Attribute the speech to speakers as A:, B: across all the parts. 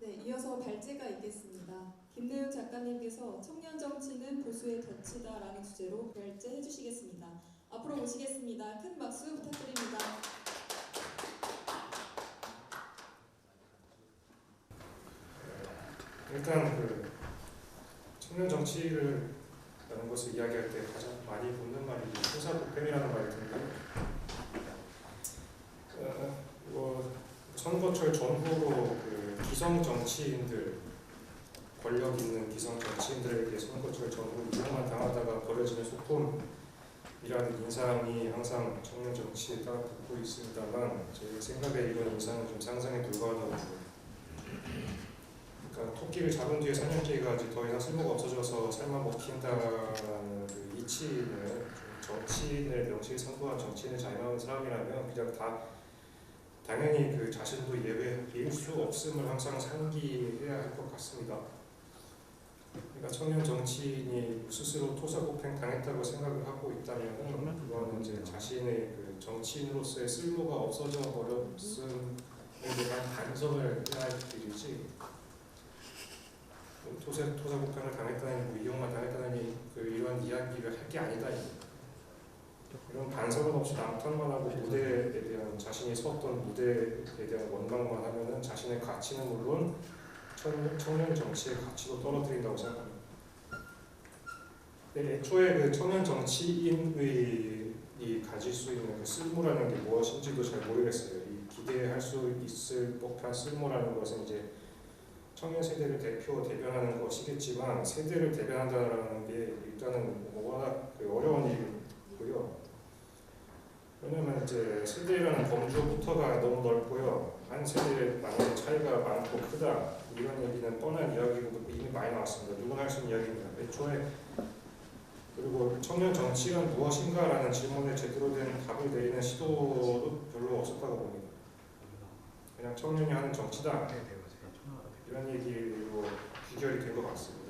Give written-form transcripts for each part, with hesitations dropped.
A: 네, 이어서 발제가 있겠습니다. 김내윤 작가님께서 청년 정치는 보수의 덫이다라는 주제로 발제해 주시겠습니다. 앞으로 모시겠습니다. 큰 박수 부탁드립니다.
B: 일단 청년 정치를 라는 것을 이야기할 때 가장 많이 붙는 말이 토사보편이라는 말이 드는데요. 선거철 전후로 기성 정치인들, 권력 있는 기성 정치인들에게 선거철 전후 이용만 당하다가 벌어지는 소품이라는 인상이 항상 청년 정치에 따라 붙고 있습니다만, 제 생각에 이런 인상은 좀 상상에 불과하다고 보여요. 그러니까 토끼를 잡은 뒤에 사냥개가 더 이상 쓸모가 없어져서 삶아 먹힌다라는 그 이치는 정치인을 명시에 선도한 정치인을 자임하는 사람이라면 그냥 당연히 그 자신도 예외일 수 없음을 항상 상기해야 할 것 같습니다. 그러니까 청년 정치인이 스스로 토사구팽 당했다고 생각을 하고 있다면 그거는 이제 자신의 그 정치인으로서의 쓸모가 없어져 버렸음에 대한 반성을 해야 할 일이지, 토사구팽을 당했다니 이용만 당했다니 이런 이야기를 할 게 아니다. 이런 반성은 없이 남탓만 하고 무대에 대한 자신이 섰던 무대에 대한 원망만 하면은 자신의 가치는 물론 청년 정치의 가치도 떨어뜨린다고 생각합니다. 애초에 그 청년 정치인이 가질 수 있는 그 쓸모라는 게 무엇인지도 잘 모르겠어요. 이 기대할 수 있을 법한 쓸모라는 것은 이제 청년 세대를 대변하는 것이겠지만, 세대를 대변한다는 게 일단은 워낙 어려운 일이고요. 왜냐하면 이제 세대라는 범주부터가 너무 넓고요. 한 세대만의 차이가 많고 크다, 이런 얘기는 뻔한 이야기고 이미 많이 나왔습니다. 누구나 할 수 있는 이야기입니다. 애초에 그리고 청년 정치란 무엇인가라는 질문에 제대로 된 답을 내리는 시도도 별로 없었다고 봅니다. 그냥 청년이 하는 정치다, 이런 얘기로 귀결이 된 것 같습니다.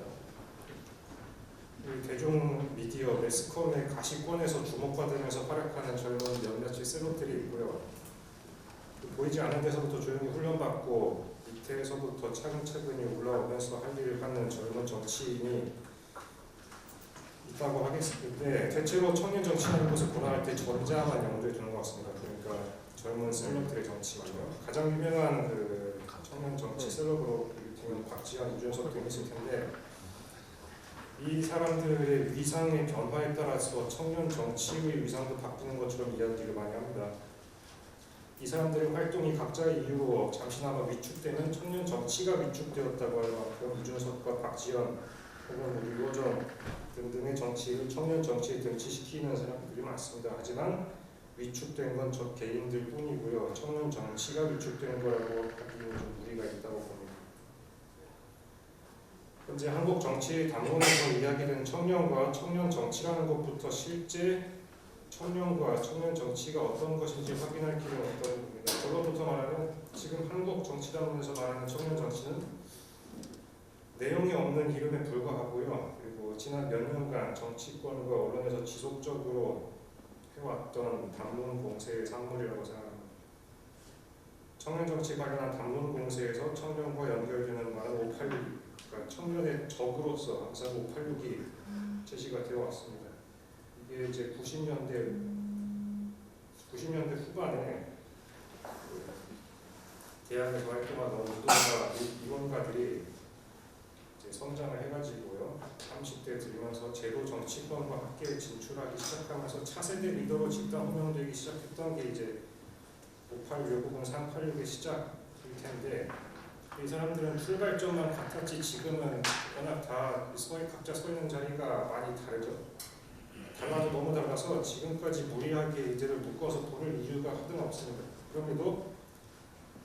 B: 대중 미디어, 매스컴의 가시권에서 주목받으면서 활약하는 젊은 몇몇의 셀럽들이 있고요. 보이지 않는 데서부터 조용히 훈련받고 밑에서부터 차근차근히 올라오면서 할 일을 하는 젊은 정치인이 있다고 하겠는데, 대체로 청년 정치라는 것을 고려할 때 전자만 염두에 두는 것 같습니다. 그러니까 젊은 셀럽들의 정치고요. 가장 유명한 청년 정치 셀럽으로 이를테면 박지원, 이준석 등이 있을 텐데, 이 사람들의 위상의 변화에 따라서 청년 정치의 위상도 바뀌는 것처럼 이야기를 많이 합니다. 이 사람들의 활동이 각자의 이유로 잠시나마 위축되면 청년 정치가 위축되었다고 할 만큼 이준석과 박지원 혹은 유호정 등등의 정치를 청년 정치에 등치시키는 사람들이 많습니다. 하지만 위축된 건 저 개인들 뿐이고요. 청년 정치가 위축된 거라고 하기는 좀 무리가 있다고 봅니다. 현재 한국 정치 담론에서 이야기된 청년과 청년 정치라는 것부터 실제 청년과 청년 정치가 어떤 것인지 확인할 필요가 있다고 봅니다. 결론부터 말하면 지금 한국 정치 담론에서 말하는 청년 정치는 내용이 없는 이름에 불과하고요. 그리고 지난 몇 년간 정치권과 언론에서 지속적으로 해왔던 담론 공세의 산물이라고 생각합니다. 청년 정치 관련한 담론 공세에서 청년과 연결되는 말은 586, 그러니까 청년의 적으로서 항상 586이 제시가 되어 왔습니다. 이게 이제 90년대 후반에 대학에서 활동하던 이론가들이 이제 성장을 해가지고요. 30대 들면서 제도 정치권과 학계에 진출하기 시작하면서 차세대 리더로 집단 호명되기 시작했던 게 이제 586 혹은 386의 시작일 텐데, 이 사람들은 출발점만 같았지 지금은 워낙 각자 서 있는 자리가 많이 다르죠. 달라도 너무 달라서 지금까지 무리하게 이들을 묶어서 보낼 이유가 하등 없습니다. 그럼에도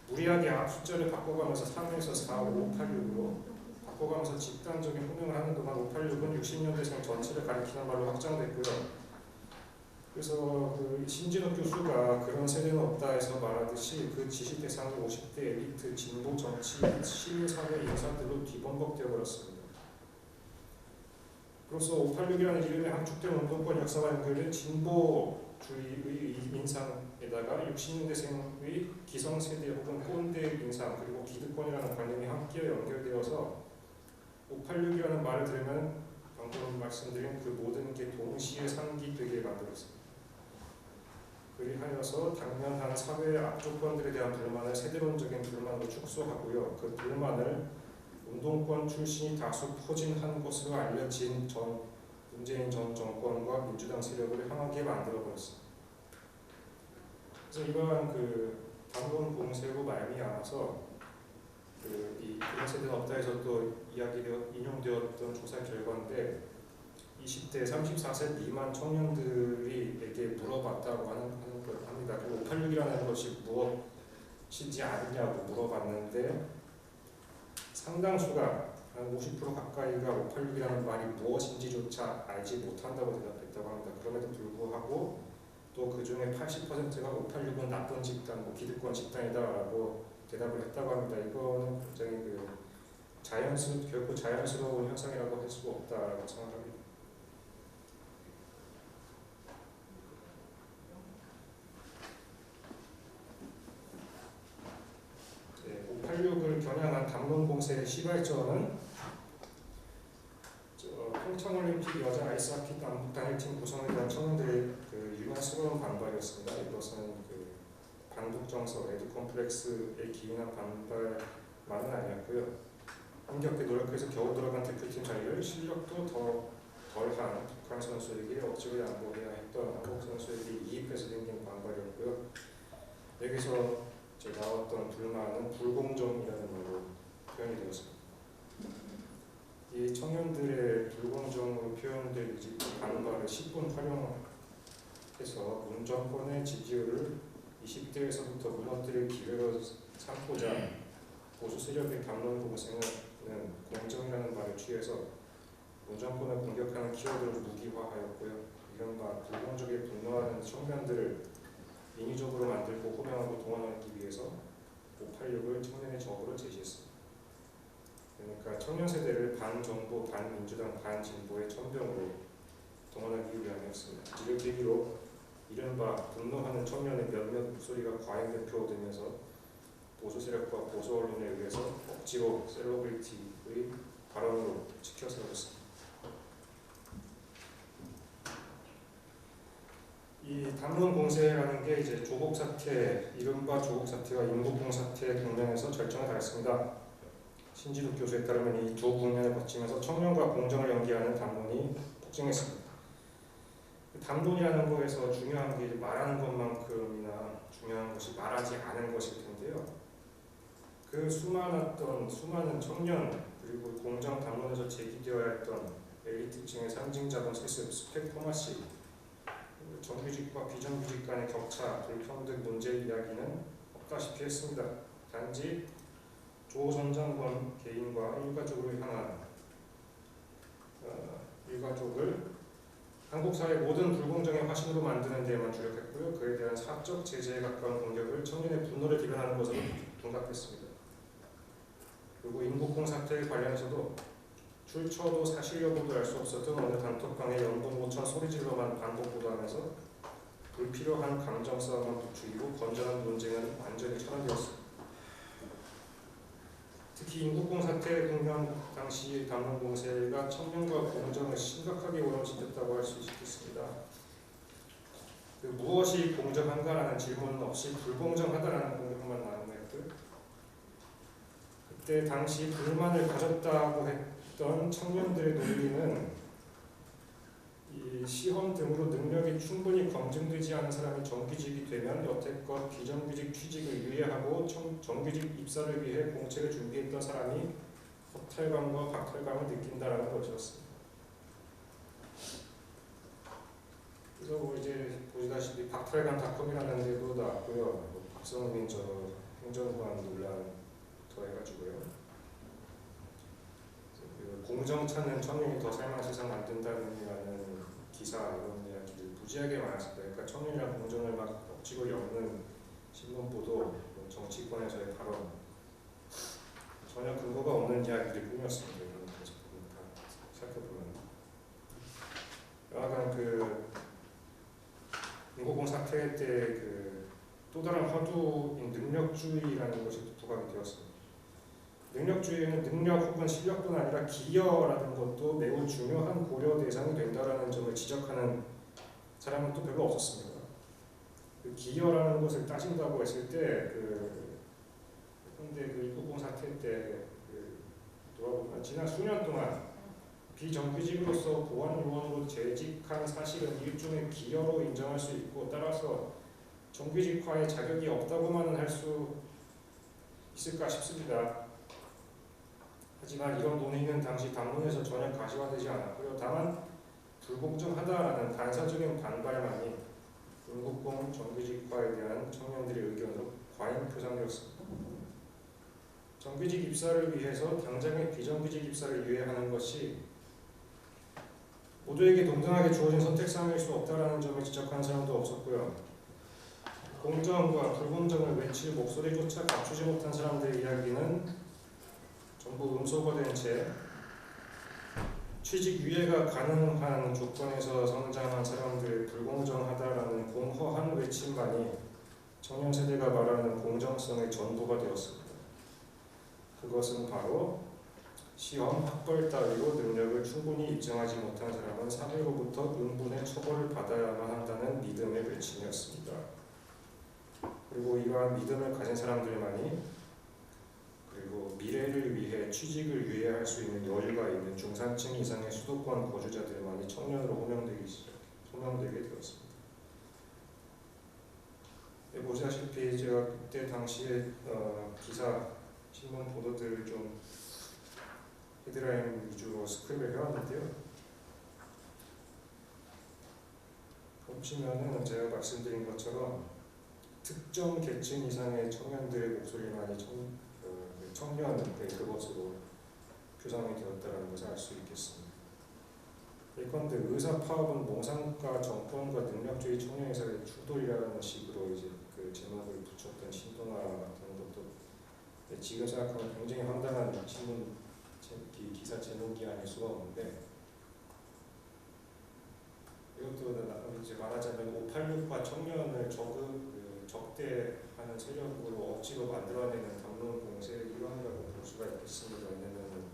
B: 무리하게 앞 숫자를 바꿔가면서 3에서 4, 5, 86으로 바꿔가면서 집단적인 호명을 하는 동안 586은 60년대생 전체를 가리키는 말로 확장됐고요. 그래서 신진욱 교수가 그런 세대는 없다 해서 말하듯이 그 지시 대상이 50대 엘리트, 진보 정치, 시민사회 인사들로 뒤범벅되어 버렸습니다. 그로서 586이라는 이름의 함축된 운동권 역사와 연결된 진보 인사주의의 인상에다가 60년대생의 기성세대 혹은 꼰대 인상 그리고 기득권이라는 관념이 함께 연결되어서 586이라는 말을 들으면 방금 말씀드린 그 모든 게 동시에 상기되게 만들었습니다. 그리하여서 당면한 사회의 악조건들에 대한 불만을 세대론적인 불만으로 축소하고요. 그 불만을 운동권 출신이 다수 포진한 것으로 알려진 문재인 전 정권과 민주당 세력을 향하게 만들어버렸습니다. 그래서 이러한 당론 공세로 말미암아서 이 그런 세대는 없다에서 또 인용되었던 조사 결과인데 20대 34세 미만 청년들에게 물어봤다고 합니다. 그리고 586이라는 것이 무엇이지 않느냐고 물어봤는데 상당수가 한 50% 가까이가 586이라는 말이 무엇인지조차 알지 못한다고 대답했다고 합니다. 그럼에도 불구하고 또 그중에 80%가 586은 나쁜 집단, 기득권 집단이다라고 대답을 했다고 합니다. 이거는 굉장히 결코 자연스러운 현상이라고 할 수가 없다고 생각합니다. 네, 586을 겨냥한 담론 공세의 시발점은 평창올림픽 여자 아이스하키 단일팀 구성에 대한 청년들의 유난스러운 반발이었습니다. 이것은 반독 정서, 레드 콤플렉스에 기인한 반발만은 아니었고요. 힘겹게 노력해서 겨우 들어간 대표팀 자리를 실력도 더 덜한 북한 선수에게 억지로 양보해야 했던 한국 선수에게 이입해서 생긴 반발이었고요. 여기서 나왔던 불만은 불공정이라는 말로 표현이 되었습니다. 이 청년들의 불공정으로 표현된 반발을 10분 활용해서 문정권의 지지율을 20대에서부터 무너뜨릴 기회로 삼고자 보수 세력의 담론 공세는 공정이라는 말을 취해서 문정권을 공격하는 키워드를 무기화하였고요. 이른바 불공정에 분노하는 청년들을 인위적으로 만들고 호명하고 동원하기 위해서 586을 청년의 적으로 제시했습니다. 그러니까 청년 세대를 반정부, 반민주당, 반진보의 천병으로 동원하기 위함이었습니다. 이를 계기로 이른바 분노하는 청년의 몇몇 목소리가 과잉 대표되면서 보수 세력과 보수 언론에 의해서 억지로 셀러브리티의 발언으로 치켜 세워졌습니다. 이 담론 공세라는 게 조국 사태, 이른바 조국 사태와 인국공 사태 국면에서 절정에 달했습니다. 신지숙 교수에 따르면 이 두 국면을 거치면서 청년과 공정을 연기하는 담론이 폭증했습니다. 담론이라는 거에서 중요한 게 말하는 것만큼이나 중요한 것이 말하지 않은 것일 텐데요. 수많은 청년 그리고 공정 담론에서 제기되어야 했던 엘리트층의 상징자본 세습, 스펙 포마시, 정규직과 비정규직 간의 격차, 불평등 문제 이야기는 없다시피 했습니다. 단지 조 전 장관 개인과 일가족을 한국 사회 모든 불공정의 화신으로 만드는 데에만 주력했고요. 그에 대한 사적 제재에 가까운 공격을 청년의 분노를 대변하는 것으로 둔갑했습니다. 그리고 인국공 사태에 관련해서도 출처도 사실 여부도 알 수 없었던 어느 단톡방에 연분 5천 소리질러만 반복 보도하면서 불필요한 감정 싸움만 부추기고 건전한 논쟁은 완전히 차단되었습니다. 특히 인국공 사태 국면 당시 담론 공세가 청년과 공정을 심각하게 오염시켰다고 할 수 있겠습니다. 무엇이 공정한가라는 질문 없이 불공정하다라는 공격만 나왔고요. 그때 당시 불만을 가졌다고 했던 청년들의 논리는 이 시험 등으로 능력이 충분히 검증되지 않은 사람이 정규직이 되면 여태껏 비정규직 취직을 유예하고 정규직 입사를 위해 공채를 준비했던 사람이 허탈감과 박탈감을 느낀다라는 것이었습니다. 그래서 보시다시피 박탈감닷컴이라는 데도 나왔고요. 박성민 행정관 논란 더해가지고요. 공정 찾는 청년이 더 살만한 세상 만든다는 기사 이런 이야기를 무지하게 많았습니다. 그러니까 청년이랑 공정을 막 억지로 엮는 신문 보도, 정치권에서의 발언 전혀 근거가 없는 이야기들 뿐이었습니다. 이런 것을 살펴보면 여하간 다른 화두인 능력주의라는 것이 부각이 되었습니다. 능력주의는 능력 혹은 실력뿐 아니라 기여라는 것도 매우 중요한 고려 대상이 된다라는 점을 지적하는 사람은 또 별로 없었습니다. 그 기여라는 것을 따진다고 했을 때 현대 그 190 사태 때 돌아보면 지난 수년 동안 비정규직으로서 보안요원으로 재직한 사실은 일종의 기여로 인정할 수 있고, 따라서 정규직화의 자격이 없다고만은 할 수 있을까 싶습니다. 하지만 이런 논의는 당시 당론에서 전혀 가시화되지 않았고요. 다만 불공정하다라는 반사적인 반발만이 응급공 정규직화에 대한 청년들의 의견으로 과잉 표상되었습니다. 정규직 입사를 위해서 당장의 비정규직 입사를 유예하는 것이 모두에게 동등하게 주어진 선택사항일 수 없다라는 점을 지적하는 사람도 없었고요. 공정과 불공정을 외칠 목소리조차 갖추지 못한 사람들의 이야기는 전부 음소거된 채 취직 유예가 가능한 조건에서 성장한 사람들의 불공정하다라는 공허한 외침만이 청년 세대가 말하는 공정성의 전부가 되었습니다. 그것은 바로 시험, 학벌 따위로 능력을 충분히 입증하지 못한 사람은 사회로부터 응분의 처벌을 받아야만 한다는 믿음의 외침이었습니다. 그리고 이러한 믿음을 가진 사람들만이, 그리고 미래를 위해 취직을 유예할 수 있는 여유가 있는 중산층 이상의 수도권 거주자들만이 청년으로 호명되게 되었습니다. 네, 보시다시피 제가 그때 당시에 기사, 신문 보도들을 좀 헤드라인 위주로 스크립을 해왔는데요. 보시면은 제가 말씀드린 것처럼 특정 계층 이상의 청년들의 목소리만이 청년 그것으로 표상이 되었다는 것을 알 수 있겠습니다. 예컨대 의사 파업은 몽상가 정권과 능력주의 청년의사의 충돌이라는 식으로 이제 그 제목을 붙였던 신동아 같은 것도 지금 생각하면 굉장히 황당한 신문 기사 제목이 아닐 수가 없는데, 이것도 이제 말하자면 586과 청년을 적대하는 세력으로 억지로 만들어내는 담론 공세의 일환이라고 볼 수가 있겠습니다. 왜냐하면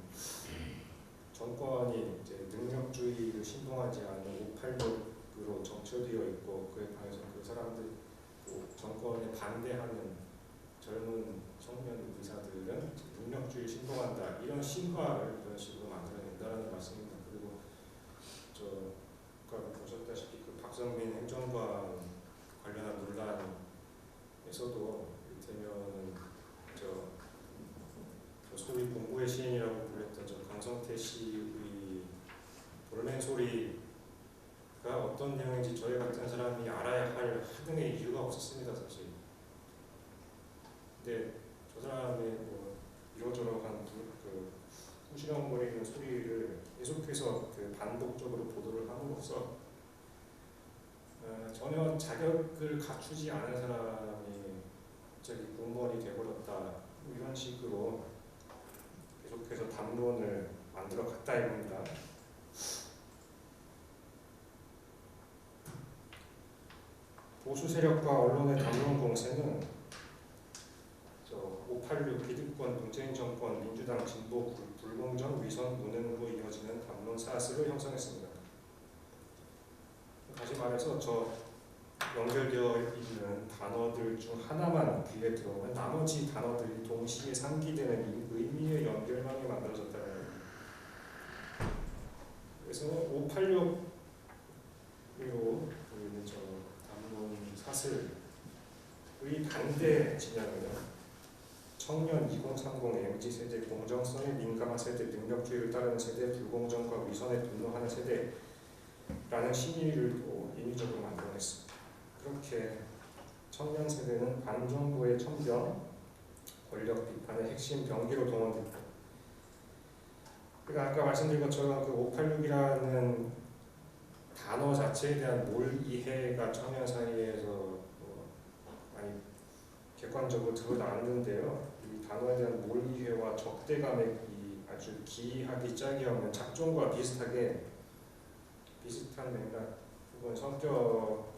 B: 정권이 이제 능력주의를 신봉하지 않는 586으로 정처되어 있고, 그에 반해서 그 사람들 정권에 반대하는 젊은 청년 의사들은 능력주의 신봉한다, 이런 신화를 이런 식으로 만들어낸다는 말씀입니다. 그리고 아까 보셨다시피 그 박성민 행정관 관련한 논란에서도 이를테면은 소위 공부의 시인이라고 불렸던 강성태 씨의 본래 소리가 어떤 내용인지 저희 같은 사람이 알아야 할 하등의 이유가 없었습니다, 사실. 근데 저 사람의 이러저러한 후시렁거리는 소리를 계속해서 반복적으로 보도를 함으로써 전혀 자격을 갖추지 않은 사람이 갑자기 공무원이 되어버렸다, 이런 식으로 계속해서 담론을 만들어 갔다 이겁니다. 보수 세력과 언론의 담론 공세는 586 기득권, 문재인 정권, 민주당 진보 불공정, 위선, 무능으로 이어지는 담론 사슬을 형성했습니다. 다시 말해서 연결되어 있는 단어들 중 하나만 귀에 들어오면 나머지 단어들이 동시에 상기되는 의미의 연결망이 만들어졌다는 겁니다. 그래서 586으로 보이는 담론 사슬의 반대 진영은요, 청년 2030 MZ세대, 공정성에 민감한 세대, 능력주의를 따르는 세대, 불공정과 위선에 분노하는 세대라는 신의를 또 인위적으로 만들어냈습니다. 그렇게 청년 세대는 반정부의 천병, 권력 비판의 핵심 병기로 동원됐고, 그러니까 아까 말씀드린 것처럼 그 586이라는 단어 자체에 대한 몰이해가 청년 사이에서 많이 객관적으로 드러나는데요. 이 단어에 대한 몰이해와 적대감의 아주 기이하기 짝이 없는 작종과 비슷한 맥락, 그건 성격으로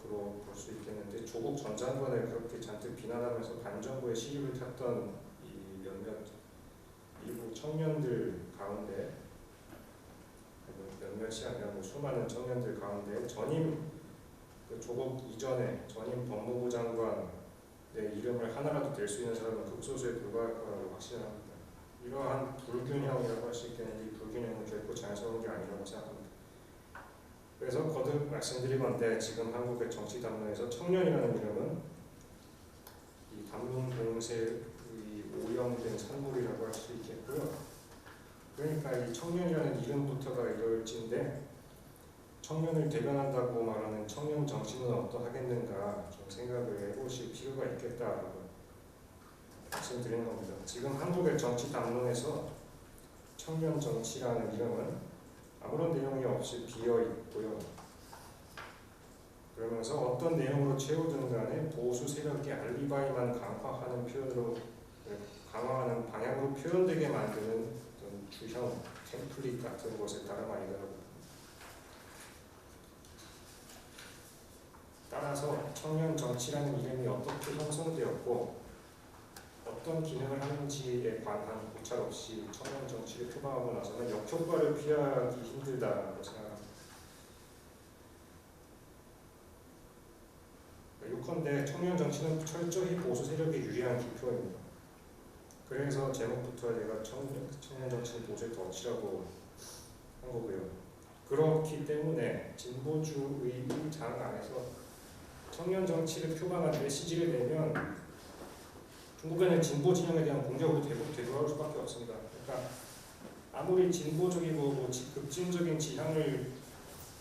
B: 볼 수 있겠는데 조국 전 장관을 그렇게 잔뜩 비난하면서 반정부의 시류를 탔던 이 일부 청년들 가운데 몇몇이 아니라 수많은 청년들 가운데 전임 조국 이전에 전임 법무부 장관의 이름을 하나라도 댈 수 있는 사람은 극소수에 불과할 거라고 확신합니다. 이러한 불균형이라고 할 수 있겠는데 이 불균형은 결코 자연스러운 게 아니라고 생각합니다. 그래서 거듭 말씀드리건대 지금 한국의 정치 담론에서 청년이라는 이름은 이 담론 공세의 오염된 산물이라고 할 수 있겠고요. 그러니까 이 청년이라는 이름부터가 이럴진데 청년을 대변한다고 말하는 청년 정치는 어떠하겠는가 좀 생각을 해보실 필요가 있겠다라고 말씀드리는 겁니다. 지금 한국의 정치 담론에서 청년 정치라는 이름은 아무런 내용이 없이 비어 있고요. 그러면서 어떤 내용으로 채우든 간에 보수 세력의 알리바이만 강화하는 방향으로 표현되게 만드는 어떤 주형 템플릿 같은 것에 다름 아니다라고. 따라서 청년 정치라는 이름이 어떻게 형성되었고 어떤 기능을 하는지에 관한 고찰 없이 청년 정치를 표방하고 나서는 역효과를 피하기 힘들다고 생각합니다. 요컨대 청년 정치는 철저히 보수 세력에 유리한 기표입니다. 그래서 제목부터 제가 청년 정치는 보수의 덫이라고 한 거고요. 그렇기 때문에 진보주의 장 안에서 청년 정치를 표방한 메시지를 내면 중국에는 진보 진영에 대한 공격으로 되돌아올 수밖에 없습니다. 그러니까 아무리 진보적이고 급진적인 지향을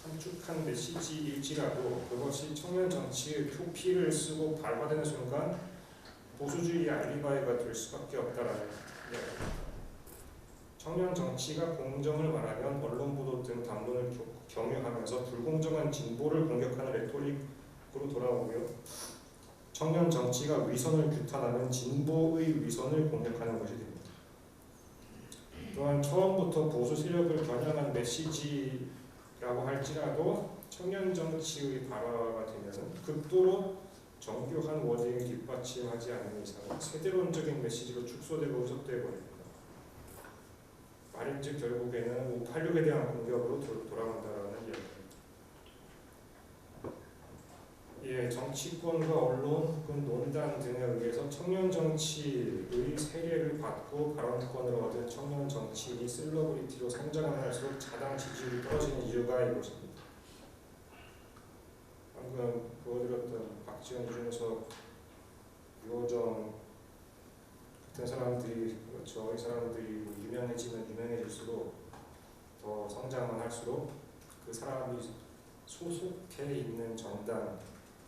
B: 함축한 메시지일지라도 그것이 청년 정치의 표피를 쓰고 발화되는 순간 보수주의의 알리바이가 될 수밖에 없다라는 이야기입니다. 청년 정치가 공정을 말하면 언론 보도 등 담론을 경유하면서 불공정한 진보를 공격하는 레토릭으로 돌아오고요. 청년 정치가 위선을 규탄하는 진보의 위선을 공격하는 것이 됩니다. 또한 처음부터 보수 세력을 겨냥한 메시지라고 할지라도 청년 정치의 발화가 되면 극도로 정교한 워딩을 뒷받침하지 않는 이상은 세대론적인 메시지로 축소되고 해석되어 버립니다. 말인즉 결국에는 586에 대한 공격으로 돌아간다는 이야기입니다. 예, 정치권과 언론 혹은 논단 등에 의해서 청년 정치의 세례를 받고 발언권을 얻은 청년 정치인이 셀러브리티로 성장하면 할수록 자당 지지율이 떨어지는 이유가 이것입니다. 방금 보여드렸던 박지원, 이준석, 유호정 같은 사람들이 그렇죠. 이 사람들이 유명해지면 유명해질수록 더 성장만 할수록 그 사람이 소속해 있는 정당에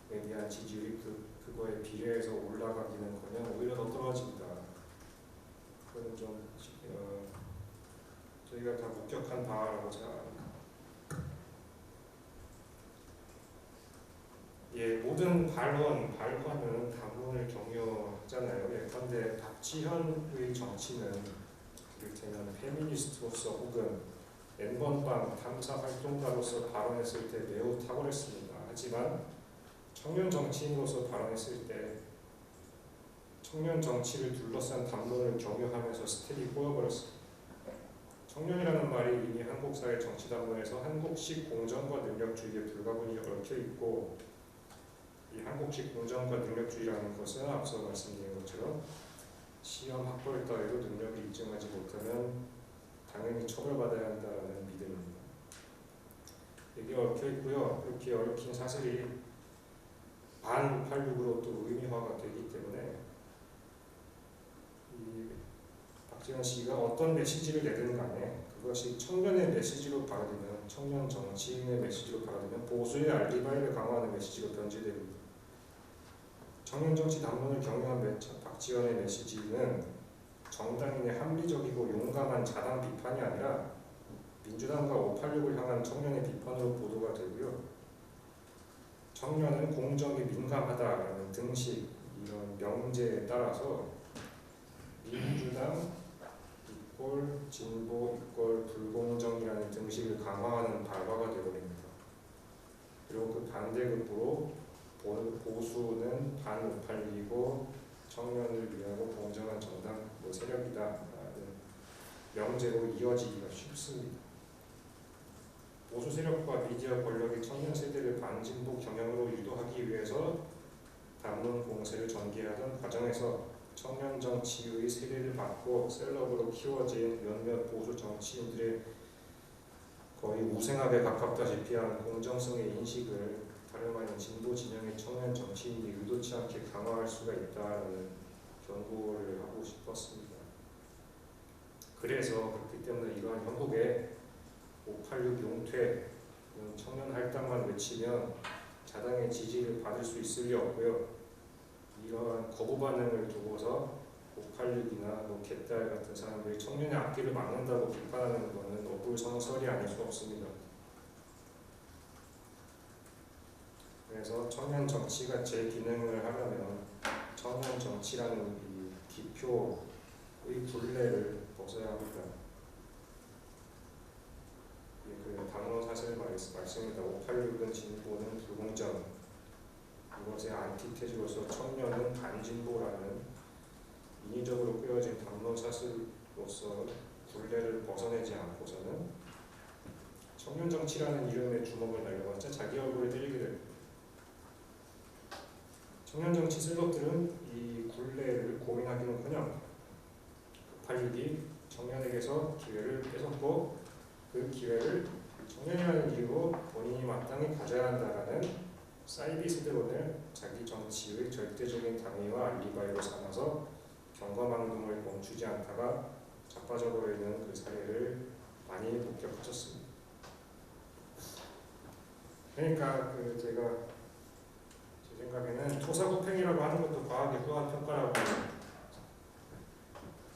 B: 대한 지지율이 그거에 비례해서 올라가기는커녕 오히려 더 떨어진다. 그건 좀 저희가 다 목격한 바라고 생각합니다. 예, 모든 발언은 담론을 경유하잖아요. 예컨대 박지현의 정치는 이를테면 페미니스트로서 혹은 N번방 탐사 활동가로서 발언했을 때 매우 탁월했습니다. 하지만 청년 정치인으로서 발언했을 때 청년 정치를 둘러싼 담론을 경유하면서 스텝이 꼬여버렸습니다. 청년이라는 말이 이미 한국 사회 정치 담론에서 한국식 공정과 능력주의에 불가분이 얽혀 있고 이 한국식 공정과 능력주의라는 것은 앞서 말씀드린 것처럼 시험 학벌 따위로 능력을 입증하지 못하면 당연히 처벌받아야 한다는 믿음입니다. 이게 얽혀 있고요. 이렇게 얽힌 사실이 반586으로 또 의미화가 되기 때문에 이 박지원 씨가 어떤 메시지를 내든 간에 그것이 청년의 메시지로 발화되면 청년 정치인의 메시지로 발화되면 보수의 알리바이를 강화하는 메시지로 변질됩니다. 청년 정치 담론을 경유한 박지원의 메시지는 정당인의 합리적이고 용감한 자당 비판이 아니라 민주당과 586을 향한 청년의 비판으로 보도가 되고요. 청년은 공정에 민감하다라는 등식 이런 명제에 따라서 민주당 이꼴 진보 이꼴 불공정이라는 등식을 강화하는 발화가 되어버립니다. 그리고 그 반대급부로 보수는 반586이고 청년을 위하고 공정한 정당 세력이다라는 명제로 이어지기가 쉽습니다. 보수 세력과 미디어 권력이 청년 세대를 반진보 경향으로 유도하기 위해서 담론 공세를 전개하던 과정에서 청년 정치의 세대를 받고 셀럽으로 키워진 몇몇 보수 정치인들의 거의 우생학에 가깝다시피 한 공정성의 인식을 다름 아닌 진보 진영의 청년 정치인이 의도치 않게 강화할 수가 있다는 경고를 하고 싶었습니다. 그래서 그렇기 때문에 이러한 형국에 586 용퇴 청년 할당만 외치면 자당의 지지를 받을 수 있을 리 없고요. 이러한 거부 반응을 두고서 586이나 개딸 같은 사람들이 청년의 앞길을 막는다고 비판하는 것은 어불성설이 아닐 수 없습니다. 그래서 청년 정치가 제 기능을 하려면 청년 정치라는 이 기표의 굴레를 벗어야 합니다. 그 당론 사실 말씀입니다. 586은 진보는 불공정, 이것의 안티테즈로서 청년은 반진보라는 인위적으로 끄어진 담론 사슬로서 굴레를 벗어내지 않고서는 청년 정치라는 이름에 주먹을 날려봤자 자기 얼굴에 때리게 됩니다. 청년 정치 셀럽들은 이 굴레를 고민하기는커녕 586이 청년에게서 기회를 뺏었고 그 기회를 청년이라는 이유로 본인이 마땅히 가져야 한다라는 사이비스드론을 자기 정치의 절대적인 당위와 알리바이로 삼아서 경거망동을 멈추지 않다가 자빠져버리는 그 사례를 많이 목격하셨습니다. 그러니까 제가 제 생각에는 토사구팽이라고 하는 것도 과학의 후한 평가라고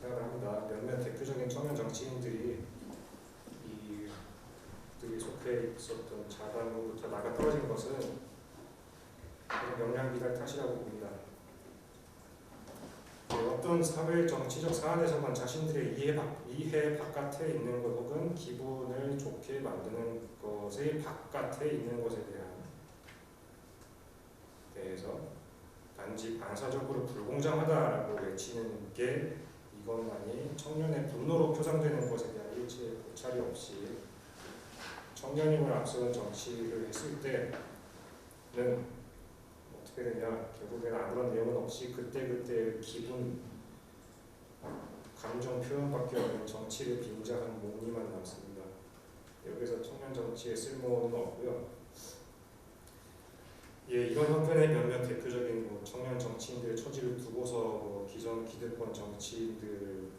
B: 생각을 합니다. 몇몇 대표적인 청년 정치인들이 이들이 속해 있었던 자당으로부터 나가 떨어진 것은 영양 미달 탓이라고 봅니다. 어떤 사회 정치적 사안에서만 자신들의 이해 바깥에 있는 것 혹은 기분을 좋게 만드는 것의 바깥에 있는 것에 대해서 단지 반사적으로 불공정하다라고 외치는 게 이것만이 청년의 분노로 표상되는 것에 대한 일체의 고찰이 없이 청년임을 앞세운 정치를 했을 때는 어떻게 되냐, 결국에는 아무런 내용은 없이 그때그때의 기분, 감정 표현밖에 없는 정치를 빙자한 몽리만 남습니다. 여기서 청년 정치의 쓸모는 없고요. 이런 형편의 몇몇 대표적인 청년 정치인들의 처지를 두고서 기성 기득권 정치인들이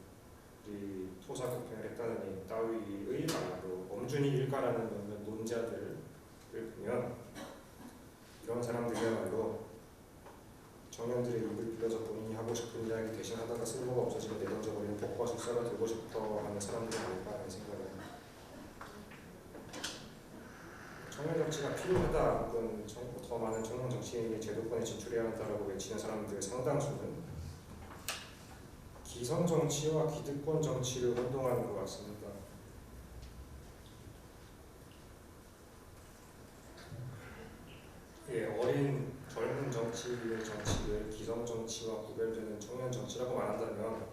B: 토사구팽을 했다는 따위의 말로 엄준히 일가라는 몇몇 논자들을 보면 이런 사람들이야말로 청년들의 입을 빌려서 본인이 하고 싶은 이야기 대신 하다가 쓸모가 없어지면 내던져버리는 복과술사가 되고 싶어 하는 사람들이 아닐까 하는 생각을 합니다. 청년 정치가 필요하다 혹은 더 많은 청년 정치인이 제도권에 진출해야 한다라고 외치는 사람들의 상당수는 기성 정치와 기득권 정치를 혼동하는 것 같습니다. 어린 젊은 정치인의 정치를 기성 정치와 구별되는 청년 정치라고 말한다면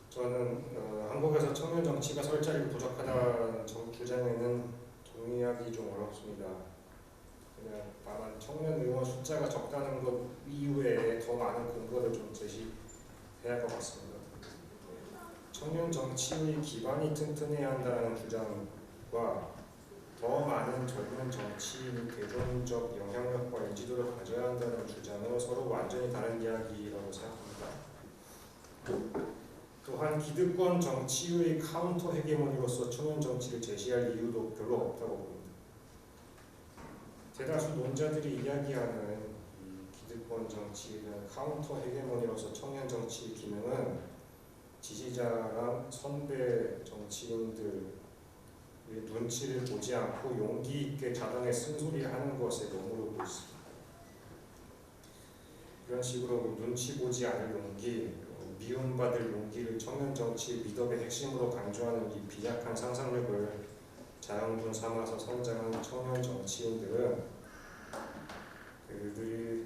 B: 저는 한국에서 청년 정치가 설 자리가 부족하다는 주장에는 동의하기 좀 어렵습니다. 그냥 다만 청년 의원 숫자가 적다는 것 이외에 더 많은 근거를 좀 제시해야 할 것 같습니다. 청년 정치의 기반이 튼튼해야 한다는 주장과 더 많은 젊은 정치인이 대중적 영향력과 인지도를 가져야 한다는 주장은 서로 완전히 다른 이야기라고 생각합니다. 또한 기득권 정치의 카운터 헤게모니로서 청년 정치를 제시할 이유도 별로 없다고 봅니다. 대다수 논자들이 이야기하는 이 기득권 정치의 카운터 헤게모니로서 청년 정치의 기능은 지지자랑 선배 정치인들 눈치를 보지 않고 용기 있게 자당에 쓴소리하는 것에 머무르고 있습니다. 이런 식으로 눈치 보지 않을 용기, 미움받을 용기를 청년 정치의 미덕의 핵심으로 강조하는 이 빈약한 상상력을 자양분 삼아서 성장한 청년 정치인들은 그들이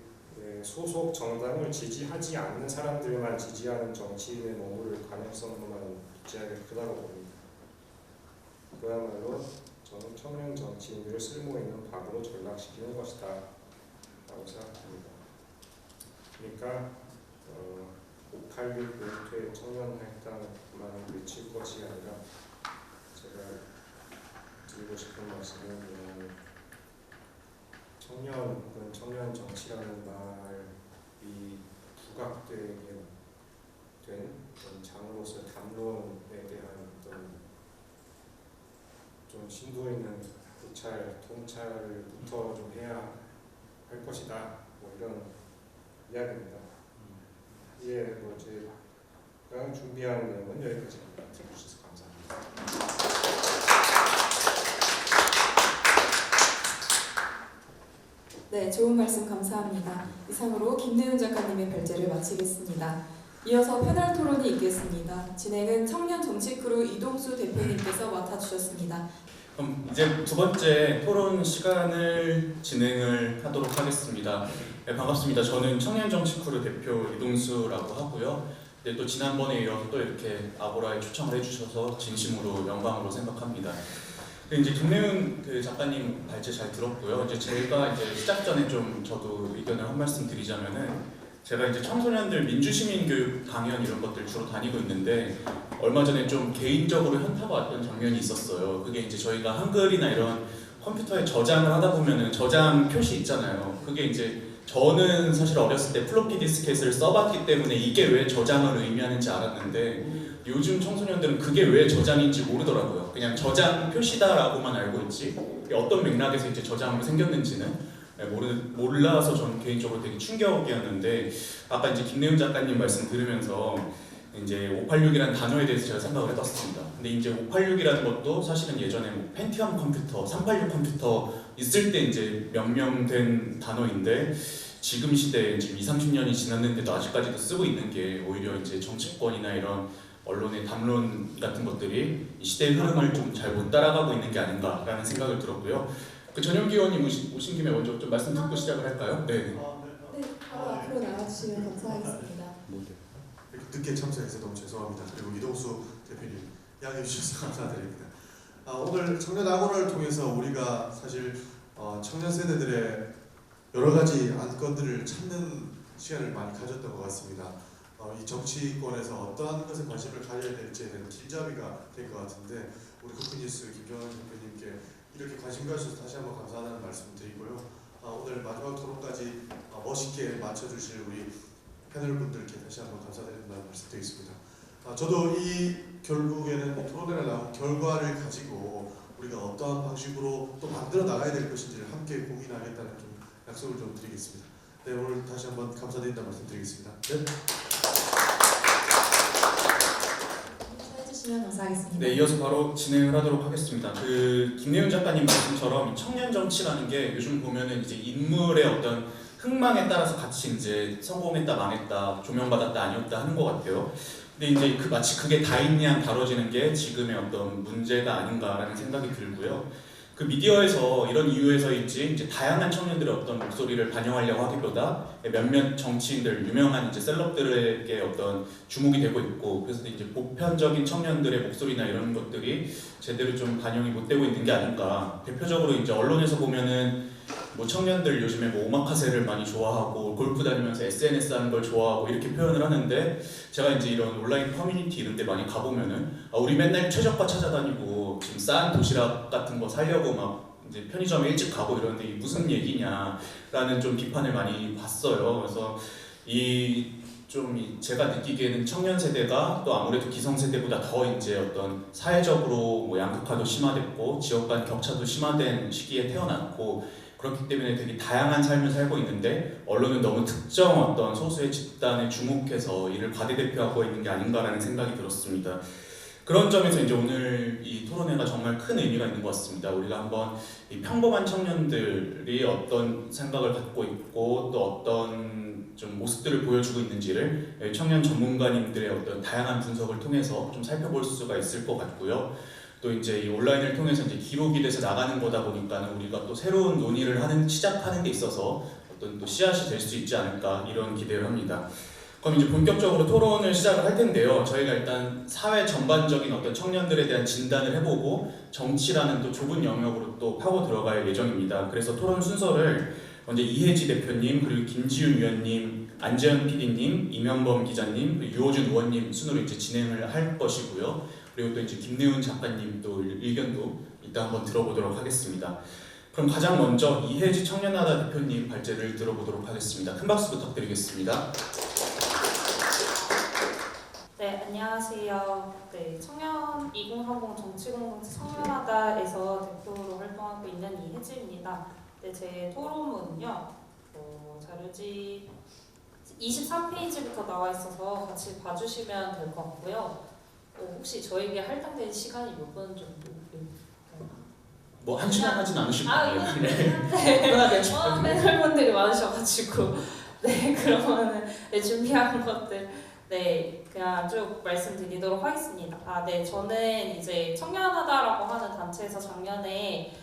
B: 소속 정당을 지지하지 않는 사람들만 지지하는 정치인의 머무를 가능성만 무지하게 크다고 봅니다. 그야말로 저는 청년 정치인들을 쓸모있는 밥으로 전락시키는 것이다 라고 생각합니다. 그러니까 586 노태 청년회당만 외칠 것이 아니라 제가 드리고 싶은 말씀은 청년은 청년 정치라는 말이 부각되게 된 장으로서 담론에 대한 어떤 좀 심도 있는 통찰부터 좀 해야 할 것이다. 뭐 이런 이야기입니다. 예, 뭐 제가 준비한 내용은 여기까지입니다. 들어주셔서 감사합니다.
A: 네, 좋은 말씀 감사합니다. 이상으로 김내윤 작가님의 별제를 마치겠습니다. 이어서 패널 토론이 있겠습니다. 진행은 청년 정치크루 이동수 대표님께서 맡아주셨습니다.
C: 그럼 이제 두 번째 토론 시간을 진행을 하도록 하겠습니다. 네, 반갑습니다. 저는 청년정치크루 대표 이동수라고 하고요. 네, 또 지난번에 이어서 또 이렇게 아고라에 초청을 해주셔서 진심으로 영광으로 생각합니다. 이제 김내윤 작가님 발제 잘 들었고요. 이제 제가 이제 시작 전에 좀 저도 의견을 한 말씀 드리자면은, 제가 이제 청소년들 민주시민교육 강연 이런 것들 주로 다니고 있는데, 얼마 전에 좀 개인적으로 현타가 왔던 장면이 있었어요. 그게 이제 저희가 한글이나 이런 컴퓨터에 저장을 하다 보면은 저장 표시 있잖아요. 그게 이제 저는 사실 어렸을 때 플로피 디스켓을 써봤기 때문에 이게 왜 저장을 의미하는지 알았는데, 요즘 청소년들은 그게 왜 저장인지 모르더라고요. 그냥 저장 표시다라고만 알고 있지 어떤 맥락에서 이제 저장으로 생겼는지는 몰라서 저는 개인적으로 되게 충격이었는데, 아까 이제 김내윤 작가님 말씀 들으면서 이제 586이라는 단어에 대해서 제가 생각을 해봤습니다. 근데 이제 586이라는 것도 사실은 예전에 뭐 펜티엄 컴퓨터, 386 컴퓨터 있을 때 이제 명명된 단어인데, 지금 시대에 지금 20-30년이 지났는데도 아직까지도 쓰고 있는 게 오히려 이제 정치권이나 이런 언론의 담론 같은 것들이 이 시대의 흐름을 좀 잘 못 따라가고 있는 게 아닌가라는 생각을 들었고요. 전영기 의원님 오신 김에 먼저 좀 말씀 듣고 시작을 할까요? 네.
A: 네, 바로 앞으로 나와주시면 감사하겠습니다.
D: 이렇게 늦게 참석해서 너무 죄송합니다. 그리고 이동수 대표님 이야기해 주셔서 감사드립니다. 오늘 청년 학원을 통해서 우리가 사실 청년 세대들의 여러 가지 안건들을 찾는 시간을 많이 가졌던 것 같습니다. 이 정치권에서 어떠한 것에 관심을 가져야 될지에 대한 길잡이가 된 것 같은데, 우리 쿠키뉴스 김정은 대표님께 이렇게 관심 가주셔서 다시 한번 감사하다는 말씀 드리고요. 오늘 마지막 토론까지 멋있게 맞춰주실 우리 패널분들께 다시 한번 감사드린다는 말씀 드리겠습니다. 저도 이 결국에는 토론회를 나온 결과를 가지고 우리가 어떠한 방식으로 또 만들어 나가야 될 것인지를 함께 고민하겠다는 좀 약속을 좀 드리겠습니다. 네, 오늘 다시 한번 감사드린다는 말씀 드리겠습니다. 네.
A: 해주시면 감사하겠습니다.
C: 네, 이어서 바로 진행을 하도록 하겠습니다. 김내윤 작가님 말씀처럼 청년 정치라는 게 요즘 보면은 이제 인물의 어떤 흥망에 따라서 같이 이제 성공했다, 망했다, 조명받았다, 아니었다 하는 것 같아요. 근데 이제 마치 그게 다인 양 다뤄지는 게 지금의 어떤 문제가 아닌가라는 생각이 들고요. 미디어에서 이런 이유에서인지 이제 다양한 청년들의 어떤 목소리를 반영하려고 하기보다 몇몇 정치인들, 유명한 이제 셀럽들에게 어떤 주목이 되고 있고, 그래서 이제 보편적인 청년들의 목소리나 이런 것들이 제대로 좀 반영이 못 되고 있는 게 아닌가. 대표적으로 이제 언론에서 보면은 뭐 청년들 요즘에 뭐 오마카세를 많이 좋아하고 골프 다니면서 SNS 하는 걸 좋아하고 이렇게 표현을 하는데, 제가 이제 이런 온라인 커뮤니티 이런 데 많이 가보면은 우리 맨날 최저가 찾아다니고 지금 싼 도시락 같은 거 사려고 막 이제 편의점에 일찍 가고 이러는데 이게 무슨 얘기냐라는 좀 비판을 많이 봤어요. 그래서 제가 느끼기에는 청년 세대가 또 아무래도 기성 세대보다 더 이제 어떤 사회적으로 뭐 양극화도 심화됐고 지역 간 격차도 심화된 시기에 태어났고, 그렇기 때문에 되게 다양한 삶을 살고 있는데 언론은 너무 특정 어떤 소수의 집단에 주목해서 이를 과대대표하고 있는 게 아닌가라는 생각이 들었습니다. 그런 점에서 이제 오늘 이 토론회가 정말 큰 의미가 있는 것 같습니다. 우리가 한번 이 평범한 청년들이 어떤 생각을 갖고 있고 또 어떤 좀 모습들을 보여주고 있는지를 청년 전문가님들의 어떤 다양한 분석을 통해서 좀 살펴볼 수가 있을 것 같고요. 또 이제 이 온라인을 통해서 이제 기록이 돼서 나가는 거다 보니까는 우리가 또 새로운 논의를 시작하는 데 있어서 어떤 또 씨앗이 될 수 있지 않을까 이런 기대를 합니다. 그럼 이제 본격적으로 토론을 시작을 할 텐데요. 저희가 일단 사회 전반적인 어떤 청년들에 대한 진단을 해보고 정치라는 또 좁은 영역으로 또 파고 들어갈 예정입니다. 그래서 토론 순서를 먼저 이혜지 대표님, 그리고 김지윤 위원님, 안재현 PD님, 이명범 기자님, 그리고 유호준 의원님 순으로 이제 진행을 할 것이고요. 그리고 또 이제 김내훈 작가님 또 의견도 이따 한번 들어보도록 하겠습니다. 그럼 가장 먼저 이혜지 청년하다 대표님 발제를 들어보도록 하겠습니다. 큰 박수 부탁드리겠습니다.
E: 네, 안녕하세요. 네, 청년 2030 정치공동체 청년하다에서 대표로 활동하고 있는 이혜지입니다. 네, 제 토론문은요, 자료지 23페이지부터 나와 있어서 같이 봐주시면 될 것 같고요. 혹시 저에게 할당된 시간이 몇 분 정도?
C: 뭐 한 시간 하진 않으실
E: 아,
C: 거예요.
E: 이건 편한데 패널분들이 많으셔가지고 네, 그러면은 네, 준비한 것들 네, 그냥 쭉 말씀드리도록 하겠습니다. 네, 저는 이제 청년하다라고 하는 단체에서 작년에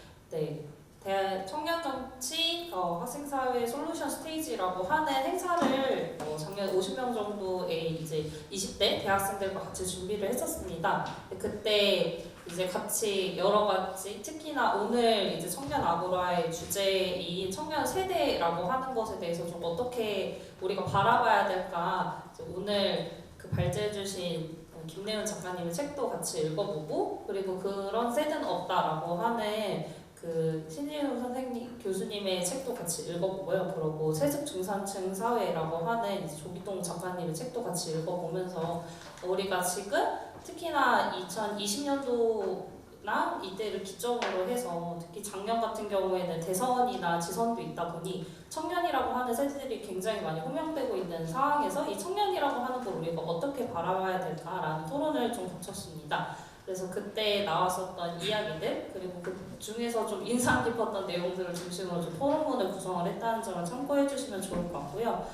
E: 청년정치 학생사회 솔루션 스테이지라고 하는 행사를 작년 50명 정도의 이제 20대 대학생들과 같이 준비를 했었습니다. 그때 이제 같이 여러 가지 특히나 오늘 이제 청년 아고라의 주제인 청년 세대라고 하는 것에 대해서 좀 어떻게 우리가 바라봐야 될까 오늘 그 발제해주신 김내훈 작가님의 책도 같이 읽어보고 그리고 그런 세대는 없다라고 하는 그 신진우 선생님 교수님의 책도 같이 읽어보고요. 그리고 세습 중산층 사회라고 하는 조기동 작가님의 책도 같이 읽어보면서 우리가 지금 특히나 2020년도나 이때를 기점으로 해서 특히 작년 같은 경우에는 대선이나 지선도 있다 보니 청년이라고 하는 세대들이 굉장히 많이 호명되고 있는 상황에서 이 청년이라고 하는 걸 우리가 어떻게 바라봐야 될까라는 토론을 좀 거쳤습니다. 그래서 그때 나왔었던 이야기들 그리고 그 중에서 좀 인상 깊었던 내용들을 중심으로 좀 토론문을 구성을 했다는 점을 참고해 주시면 좋을 것 같고요.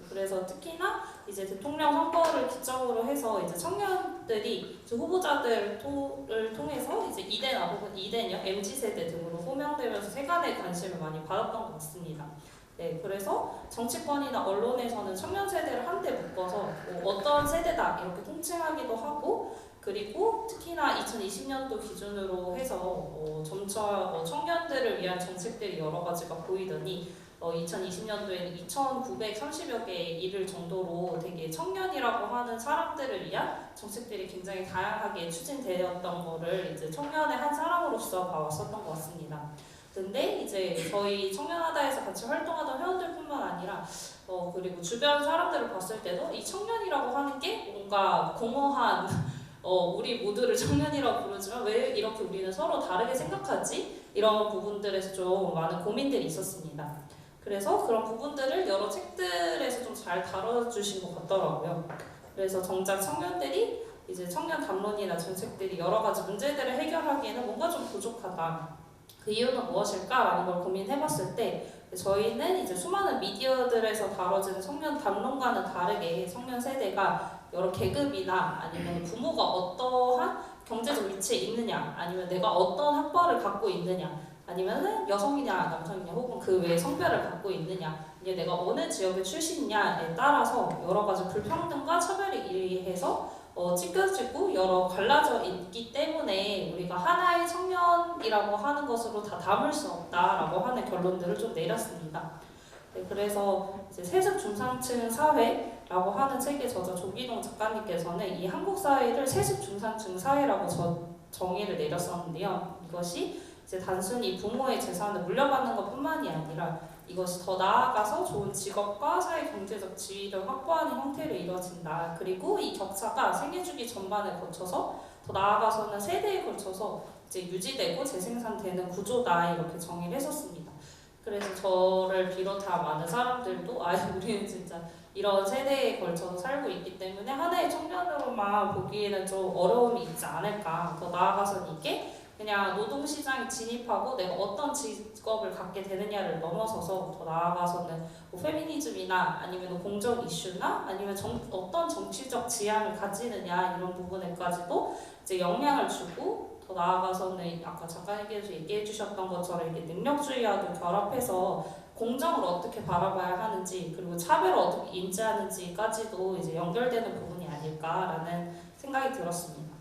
E: 그래서 특히나 이제 대통령 선거를 기점으로 해서 이제 청년들이 이제 후보자들을 통해서 이제 이대나 혹은 이대녀, MZ 세대 등으로 호명되면서 세간의 관심을 많이 받았던 것 같습니다. 네, 그래서 정치권이나 언론에서는 청년 세대를 한데 묶어서 어떤 세대다 이렇게 통칭하기도 하고 그리고 특히나 2020년도 기준으로 해서 점차 청년들을 위한 정책들이 여러 가지가 보이더니 2020년도에는 2,930여 개에 이를 정도로 되게 청년이라고 하는 사람들을 위한 정책들이 굉장히 다양하게 추진되었던 거를 이제 청년의 한 사람으로서 봐왔었던 것 같습니다. 근데 이제 저희 청년하다에서 같이 활동하던 회원들뿐만 아니라 그리고 주변 사람들을 봤을 때도 이 청년이라고 하는 게 뭔가 공허한 우리 모두를 청년이라고 부르지만 왜 이렇게 우리는 서로 다르게 생각하지? 이런 부분들에서 좀 많은 고민들이 있었습니다. 그래서 그런 부분들을 여러 책들에서 좀 잘 다뤄주신 것 같더라고요. 그래서 정작 청년들이 이제 청년 담론이나 정책들이 여러 가지 문제들을 해결하기에는 뭔가 좀 부족하다. 그 이유는 무엇일까라는 걸 고민해봤을 때 저희는 이제 수많은 미디어들에서 다뤄지는 청년 담론과는 다르게 청년 세대가 여러 계급이나 아니면 부모가 어떠한 경제적 위치에 있느냐 아니면 내가 어떤 학벌을 갖고 있느냐 아니면 여성이냐 남성이냐 혹은 그 외에 성별을 갖고 있느냐 아니면 내가 어느 지역의 출신이냐에 따라서 여러 가지 불평등과 차별에 의해서 찢겨지고 여러 갈라져 있기 때문에 우리가 하나의 청년이라고 하는 것으로 다 담을 수 없다라고 하는 결론들을 좀 내렸습니다. 네, 그래서 이제 세습 중산층 사회라고 하는 책의 저자 조기동 작가님께서는 이 한국 사회를 세습 중산층 사회라고 정의를 내렸었는데요. 이것이 이제 단순히 부모의 재산을 물려받는 것뿐만이 아니라 이것이 더 나아가서 좋은 직업과 사회 경제적 지위를 확보하는 형태로 이루어진다. 그리고 이 격차가 생애주기 전반을 거쳐서 더 나아가서는 세대에 걸쳐서 이제 유지되고 재생산되는 구조다 이렇게 정의를 했었습니다. 그래서 저를 비롯한 많은 사람들도 우리는 진짜 이런 세대에 걸쳐서 살고 있기 때문에 하나의 청년으로만 보기에는 좀 어려움이 있지 않을까. 더 나아가서는 이게 그냥 노동시장에 진입하고 내가 어떤 직업을 갖게 되느냐를 넘어서서 더 나아가서는 뭐 페미니즘이나 아니면 공정 이슈나 아니면 어떤 정치적 지향을 가지느냐 이런 부분에까지도 이제 영향을 주고 더 나아가서는 아까 작가님께서 얘기해 주셨던 것처럼 이게 능력주의와도 결합해서 공정을 어떻게 바라봐야 하는지 그리고 차별을 어떻게 인지하는지까지도 이제 연결되는 부분이 아닐까라는 생각이 들었습니다.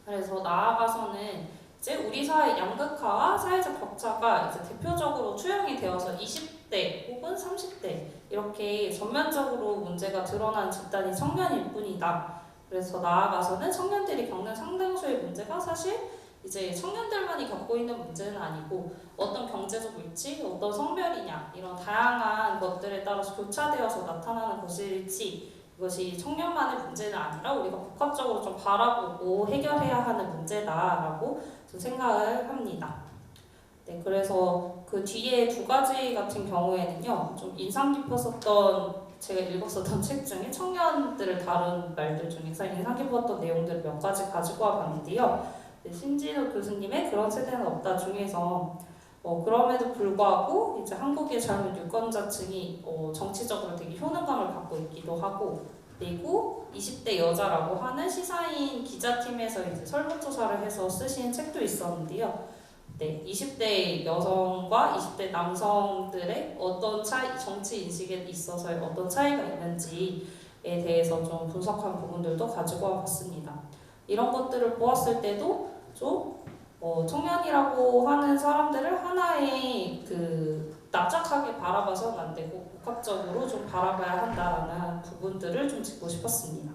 E: 그래서 나아가서는 이제 우리 사회 양극화와 사회적 격차가 이제 대표적으로 투영이 되어서 20대 혹은 30대 이렇게 전면적으로 문제가 드러난 집단이 청년일 뿐이다. 그래서 나아가서는 청년들이 겪는 상당수의 문제가 사실 이제 청년들만이 겪고 있는 문제는 아니고 어떤 경제적 위치, 어떤 성별이냐 이런 다양한 것들에 따라서 교차되어서 나타나는 것일지 이것이 청년만의 문제는 아니라 우리가 복합적으로 좀 바라보고 해결해야 하는 문제다라고 좀 생각을 합니다. 네, 그래서 그 뒤에 두 가지 같은 경우에는요, 좀 인상 깊었었던 제가 읽었었던 책 중에 청년들을 다룬 말들 중에서 인상 깊었던 내용들을 몇 가지 가지고 와봤는데요. 네, 신진우 교수님의 그런 세대는 없다 중에서 그럼에도 불구하고 이제 한국의 젊은 유권자층이 정치적으로 되게 효능감을 갖고 있기도 하고 그리고 20대 여자라고 하는 시사인 기자팀에서 이제 설문조사를 해서 쓰신 책도 있었는데요. 네, 20대 여성과 20대 남성들의 어떤 정치 인식에 있어서 어떤 차이가 있는지에 대해서 좀 분석한 부분들도 가지고 와봤습니다. 이런 것들을 보았을 때도 좀 청년이라고 하는 사람들을 하나의 납작하게 바라봐서는 안 되고 복합적으로 좀 바라봐야 한다라는 부분들을 좀 짚고 싶었습니다.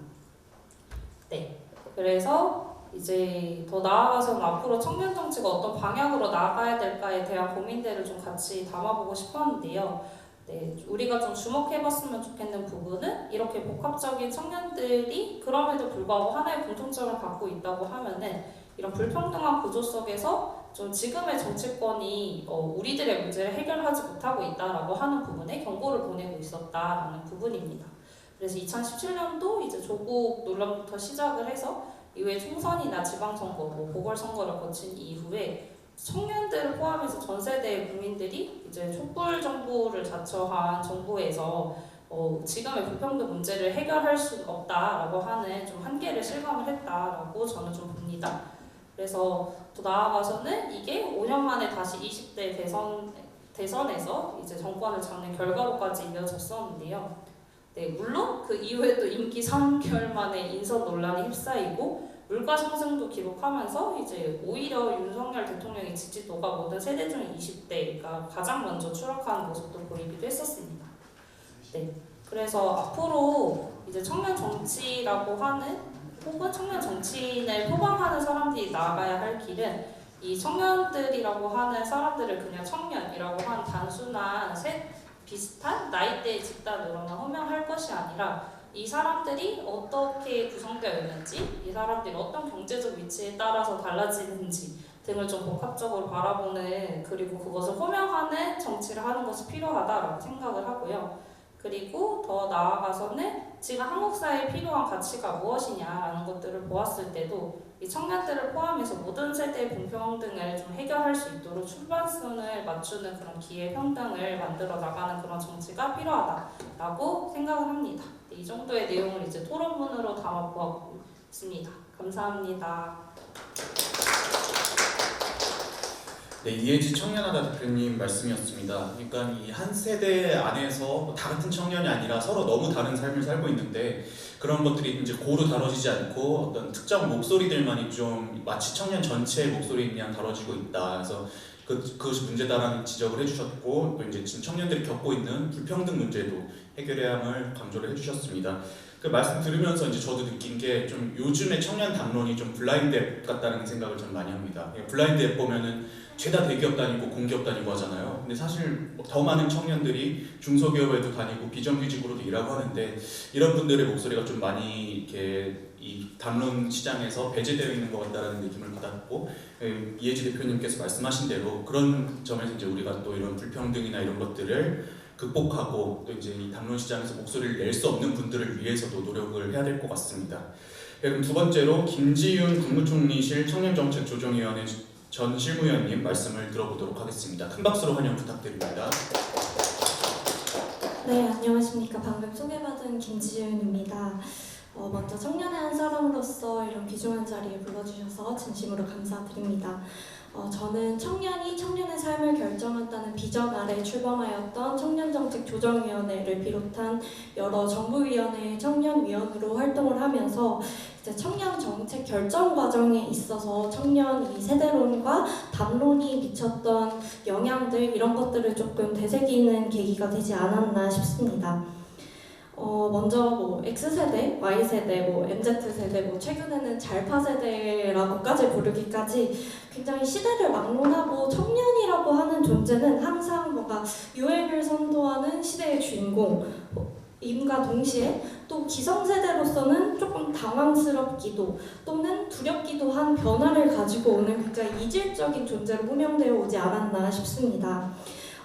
E: 네, 그래서 이제 더 나아가서는 앞으로 청년 정치가 어떤 방향으로 나아가야 될까에 대한 고민들을 좀 같이 담아보고 싶었는데요. 네, 우리가 좀 주목해봤으면 좋겠는 부분은 이렇게 복합적인 청년들이 그럼에도 불구하고 하나의 공통점을 갖고 있다고 하면은 이런 불평등한 구조 속에서 좀 지금의 정치권이 우리들의 문제를 해결하지 못하고 있다라고 하는 부분에 경고를 보내고 있었다라는 부분입니다. 그래서 2017년도 이제 조국 논란부터 시작을 해서 이후에 총선이나 지방선거, 보궐선거를 거친 이후에 청년들을 포함해서 전 세대의 국민들이 이제 촛불 정부를 자처한 정부에서 지금의 불평등 문제를 해결할 수 없다라고 하는 좀 한계를 실감을 했다라고 저는 좀 봅니다. 그래서 또 나아가서는 이게 5년 만에 다시 20대 대선에서 이제 정권을 잡는 결과로까지 이어졌었는데요. 네, 물론 그 이후에 또 임기 3개월 만에 인선 논란이 휩싸이고 물가 상승도 기록하면서 이제 오히려 윤석열 대통령의 지지도가 모든 세대 중 20대가 가장 먼저 추락하는 모습도 보이기도 했었습니다. 네, 그래서 앞으로 이제 청년 정치라고 하는 혹은 청년 정치인을 표방하는 사람들이 나아가야 할 길은 이 청년들이라고 하는 사람들을 그냥 청년이라고 하는 단순한 비슷한 나이대의 집단으로만 호명할 것이 아니라 이 사람들이 어떻게 구성되어 있는지, 이 사람들이 어떤 경제적 위치에 따라서 달라지는지 등을 좀 복합적으로 바라보는 그리고 그것을 호명하는 정치를 하는 것이 필요하다라고 생각을 하고요. 그리고 더 나아가서는 지금 한국 사회에 필요한 가치가 무엇이냐라는 것들을 보았을 때도 이 청년들을 포함해서 모든 세대의 불평등을 좀 해결할 수 있도록 출발선을 맞추는 그런 기회 평등을 만들어 나가는 그런 정치가 필요하다라고 생각을 합니다. 네, 이 정도의 내용을 이제 토론문으로 담아 보았고 있습니다. 감사합니다.
C: 네, 이해지 청년하다 대표님 말씀이었습니다. 그러니까 이 한 세대 안에서 다 같은 청년이 아니라 서로 너무 다른 삶을 살고 있는데 그런 것들이 이제 고루 다뤄지지 않고 어떤 특정 목소리들만이 좀 마치 청년 전체의 목소리인 양 다뤄지고 있다. 그래서 그것이 문제다라는 지적을 해주셨고 또 이제 지금 청년들이 겪고 있는 불평등 문제도 해결해야 함을 강조를 해주셨습니다. 그 말씀 들으면서 이제 저도 느낀 게 좀 요즘의 청년 담론이 좀 블라인드 앱 같다는 생각을 좀 많이 합니다. 블라인드 앱 보면은 죄다 대기업 다니고 공기업 다니고 하잖아요. 근데 사실 더 많은 청년들이 중소기업에도 다니고 비정규직으로도 일하고 하는데 이런 분들의 목소리가 좀 많이 이렇게 이 담론 시장에서 배제되어 있는 것 같다는 느낌을 받았고 이해지 대표님께서 말씀하신 대로 그런 점에서 이제 우리가 또 이런 불평등이나 이런 것들을 극복하고 또 이제 이 담론 시장에서 목소리를 낼 수 없는 분들을 위해서도 노력을 해야 될 것 같습니다. 그럼 두 번째로 김지윤 국무총리실 청년정책조정위원회 전 실무위원님 말씀을 들어보도록 하겠습니다. 큰 박수로 환영 부탁드립니다.
F: 네, 안녕하십니까. 방금 소개받은 김지윤입니다. 먼저 청년의 한 사람으로서 이런 귀중한 자리에 불러주셔서 진심으로 감사드립니다. 저는 청년이 청년의 삶을 결정한다는 비전 아래 출범하였던 청년정책조정위원회를 비롯한 여러 정부위원회의 청년위원으로 활동을 하면서 이제 청년 정책 결정 과정에 있어서 청년 이 세대론과 담론이 미쳤던 영향들 이런 것들을 조금 되새기는 계기가 되지 않았나 싶습니다. 먼저 뭐 X세대, Y세대, 뭐 MZ세대, 뭐 최근에는 잘파세대라고까지 부르기까지 굉장히 시대를 막론하고 청년이라고 하는 존재는 항상 뭔가 유행을 선도하는 시대의 주인공 임과 동시에 또 기성세대로서는 조금 당황스럽기도 또는 두렵기도 한 변화를 가지고 오는 굉장히 이질적인 존재로 호명되어 오지 않았나 싶습니다.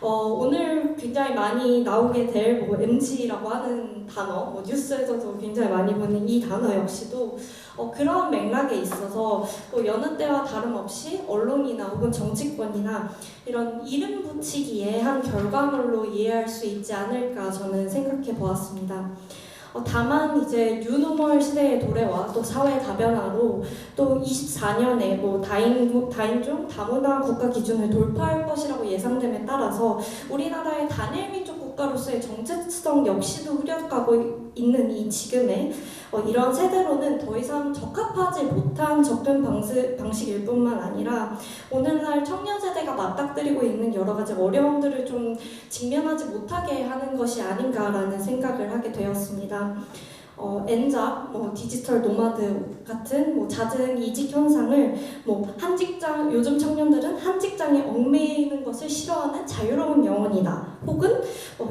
F: 오늘 굉장히 많이 나오게 될 뭐 MZ라고 하는 단어, 뭐 뉴스에서도 굉장히 많이 보는 이 단어 역시도 그런 맥락에 있어서 또 여느 때와 다름없이 언론이나 혹은 정치권이나 이런 이름 붙이기에 한 결과물로 이해할 수 있지 않을까 저는 생각해 보았습니다. 다만 이제 뉴노멀 시대의 도래와 또 사회 다변화로 또 24년에 뭐 다인종 다문화 국가 기준을 돌파할 것이라고 예상됨에 따라서 우리나라의 단일 민족 국가로서의 정체성 역시도 흐려가고 있는 이 지금의 이런 세대로는 더 이상 적합하지 못한 접근 방식일 뿐만 아니라 오늘날 청년 세대가 맞닥뜨리고 있는 여러 가지 어려움들을 좀 직면하지 못하게 하는 것이 아닌가라는 생각을 하게 되었습니다. 엔잡, 뭐 디지털 노마드 같은 뭐 잦은 이직 현상을 뭐 한 직장 요즘 청년들은 한 직장에 얽매이는 것을 싫어하는 자유로운 영혼이다. 혹은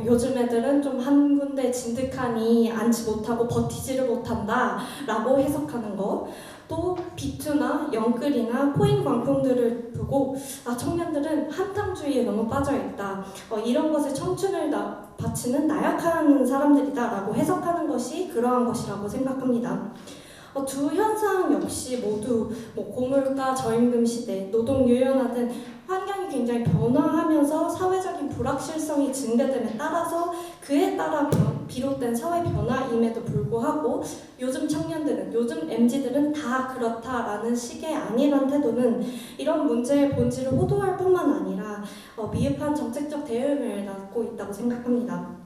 F: 요즘 애들은 좀 한 군데 진득하니 앉지 못하고 버티지를 못한다라고 해석하는 것. 또 비투나 영끌이나 코인 광풍들을 보고 청년들은 한탕주의에 너무 빠져있다. 이런 것에 청춘을 바치는 나약한 사람들이다 라고 해석하는 것이 그러한 것이라고 생각합니다. 두 현상 역시 모두 뭐 고물가, 저임금 시대, 노동 유연화 등 환경이 굉장히 변화하면서 사회적인 불확실성이 증대됨에 따라서 그에 따라 비롯된 사회 변화임에도 불구하고 요즘 청년들은, 요즘 MZ들은 다 그렇다라는 식의 안일한 태도는 이런 문제의 본질을 호도할 뿐만 아니라 미흡한 정책적 대응을 낳고 있다고 생각합니다.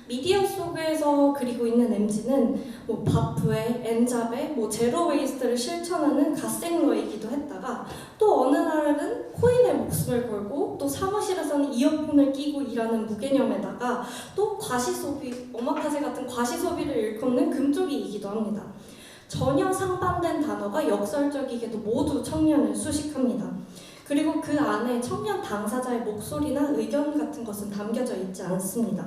F: 미디어 속에서 그리고 있는 MZ는 뭐 바프에, 엔잡에, 뭐 제로 웨이스트를 실천하는 갓생러이기도 했다가 또 어느 날은 코인에 목숨을 걸고 또 사무실에서는 이어폰을 끼고 일하는 무개념에다가 또 과시소비, 오마카세 같은 과시소비를 일컫는 금쪽이이기도 합니다. 전혀 상반된 단어가 역설적이게도 모두 청년을 수식합니다. 그리고 그 안에 청년 당사자의 목소리나 의견 같은 것은 담겨져 있지 않습니다.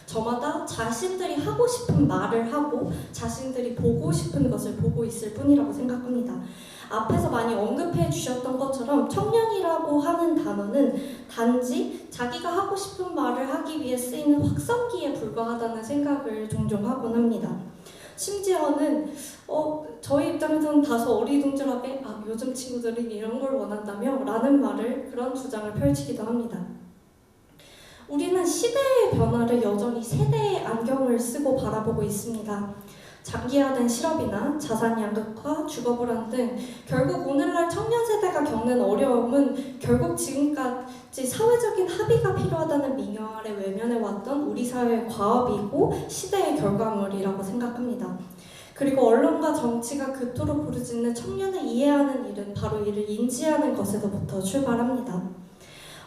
F: 저마다 자신들이 하고 싶은 말을 하고 자신들이 보고 싶은 것을 보고 있을 뿐이라고 생각합니다. 앞에서 많이 언급해 주셨던 것처럼 청년이라고 하는 단어는 단지 자기가 하고 싶은 말을 하기 위해 쓰이는 확성기에 불과하다는 생각을 종종 하곤 합니다. 심지어는 저희 입장에서는 다소 어리둥절하게 요즘 친구들이 이런 걸 원한다며 라는 그런 주장을 펼치기도 합니다. 우리는 시대의 변화를 여전히 세대의 안경을 쓰고 바라보고 있습니다. 장기화된 실업이나 자산 양극화, 주거 불안 등 결국 오늘날 청년 세대가 겪는 어려움은 결국 지금까지 사회적인 합의가 필요하다는 민요 아래 외면해 왔던 우리 사회의 과업이고 시대의 결과물이라고 생각합니다. 그리고 언론과 정치가 그토록 부르짖는 청년을 이해하는 일은 바로 이를 인지하는 것에서부터 출발합니다.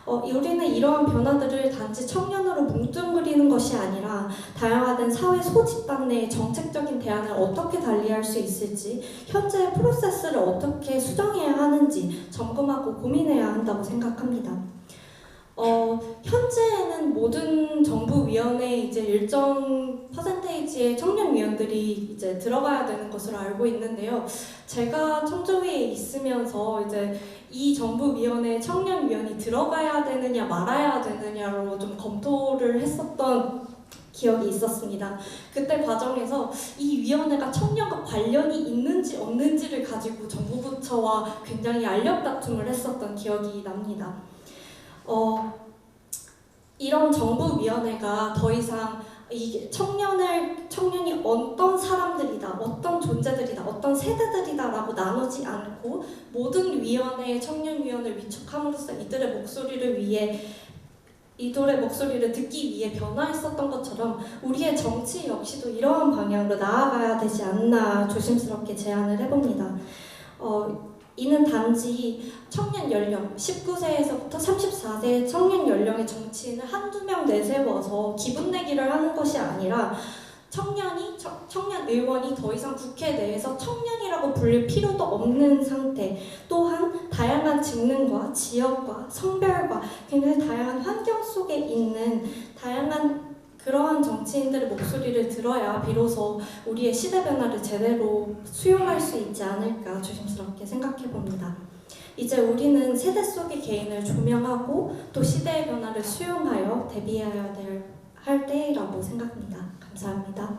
F: 우리는 이러한 변화들을 단지 청년으로 뭉뚱그리는 것이 아니라 다양화된 사회 소집단 내의 정책적인 대안을 어떻게 달리할 수 있을지, 현재의 프로세스를 어떻게 수정해야 하는지 점검하고 고민해야 한다고 생각합니다. 현재는 모든 정부위원회에 이제 일정 퍼센테이지의 청년위원들이 이제 들어가야 되는 것으로 알고 있는데요. 제가 청조위에 있으면서 이제 이 정부위원회에 청년위원이 들어가야 되느냐 말아야 되느냐로 좀 검토를 했었던 기억이 있었습니다. 그때 과정에서 이 위원회가 청년과 관련이 있는지 없는지를 가지고 정부 부처와 굉장히 알력다툼을 했었던 기억이 납니다. 이런 정부위원회가 더 이상 이게 청년이 어떤 사람들이다, 어떤 존재들이다, 어떤 세대들이다라고 나누지 않고 모든 위원회의 청년위원을 위촉함으로써 이들의 목소리를 듣기 위해 변화했었던 것처럼 우리의 정치 역시도 이러한 방향으로 나아가야 되지 않나 조심스럽게 제안을 해봅니다. 이는 단지 청년 연령 19세에서부터 34세의 청년 연령의 정치인을 한두 명 내세워서 기분 내기를 하는 것이 아니라 청년 의원이 더 이상 국회 내에서 청년이라고 불릴 필요도 없는 상태, 또한 다양한 직능과 지역과 성별과 굉장히 다양한 환경 속에 있는 다양한 그러한 정치인들의 목소리를 들어야 비로소 우리의 시대 변화를 제대로 수용할 수 있지 않을까 조심스럽게 생각해 봅니다. 이제 우리는 세대 속의 개인을 조명하고 또 시대의 변화를 수용하여 대비해야 할 때라고 생각합니다. 감사합니다.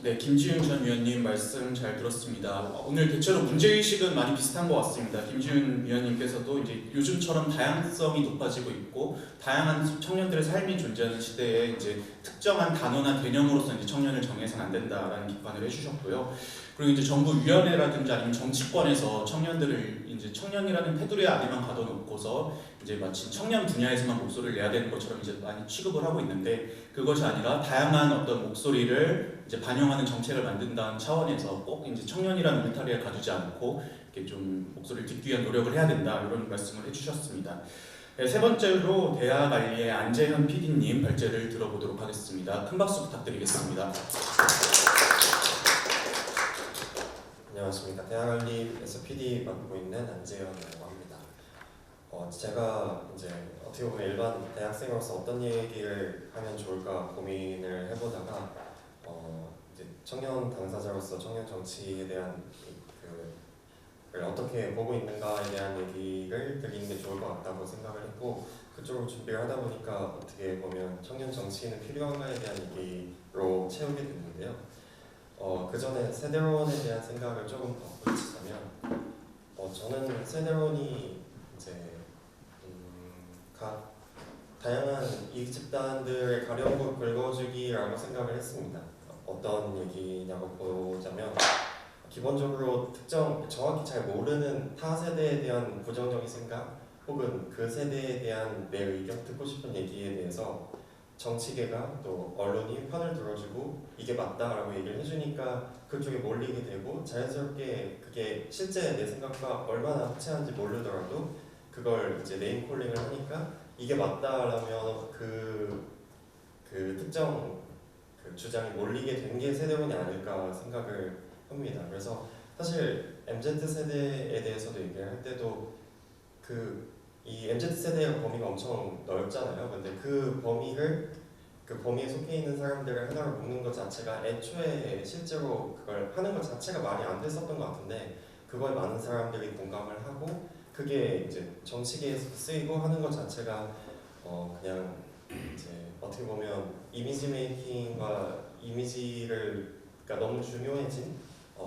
C: 네, 김지윤 전 위원님 말씀 잘 들었습니다. 오늘 대체로 문제의식은 많이 비슷한 것 같습니다. 김지윤 위원님께서도 이제 요즘처럼 다양성이 높아지고 있고 다양한 청년들의 삶이 존재하는 시대에 이제 특정한 단어나 개념으로서 이제 청년을 정해서는 안 된다라는 비판을 해주셨고요. 그리고 이제 정부위원회라든지 아니면 정치권에서 청년들을 이제 청년이라는 테두리 안에만 가둬놓고서 이제 마치 청년 분야에서만 목소리를 내야 되는 것처럼 이제 많이 취급을 하고 있는데 그것이 아니라 다양한 어떤 목소리를 이제 반영하는 정책을 만든다는 차원에서 꼭 이제 청년이라는 울타리를 가두지 않고 이렇게 좀 목소리를 듣기 위한 노력을 해야 된다 이런 말씀을 해주셨습니다. 네, 세 번째로 대학알리의 안재현 PD님 발제를 들어보도록 하겠습니다. 큰 박수 부탁드리겠습니다.
G: 안녕하십니까. 대학알리에서 PD 맡고 있는 안재현이라고 합니다. 제가 이제 어떻게 보면 일반 대학생으로서 어떤 얘기를 하면 좋을까 고민을 해보다가 이제 청년 당사자로서 청년 정치에 대한 그걸 어떻게 보고 있는가에 대한 얘기를 드리는 게 좋을 것 같다고 생각을 했고 그쪽으로 준비를 하다 보니까 어떻게 보면 청년 정치인은 필요한가에 대한 얘기로 채우게 됐는데요. 그 전에 세대론에 대한 생각을 조금 덧붙이자면 저는 세대론이 이제 각 다양한 이익 집단들의 가려움을 긁어주기라고 생각을 했습니다. 어떤 얘기냐고 보자면 기본적으로 정확히 잘 모르는 타 세대에 대한 부정적인 생각 혹은 그 세대에 대한 내 의견 듣고 싶은 얘기에 대해서 정치계가 또 언론이 편을 들어주고 이게 맞다라고 얘기를 해주니까 그쪽에 몰리게 되고 자연스럽게 그게 실제 내 생각과 얼마나 합치한지 모르더라도 그걸 이제 네임콜링을 하니까 이게 맞다라면 그 특정 주장이 몰리게 된 게 세대론이 아닐까 생각을 합니다. 그래서 사실 MZ 세대에 대해서도 얘기를 할 때도 이 MZ 세대의 범위가 엄청 넓잖아요. 근데 그 범위에 속해 있는 사람들을 하나로 묶는 것 자체가 애초에 실제로 그걸 하는 것 자체가 말이 안 됐었던 것 같은데 그거에 많은 사람들이 공감을 하고 그게 이제 정치계에서 쓰이고 하는 것 자체가 그냥 이제 어떻게 보면 이미지 메이킹과 이미지가 너무 중요해진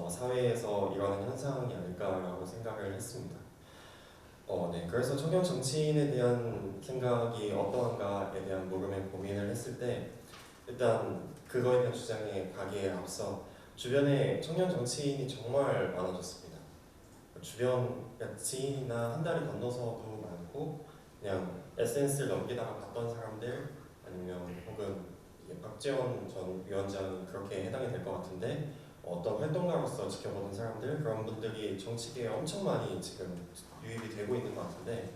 G: 사회에서 일어나는 현상이 아닐까라고 생각을 했습니다. 네. 그래서 청년 정치인에 대한 생각이 어떠한가에 대한 물음에 고민을 했을 때 일단 그거에 대한 주장에 가기에 앞서 주변에 청년 정치인이 정말 많아졌습니다. 주변 지인이나 한 달을 건너서도 많고 그냥 SNS를 넘기다가 봤던 사람들 아니면 혹은 박지원 전 위원장이 그렇게 해당이 될 것 같은데 어떤 활동가로서 지켜보는 사람들 그런 분들이 정치계에 엄청 많이 지금 유입이 되고 있는 것 같은데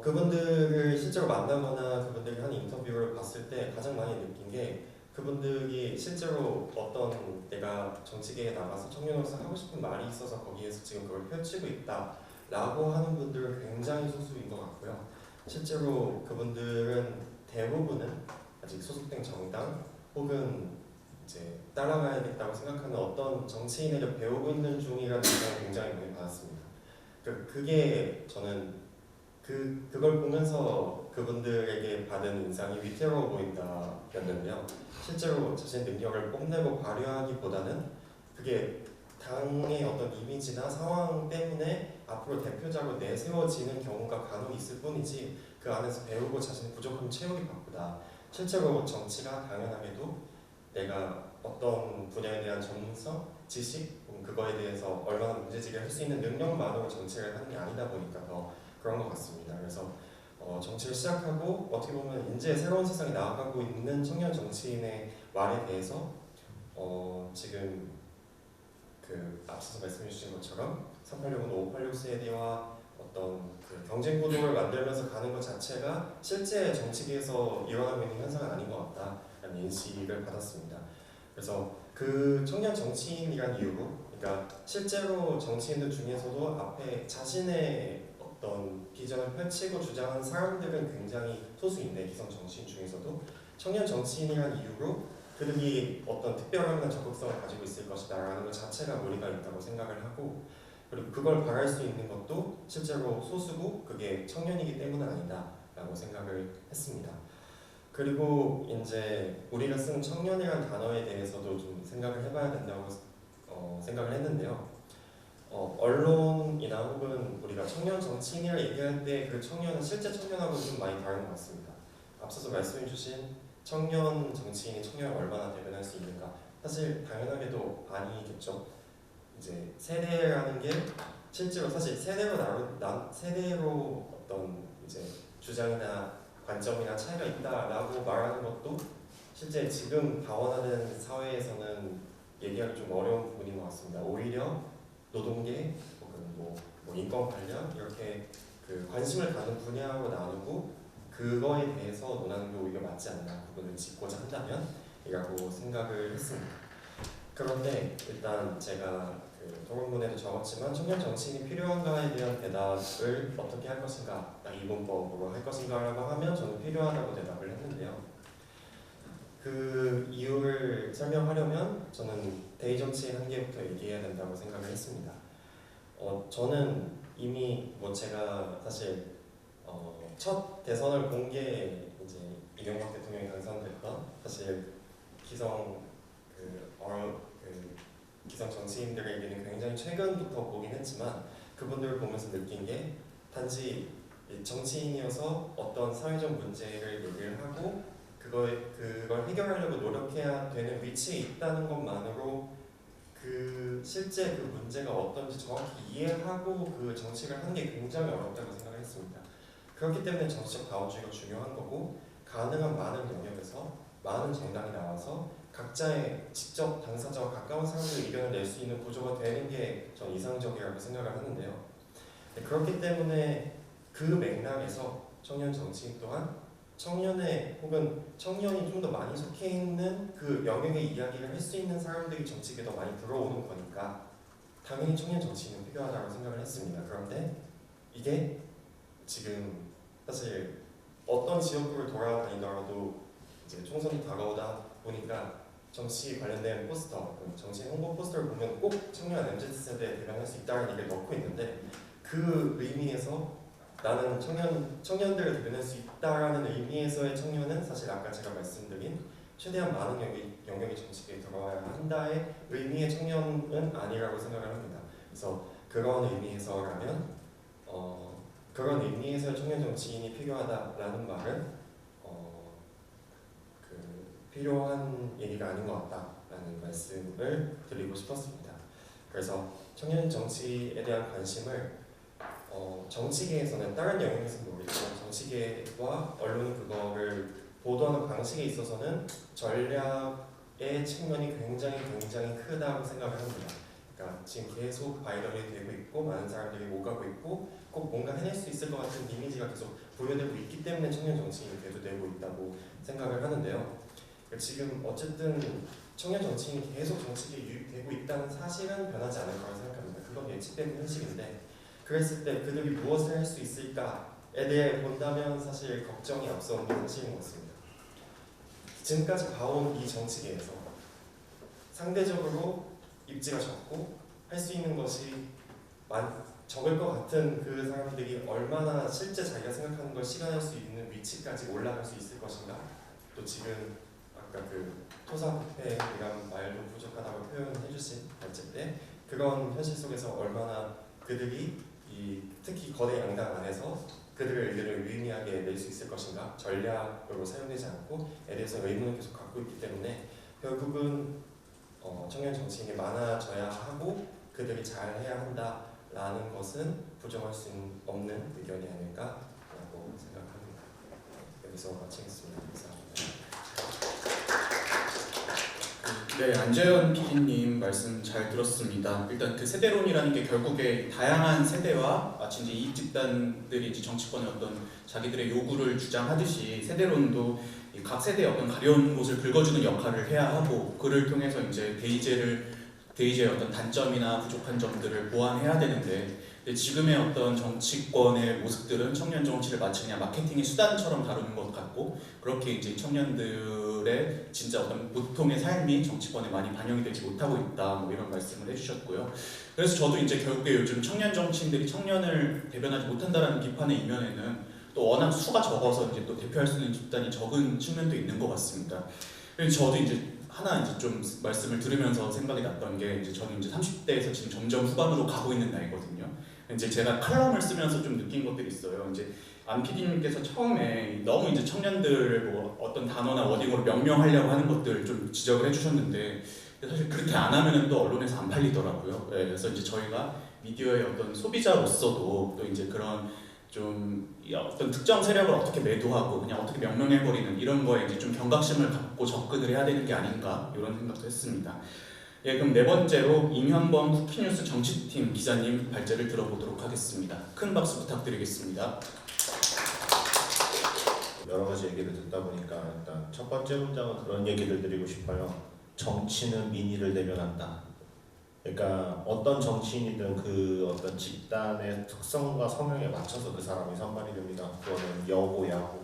G: 그분들을 실제로 만나거나 그분들이 한 인터뷰를 봤을 때 가장 많이 느낀 게 그분들이 실제로 어떤 내가 정치계에 나가서 청년으로서 하고 싶은 말이 있어서 거기에서 지금 그걸 펼치고 있다라고 하는 분들은 굉장히 소수인 것 같고요. 실제로 그분들은 대부분은 아직 소속된 정당 혹은 이제 따라가야겠다고 생각하는 어떤 정치인에게 배우고 있는 중이라는 생각을 굉장히 많이 받았습니다. 그게 저는 그걸 보면서 그분들에게 받은 인상이 위태로워 보인다였는데요. 실제로 자신의 능력을 뽐내고 발휘하기보다는 그게 당의 어떤 이미지나 상황 때문에 앞으로 대표자로 내세워지는 경우가 간혹 있을 뿐이지 그 안에서 배우고 자신의 부족함을 채우기 바쁘다. 실제로 정치가 당연하게도 내가 어떤 분야에 대한 전문성, 지식, 그거에 대해서 얼마나 문제제기를 할 수 있는 능력만으로 정치를 하는 게 아니다 보니까 더 그런 것 같습니다. 그래서 정치를 시작하고 어떻게 보면 이제 새로운 세상에 나아가고 있는 청년 정치인의 말에 대해서 지금 그 앞서서 말씀해주신 것처럼 386은 586 세대와 어떤 그 경쟁 구도를 만들면서 가는 것 자체가 실제 정치계에서 일어나고 있는 현상은 아닌 것 같다라는 인식을 받았습니다. 그래서 그 청년 정치인이란 이유로, 그러니까 실제로 정치인들 중에서도 앞에 자신의 어떤 비전을 펼치고 주장하는 사람들은 굉장히 소수인데 기성 정치인 중에서도 청년 정치인이란 이유로 그들이 어떤 특별한 적극성을 가지고 있을 것이다라는 것 자체가 무리가 있다고 생각을 하고, 그리고 그걸 바랄 수 있는 것도 실제로 소수고 그게 청년이기 때문은 아니다라고 생각을 했습니다. 그리고 이제 우리가 쓰는 청년이라는 단어에 대해서도 좀 생각을 해봐야 된다고 생각을 했는데요. 언론이나 혹은 우리가 청년 정치인이라 얘기할 때 그 청년은 실제 청년하고는 좀 많이 다른 것 같습니다. 앞서서 말씀해주신 청년 정치인이 청년을 얼마나 대변할 수 있는가, 사실 당연하게도 아니겠죠. 이제 세대라는 게 실제로 사실 세대로 어떤 이제 주장이나 관점이나 차이가 있다라고 말하는 것도 실제 지금 다원화된 사회에서는 얘기하기 좀 어려운 부분인 것 같습니다. 오히려 노동계 혹은 뭐 인권 관련 이렇게 그 관심을 가는 분야로 나누고 그거에 대해서 논하는 게 오히려 맞지 않나 부분을 짚고자 한다면 이라고 생각을 했습니다. 그런데 일단 제가 그 토론문에도 적었지만 청년 정치인이 필요한가에 대한 대답을 어떻게 할 것인가, 딱 이분법으로 할 것인가라고 하면 저는 필요하다고 대답을 했는데요. 그 이유를 설명하려면 저는 대의정치의 한계부터 얘기해야 된다고 생각을 했습니다. 저는 이미 제가 사실 첫 대선을 본 게 이제 이명박 대통령이 당선됐던 사실 기성 기성 정치인들에게는 굉장히 최근부터 보긴 했지만 그분들을 보면서 느낀 게 단지 정치인이어서 어떤 사회적 문제를 얘기를 하고 그걸 해결하려고 노력해야 되는 위치에 있다는 것만으로 그 실제 그 문제가 어떤지 정확히 이해하고 그 정치를 하는 게 굉장히 어렵다고 생각을 했습니다. 그렇기 때문에 정치적 다원주의가 중요한 거고, 가능한 많은 영역에서 많은 정당이 나와서 각자의 직접 당사자와 가까운 사람들의 의견을 낼 수 있는 구조가 되는 게 전 이상적이라고 생각을 하는데요. 그렇기 때문에 그 맥락에서 청년 정치인 또한 청년의 혹은 청년이 좀 더 많이 속해 있는 그 영역의 이야기를 할 수 있는 사람들이 정치계에 더 많이 들어오는 거니까 당연히 청년 정치인은 필요하다고 생각을 했습니다. 그런데 이게 지금 사실 어떤 지역구를 돌아다니더라도 이제 총선이 다가오다 보니까 정치 관련된 포스터, 정치 홍보 포스터를 보면 꼭 청년 MZ세대에 대변할 수 있다는 얘기를 넣고 있는데, 그 의미에서 나는 청년들을 대변할 수 있다라는 의미에서의 청년은 사실 아까 제가 말씀드린 최대한 많은 영역의 정치계에 들어와야 한다의 의미의 청년은 아니라고 생각을 합니다. 그래서 그런 의미에서라면 그런 의미에서의 청년 정치인이 필요하다라는 말은 필요한 얘기가 아닌 것 같다라는 말씀을 드리고 싶었습니다. 그래서 청년 정치에 대한 관심을 정치계에서는 다른 영역에서는 모르겠지만 정치계와 언론이 그거를 보도하는 방식에 있어서는 전략의 측면이 굉장히 크다고 생각을 합니다. 그러니까 지금 계속 바이럴이 되고 있고 많은 사람들이 오가고 있고 꼭 뭔가 해낼 수 있을 것 같은 이미지가 계속 부여되고 있기 때문에 청년 정치인이 대두되고 있다고 생각을 하는데요. 지금 어쨌든 청년 정치인이 계속 정치계에 유입되고 있다는 사실은 변하지 않을 거라고 생각합니다. 그건 예측되는 현실인데, 그랬을 때 그들이 무엇을 할 수 있을까에 대해 본다면 사실 걱정이 앞서는 게 사실인 것 같습니다. 지금까지 봐온 이 정치계에서 상대적으로 입지가 적고 할 수 있는 것이 적을 것 같은 그 사람들이 얼마나 실제 자기가 생각하는 걸 실현할 수 있는 위치까지 올라갈 수 있을 것인가? 또 지금 아까 그 토사구패이란 말도 부족하다고 표현해주신 발제 때 그런 현실 속에서 얼마나 그들이 특히 거대 양당 안에서 그들의 의견을 유의미하게 낼 수 있을 것인가 전략으로 사용되지 않고 에 대해서 의문을 계속 갖고 있기 때문에 결국은 청년 정치인이 많아져야 하고 그들이 잘해야 한다라는 것은 부정할 수 없는 의견이 아닐까라고 생각합니다. 여기서 마치겠습니다. 감사합니다.
C: 네, 안재현 PD님 말씀 잘 들었습니다. 일단 그 세대론이라는 게 결국에 다양한 세대와 마치 이제 이익 집단들이 이제 정치권의 어떤 자기들의 요구를 주장하듯이 세대론도 각 세대의 어떤 가려운 곳을 긁어주는 역할을 해야 하고 그를 통해서 이제 대의제의 어떤 단점이나 부족한 점들을 보완해야 되는데 지금의 어떤 정치권의 모습들은 청년 정치를 마치 그냥 마케팅의 수단처럼 다루는 것 같고 그렇게 이제 청년들의 진짜 어떤 보통의 삶이 정치권에 많이 반영이 되지 못하고 있다 뭐 이런 말씀을 해주셨고요. 그래서 저도 이제 결국에 요즘 청년 정치인들이 청년을 대변하지 못한다라는 비판의 이면에는 또 워낙 수가 적어서 이제 또 대표할 수 있는 집단이 적은 측면도 있는 것 같습니다. 그래서 저도 이제 하나 이제 좀 말씀을 들으면서 생각이 났던 게 이제 저는 이제 30대에서 지금 점점 후반으로 가고 있는 나이거든요. 이제 제가 칼럼을 쓰면서 좀 느낀 것들이 있어요. 이제 안 PD님께서 처음에 너무 이제 청년들을 뭐 어떤 단어나 워딩으로 명명하려고 하는 것들 좀 지적을 해주셨는데 사실 그렇게 안 하면은 또 언론에서 안 팔리더라고요. 네, 그래서 이제 저희가 미디어의 어떤 소비자로서도 또 이제 그런 좀 어떤 특정 세력을 어떻게 매도하고 그냥 어떻게 명명해버리는 이런 거에 이제 좀 경각심을 갖고 접근을 해야 되는 게 아닌가 이런 생각도 했습니다. 예, 그럼 네 번째로 임현범 쿠키뉴스 정치팀 기자님 발제를 들어보도록 하겠습니다. 큰 박수 부탁드리겠습니다.
H: 여러 가지 얘기를 듣다 보니까 일단 첫 번째 문장은 그런 얘기를 드리고 싶어요. 정치는 민의를 대변한다. 그러니까 어떤 정치인이든 그 어떤 집단의 특성과 성향에 맞춰서 그 사람이 선발이 됩니다. 그거는 여고, 야구,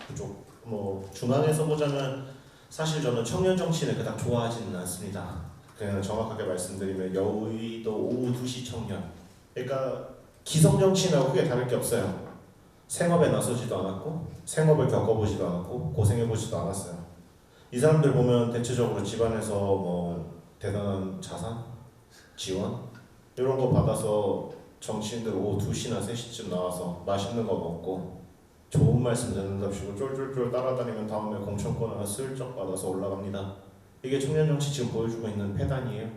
H: 부족. 뭐 중앙에서 보자면 사실 저는 청년 정치인을 그닥 좋아하지는 않습니다. 그냥 정확하게 말씀드리면 여의도 오후 2시 청년. 그러니까 기성 정치인하고 크게 다를 게 없어요. 생업에 나서지도 않았고 생업을 겪어보지도 않았고 고생해보지도 않았어요. 이 사람들 보면 대체적으로 집안에서 뭐 대단한 자산, 지원 이런 거 받아서 정치인들 오후 2시나 3시쯤 나와서 맛있는 거 먹고 좋은 말씀 듣는답시고 쫄쫄쫄 따라다니면 다음에 공천권 하나 슬쩍 받아서 올라갑니다. 이게 청년정치 지금 보여주고 있는 패단이에요.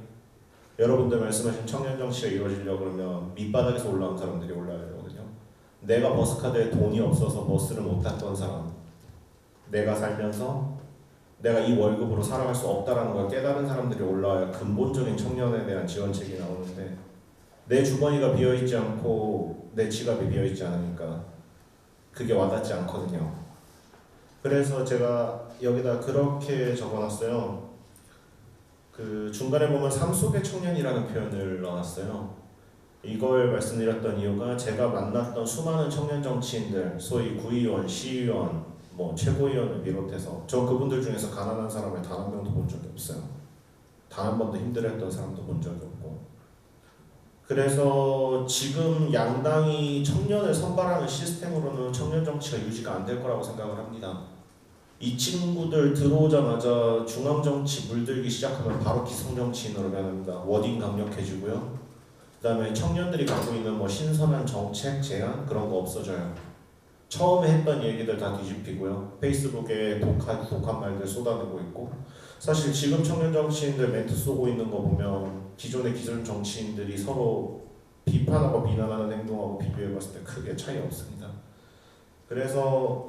H: 여러분들 말씀하신 청년정치가 이루어지려고 그러면 밑바닥에서 올라온 사람들이 올라야 되거든요. 내가 버스카드에 돈이 없어서 버스를 못 탔던 사람, 내가 살면서 내가 이 월급으로 살아갈 수 없다라는 걸 깨달은 사람들이 올라와야 근본적인 청년에 대한 지원책이 나오는데 내 주머니가 비어있지 않고 내 지갑이 비어있지 않으니까 그게 와닿지 않거든요. 그래서 제가 여기다 그렇게 적어놨어요. 그 중간에 보면 삶 속의 청년이라는 표현을 넣어놨어요. 이걸 말씀드렸던 이유가 제가 만났던 수많은 청년 정치인들, 소위 구의원, 시의원, 뭐 최고위원을 비롯해서 저 그분들 중에서 가난한 사람을 단 한 명도 본 적이 없어요. 단 한 번도 힘들어했던 사람도 본 적이 없고. 그래서 지금 양당이 청년을 선발하는 시스템으로는 청년 정치가 유지가 안 될 거라고 생각을 합니다. 이 친구들 들어오자마자 중앙 정치 물들기 시작하면 바로 기성 정치인으로 변합니다. 워딩 강력해지고요. 그다음에 청년들이 갖고 있는 뭐 신선한 정책 제안 그런 거 없어져요. 처음에 했던 얘기들 다 뒤집히고요. 페이스북에 독한 말들 쏟아내고 있고 사실 지금 청년 정치인들 멘트 쏘고 있는 거 보면 기존의 기존 정치인들이 서로 비판하고 비난하는 행동하고 비교해봤을 때 크게 차이 없습니다. 그래서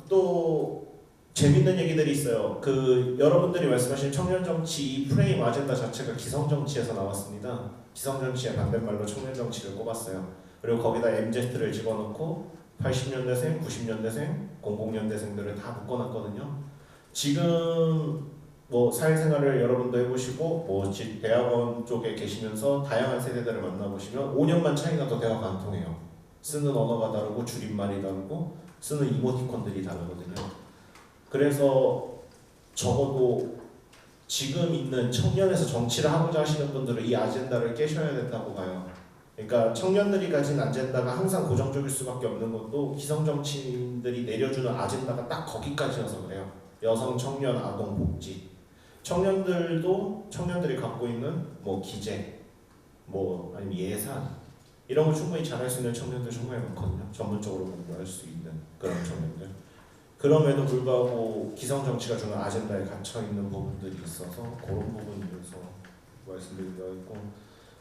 H: 또 재밌는 얘기들이 있어요. 그 여러분들이 말씀하신 청년 정치 이 프레임 아젠다 자체가 기성 정치에서 나왔습니다. 기성 정치의 반대말로 청년 정치를 꼽았어요. 그리고 거기다 MZ를 집어넣고 80년대생, 90년대생, 00년대생들을 다 묶어놨거든요. 지금 뭐 사회생활을 여러분도 해보시고 뭐 대학원 쪽에 계시면서 다양한 세대들을 만나보시면 5년만 차이 나도 대화가 안 통해요. 쓰는 언어가 다르고 줄임말이 다르고 쓰는 이모티콘들이 다르거든요. 그래서 적어도 지금 있는 청년에서 정치를 하고자 하시는 분들은 이 아젠다를 깨셔야 된다고 봐요. 그러니까 청년들이 가진 아젠다가 항상 고정적일 수밖에 없는 것도 기성 정치인들이 내려주는 아젠다가 딱 거기까지여서 그래요. 여성, 청년, 아동, 복지. 청년들도 청년들이 갖고 있는 뭐 기재, 뭐 아니면 예산 이런 걸 충분히 잘할 수 있는 청년들 정말 많거든요. 전문적으로 공부할 수 있는 그런 청년들. 그럼에도 불구하고 기성 정치가 주는 아젠다에 갇혀 있는 부분들이 있어서 그런 부분에서 말씀드리려 했고,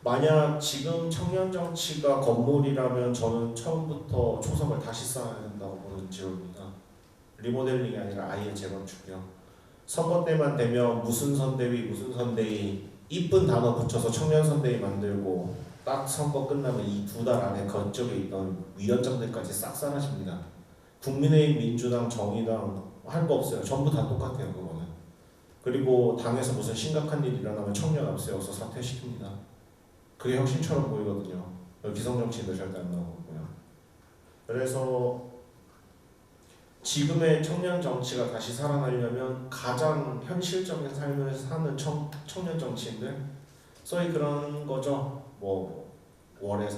H: 만약 지금 청년 정치가 건물이라면 저는 처음부터 초석을 다시 쌓아야 된다고 보는 지론입니다. 리모델링이 아니라 아예 재건축이요. 선거 때만 되면 무슨 선대위 무슨 선대위 이쁜 단어 붙여서 청년 선대위 만들고 딱 선거 끝나면 이 2달 안에 거쪽에 있던 위원장들까지 싹 사라집니다. 국민의힘, 민주당, 정의당 할 거 없어요. 전부 다 똑같아요 그거는. 그리고 당에서 무슨 심각한 일이 일어나면 청년 앞세워서 사퇴시킵니다. 그게 혁신처럼 보이거든요. 기성정치인들 절대 안 나오고요. 그래서 지금의 청년 정치가 다시 살아나려면 가장 현실적인 삶을 사는 청년 정치인들, 소위 그런 거죠. 뭐 월에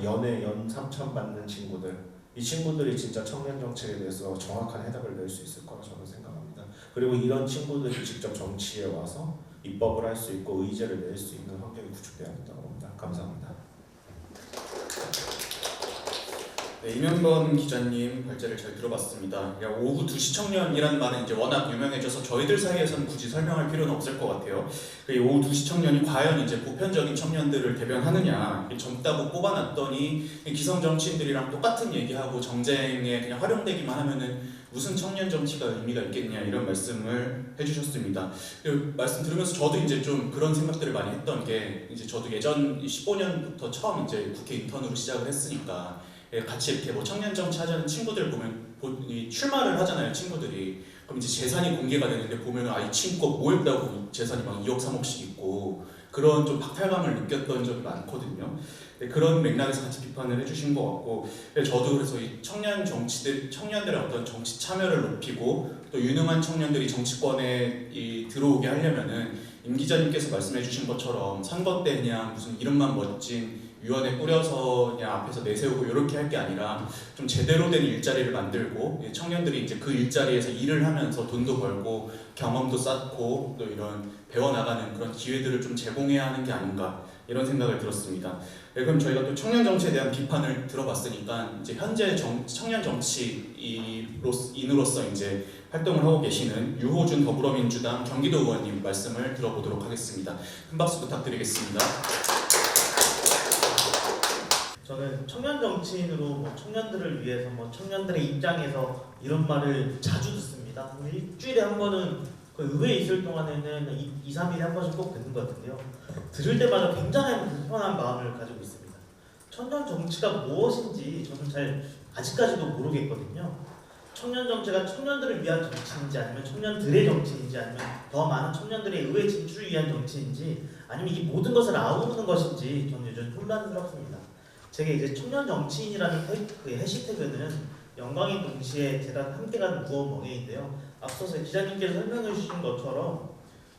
H: 연에 연 3천 받는 친구들, 이 친구들이 진짜 청년 정책에 대해서 정확한 해답을 낼 수 있을 거라 저는 생각합니다. 그리고 이런 친구들이 직접 정치에 와서 입법을 할 수 있고 의제를 낼 수 있는 환경이 구축돼야 한다고 봅니다. 감사합니다.
C: 네, 이명건 기자님 발제를 잘 들어봤습니다. 오후 2시 청년이라는 말은 이제 워낙 유명해져서 저희들 사이에서는 굳이 설명할 필요는 없을 것 같아요. 이 오후 2시 청년이 과연 이제 보편적인 청년들을 대변하느냐, 젊다고 뽑아놨더니 기성 정치인들이랑 똑같은 얘기하고 정쟁에 그냥 활용되기만 하면은 무슨 청년 정치가 의미가 있겠냐 이런 말씀을 해주셨습니다. 말씀 들으면서 저도 이제 좀 그런 생각들을 많이 했던 게, 이제 저도 예전 15년부터 처음 이제 국회 인턴으로 시작을 했으니까 같이 이렇게 뭐 청년 정치 하자는 친구들 보면 출마를 하잖아요 친구들이. 그럼 이제 재산이 공개가 되는데 보면 이 친구가 뭐 했다고 재산이 막 2억 3억씩 있고 그런 좀 박탈감을 느꼈던 적이 많거든요. 그런 맥락에서 같이 비판을 해주신 것 같고, 저도 그래서 이 청년들의 어떤 정치 참여를 높이고 또 유능한 청년들이 정치권에 들어오게 하려면은 임 기자님께서 말씀해주신 것처럼 선거 때 그냥 무슨 이름만 멋진 위원회 꾸려서 그냥 앞에서 내세우고 이렇게 할 게 아니라 좀 제대로 된 일자리를 만들고 청년들이 이제 그 일자리에서 일을 하면서 돈도 벌고 경험도 쌓고 또 이런 배워나가는 그런 기회들을 좀 제공해야 하는 게 아닌가 이런 생각을 들었습니다. 그럼 저희가 또 청년 정치에 대한 비판을 들어봤으니까 이제 현재 청년 정치인으로서 이제 활동을 하고 계시는 유호준 더불어민주당 경기도 의원님 말씀을 들어보도록 하겠습니다. 큰 박수 부탁드리겠습니다.
I: 저는 청년 정치인으로 뭐 청년들을 위해서 뭐 청년들의 입장에서 이런 말을 자주 듣습니다. 일주일에 한 번은 그 의회에 있을 동안에는 2, 3일에 한 번씩 꼭 듣는 것 같은데요. 들을 때마다 굉장히 불편한 마음을 가지고 있습니다. 청년 정치가 무엇인지 저는 잘 아직까지도 모르겠거든요. 청년 정치가 청년들을 위한 정치인지 아니면 청년들의 정치인지 아니면 더 많은 청년들의 의회 진출을 위한 정치인지 아니면 이 모든 것을 아우르는 것인지 저는 요즘 혼란스럽습니다. 제가 이제 청년 정치인이라는 해시태그는 영광인 동시에 제가 함께가는 무언멍에인데요. 앞서서 기자님께서 설명해 주신 것처럼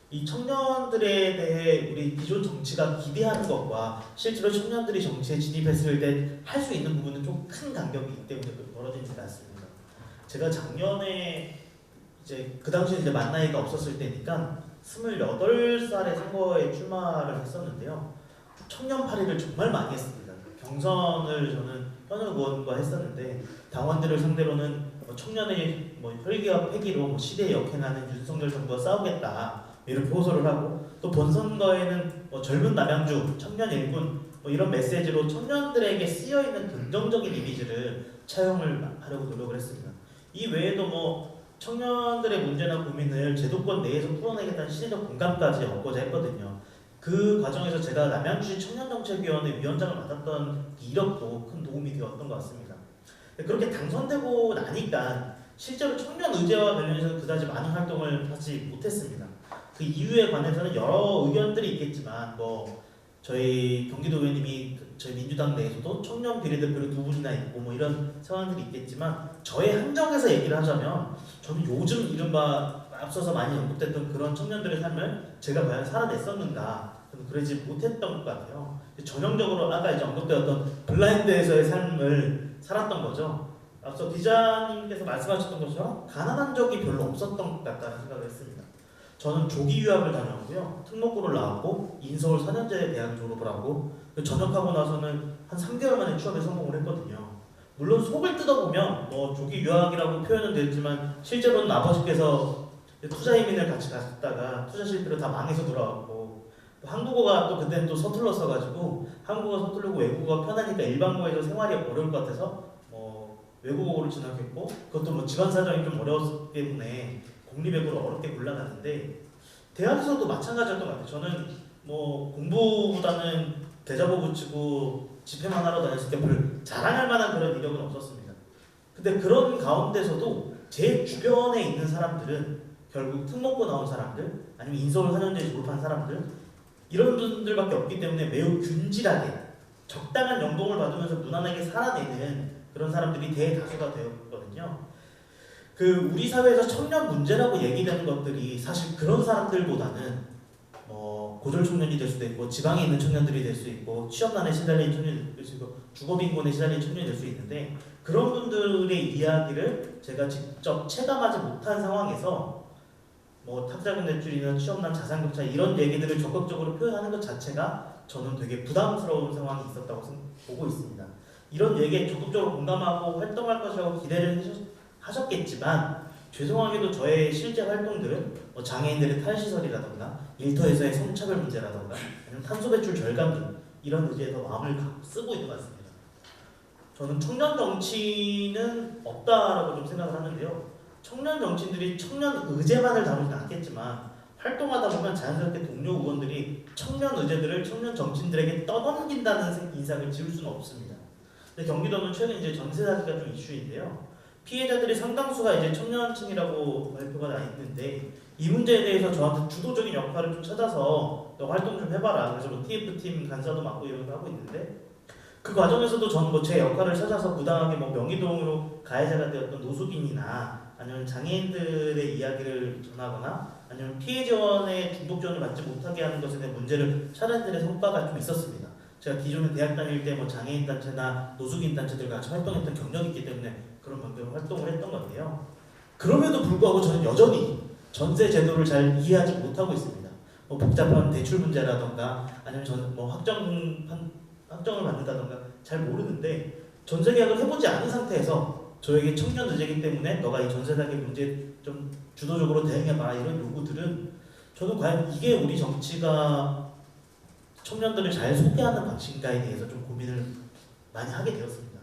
I: 이 청년들에 대해 우리 기존 정치가 기대하는 것과 실제로 청년들이 정치에 진입했을 때 할 수 있는 부분은 좀 큰 간격이 있기 때문에 벌어지는 것 같습니다. 제가 작년에 이제 그 당시에 이제 만 나이가 없었을 때니까 28살에 선거에 출마를 했었는데요. 청년 파리를 정말 많이 했습니다. 경선을 저는 현역 의원과 했었는데 당원들을 상대로는 청년의 혈기와 패기로 시대에 역행하는 윤석열 정부와 싸우겠다 이렇게 호소를 하고, 또 본선거에는 젊은 남양주, 청년 일군 이런 메시지로 청년들에게 쓰여있는 긍정적인 이미지를 차용을 하려고 노력을 했습니다. 이 외에도 청년들의 문제나 고민을 제도권 내에서 풀어내겠다는 시대적 공감까지 얻고자 했거든요. 그 과정에서 제가 남양주시 청년정책위원회 위원장을 맡았던 이력도 큰 도움이 되었던 것 같습니다. 그렇게 당선되고 나니까 실제로 청년 의제와 관련해서 그다지 많은 활동을 하지 못했습니다. 그 이유에 관해서는 여러 의견들이 있겠지만 저희 경기도 의원님이 저희 민주당 내에서도 청년 비례대표를 2분이나 있고 이런 상황들이 있겠지만 저의 한정에서 얘기를 하자면 저는 요즘 이른바 앞서서 많이 언급됐던 그런 청년들의 삶을 제가 과연 살아냈었는가, 저는 그러지 못했던 것 같아요. 전형적으로 아까 이제 언급되었던 블라인드에서의 삶을 살았던 거죠. 앞서 기자님께서 말씀하셨던 것처럼 가난한 적이 별로 없었던 것 같다는 생각을 했습니다. 저는 조기 유학을 다녀왔고요. 특목고를 나왔고 인서울 4년제 대학 졸업을 하고 전역하고 나서는 한 3개월 만에 취업에 성공을 했거든요. 물론 속을 뜯어보면 뭐 조기 유학이라고 표현은 됐지만 실제로는 아버지께서 투자 이민을 같이 갔다가 투자 실패로 다 망해서 돌아왔고, 또 한국어가 또 그때는 또 서툴렀어 가지고 한국어 서툴르고 외국어가 편하니까 일반고에서 생활이 어려울 것 같아서 외국어를 진학했고, 그것도 뭐 집안 사정이 좀 어려웠기 때문에 공립외고를 어렵게 골라놨는데, 대학에서도 마찬가지였던 것 같아요. 저는 뭐 공부보다는 대자보 붙이고 집회만 하러 다녔을 때 별 자랑할 만한 그런 이력은 없었습니다. 근데 그런 가운데서도 제 주변에 있는 사람들은 결국 특목고 나온 사람들, 아니면 인서울 4년제 졸업한 사람들, 이런 분들밖에 없기 때문에 매우 균질하게 적당한 연봉을 받으면서 무난하게 살아내는 그런 사람들이 대다수가 되었거든요. 그 우리 사회에서 청년 문제라고 얘기되는 것들이 사실 그런 사람들보다는 고졸 청년이 될 수도 있고, 지방에 있는 청년들이 될 수 있고, 취업난에 시달린 청년이 될 수 있고, 주거빈곤에 시달린 청년이 될 수 있는데, 그런 분들의 이야기를 제가 직접 체감하지 못한 상황에서 뭐 탁자금 대출이나 취업난, 자산격차 이런 얘기들을 적극적으로 표현하는 것 자체가 저는 되게 부담스러운 상황이 있었다고 보고 있습니다. 이런 얘기에 적극적으로 공감하고 활동할 것이라고 기대를 하셨겠지만, 죄송하게도 저의 실제 활동들은 뭐 장애인들의 탈시설이라던가 일터에서의 성차별 문제라던가 아니면 탄소 배출 절감 등 이런 의제에서 마음을 쓰고 있는 것 같습니다. 저는 청년 정치는 없다라고 좀 생각을 하는데요. 청년 정치인들이 청년 의제만을 다루진 않겠지만 활동하다 보면 자연스럽게 동료 의원들이 청년 의제들을 청년 정치인들에게 떠넘긴다는 인상을 지울 수는 없습니다. 근데 경기도는 최근 이제 전세 사기가 좀 이슈인데요. 피해자들이 상당수가 이제 청년층이라고 발표가 나 있는데, 이 문제에 대해서 저한테 주도적인 역할을 좀 찾아서 너 활동 좀 해봐라. 그래서 뭐 TF팀 간사도 맡고 이런 거 하고 있는데, 그 과정에서도 저는 뭐 제 역할을 찾아서 부당하게 뭐 명의동으로 가해자가 되었던 노숙인이나 아니면 장애인들의 이야기를 전하거나 아니면 피해 지원에 중복 지원을 받지 못하게 하는 것에 대한 문제를 찾아내는 성과가 좀 있었습니다. 제가 기존에 대학 다닐 때 뭐 장애인 단체나 노숙인 단체들과 같이 활동했던 경력이 있기 때문에 그런 방식으로 활동을 했던 건데요. 그럼에도 불구하고 저는 여전히 전세 제도를 잘 이해하지 못하고 있습니다. 뭐 복잡한 대출 문제라던가 아니면 저는 뭐 확정을 받는다던가 잘 모르는데, 전세 계약을 해보지 않은 상태에서 저에게 청년 의제이기 때문에 너가 이 전세 사기 문제 좀 주도적으로 대응해봐 이런 요구들은, 저는 과연 이게 우리 정치가 청년들을 잘 소개하는 방식인가에 대해서 좀 고민을 많이 하게 되었습니다.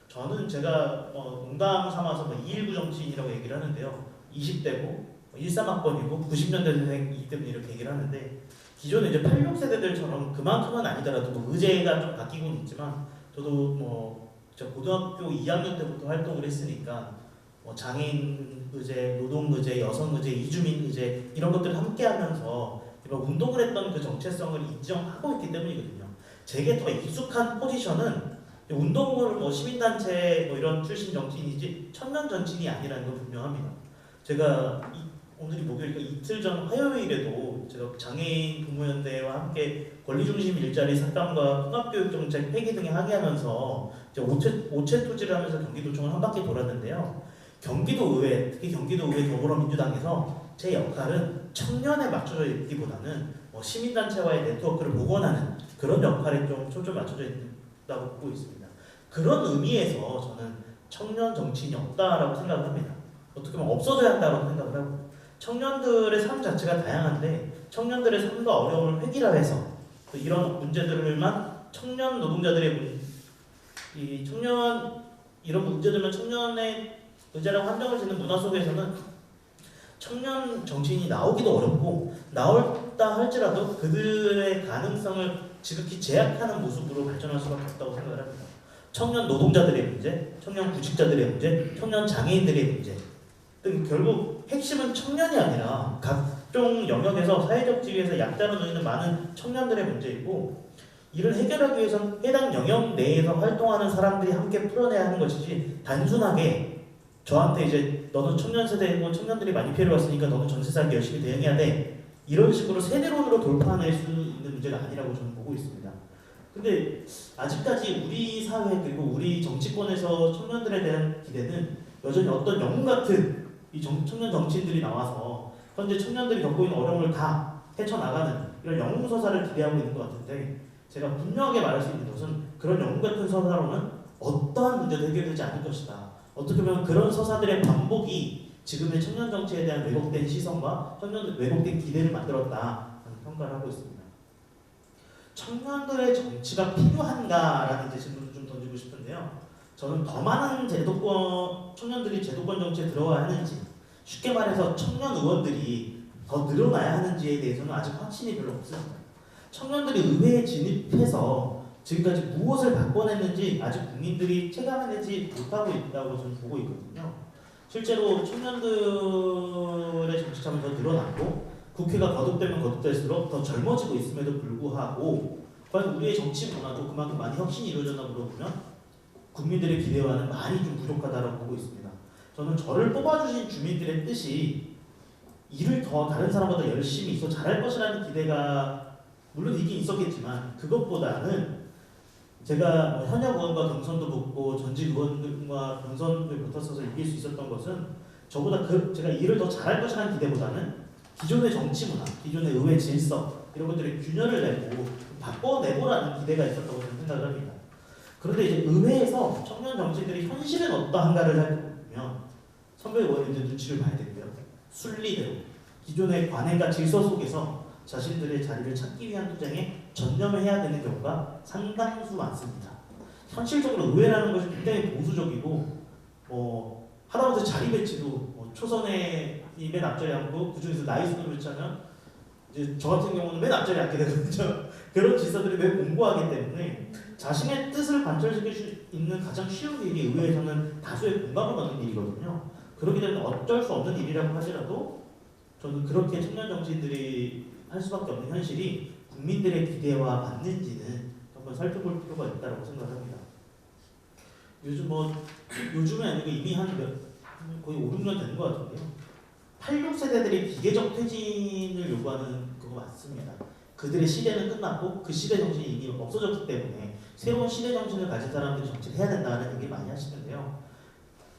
I: 저는 제가 농담 삼아서 219 정치인이라고 얘기를 하는데요. 20대고 13학번이고 90년대생이기 때문에 이렇게 얘기를 하는데, 기존에 이제 86세대들처럼 그만큼은 아니더라도 뭐 의제가 좀 바뀌고는 있지만, 저도 뭐 제가 고등학교 2학년 때부터 활동을 했으니까 뭐 장애인 의제, 노동 의제, 여성 의제, 이주민 의제 이런 것들을 함께하면서 운동을 했던 그 정체성을 인정하고 있기 때문이거든요. 제게 더 익숙한 포지션은 운동을 뭐 시민단체 뭐 이런 출신 정치인이지 청년 정치인이 아니라는 건 분명합니다. 제가 오늘이 목요일이니까 이틀 전 화요일에도 제가 장애인 동호연대와 함께 권리중심 일자리 삭감과 통합교육정책 폐기 등에 항의하면서 이제 오체 투지를 하면서 경기도청을 한 바퀴 돌았는데요. 경기도의회, 특히 경기도의회 더불어민주당에서 제 역할은 청년에 맞춰져 있기보다는 뭐 시민단체와의 네트워크를 복원하는 그런 역할에 좀 초점 맞춰져 있다고 보고 있습니다. 그런 의미에서 저는 청년 정치인이 없다라고 생각을 합니다. 어떻게 보면 없어져야 한다고 생각을 하고, 청년들의 삶 자체가 다양한데 청년들의 삶과 어려움을 획일화해서 이런 문제들만 청년 노동자들의 이런 문제들만 청년의 의제라고 한정을 짓는 문화 속에서는 청년 정치인이 나오기도 어렵고, 나올다 할지라도 그들의 가능성을 지극히 제약하는 모습으로 발전할 수밖에 없다고 생각을 합니다. 청년 노동자들의 문제, 청년 구직자들의 문제, 청년 장애인들의 문제 등 결국 핵심은 청년이 아니라 각종 영역에서 사회적 지위에서 약자로 놓이는 많은 청년들의 문제이고, 이를 해결하기 위해서는 해당 영역 내에서 활동하는 사람들이 함께 풀어내야 하는 것이지, 단순하게 저한테 이제 너는 청년 세대고 청년들이 많이 피해를 봤으니까 너는 전세 사기 열심히 대응해야 돼. 이런 식으로 세대론으로 돌파할 수 있는 문제가 아니라고 저는 보고 있습니다. 근데 아직까지 우리 사회 그리고 우리 정치권에서 청년들에 대한 기대는 여전히 어떤 영웅 같은 이 청년 정치인들이 나와서 현재 청년들이 겪고 있는 어려움을 다 헤쳐나가는 이런 영웅 서사를 기대하고 있는 것 같은데, 제가 분명하게 말할 수 있는 것은 그런 영웅 같은 서사로는 어떠한 문제도 해결되지 않을 것이다. 어떻게 보면 그런 서사들의 반복이 지금의 청년 정치에 대한 왜곡된 시선과 왜곡된 기대를 만들었다는 평가를 하고 있습니다. 청년들의 정치가 필요한가라는 이제 질문을 좀 던지고 싶은데요. 저는 더 많은 청년들이 제도권 정치에 들어와야 하는지, 쉽게 말해서 청년 의원들이 더 늘어나야 하는지에 대해서는 아직 확신이 별로 없습니다. 청년들이 의회에 진입해서 지금까지 무엇을 바꿔냈는지 아직 국민들이 체감해내지 못하고 있다고 저는 보고 있거든요. 실제로 청년들의 정치 참여가 더 늘어나고 국회가 거듭되면 거듭될수록 더 젊어지고 있음에도 불구하고 과연 우리의 정치 문화도 그만큼 많이 혁신이 이루어졌나 물어보면 국민들의 기대와는 많이 좀 부족하다고 보고 있습니다. 저는 저를 뽑아주신 주민들의 뜻이 일을 더 다른 사람보다 열심히 있어 잘할 것이라는 기대가 물론 있긴 있었겠지만, 그것보다는 제가 현역 의원과 경선도 붙고 전직 의원들과 경선을 붙었어서 이길 수 있었던 것은 저보다 제가 일을 더 잘할 것이라는 기대보다는 기존의 정치 문화, 기존의 의회 질서 이런 것들의 균열을 내고 바꿔내보라는 기대가 있었다고 저는 생각을 합니다. 그런데 이제 의회에서 청년 정치인들이 현실은 어떠한가를 살펴보면 선배 의원님들 눈치를 봐야 되고요. 순리대로 기존의 관행과 질서 속에서 자신들의 자리를 찾기 위한 투쟁에 전념을 해야 되는 경우가 상당수 많습니다. 현실적으로 의회라는 것이 굉장히 보수적이고 하다못해 자리 배치도 초선의 맨 앞자리 앉고 그중에서 나이 순으로 배치하면 이제 저 같은 경우는 맨 앞자리에 앉게 되거든요. 그런 질서들이 매우 공고하기 때문에 자신의 뜻을 관철시킬 수 있는 가장 쉬운 일이 의회에서는 다수의 공감을 얻는 일이거든요. 그렇기 때문에 어쩔 수 없는 일이라고 하더라도 저는 그렇게 청년 정치인들이 할 수밖에 없는 현실이 국민들의 기대와 맞는지는 한번 살펴볼 필요가 있다고 생각합니다. 요즘에 아니고 이미 거의 5, 6년 되는 것 같은데요. 86세대들이 비계적 퇴진을 요구하는 그거 맞습니다. 그들의 시대는 끝났고 그 시대 정신이 이미 없어졌기 때문에 새로운 시대 정신을 가진 사람들이 정치를 해야 된다는 얘기 많이 하시는데요.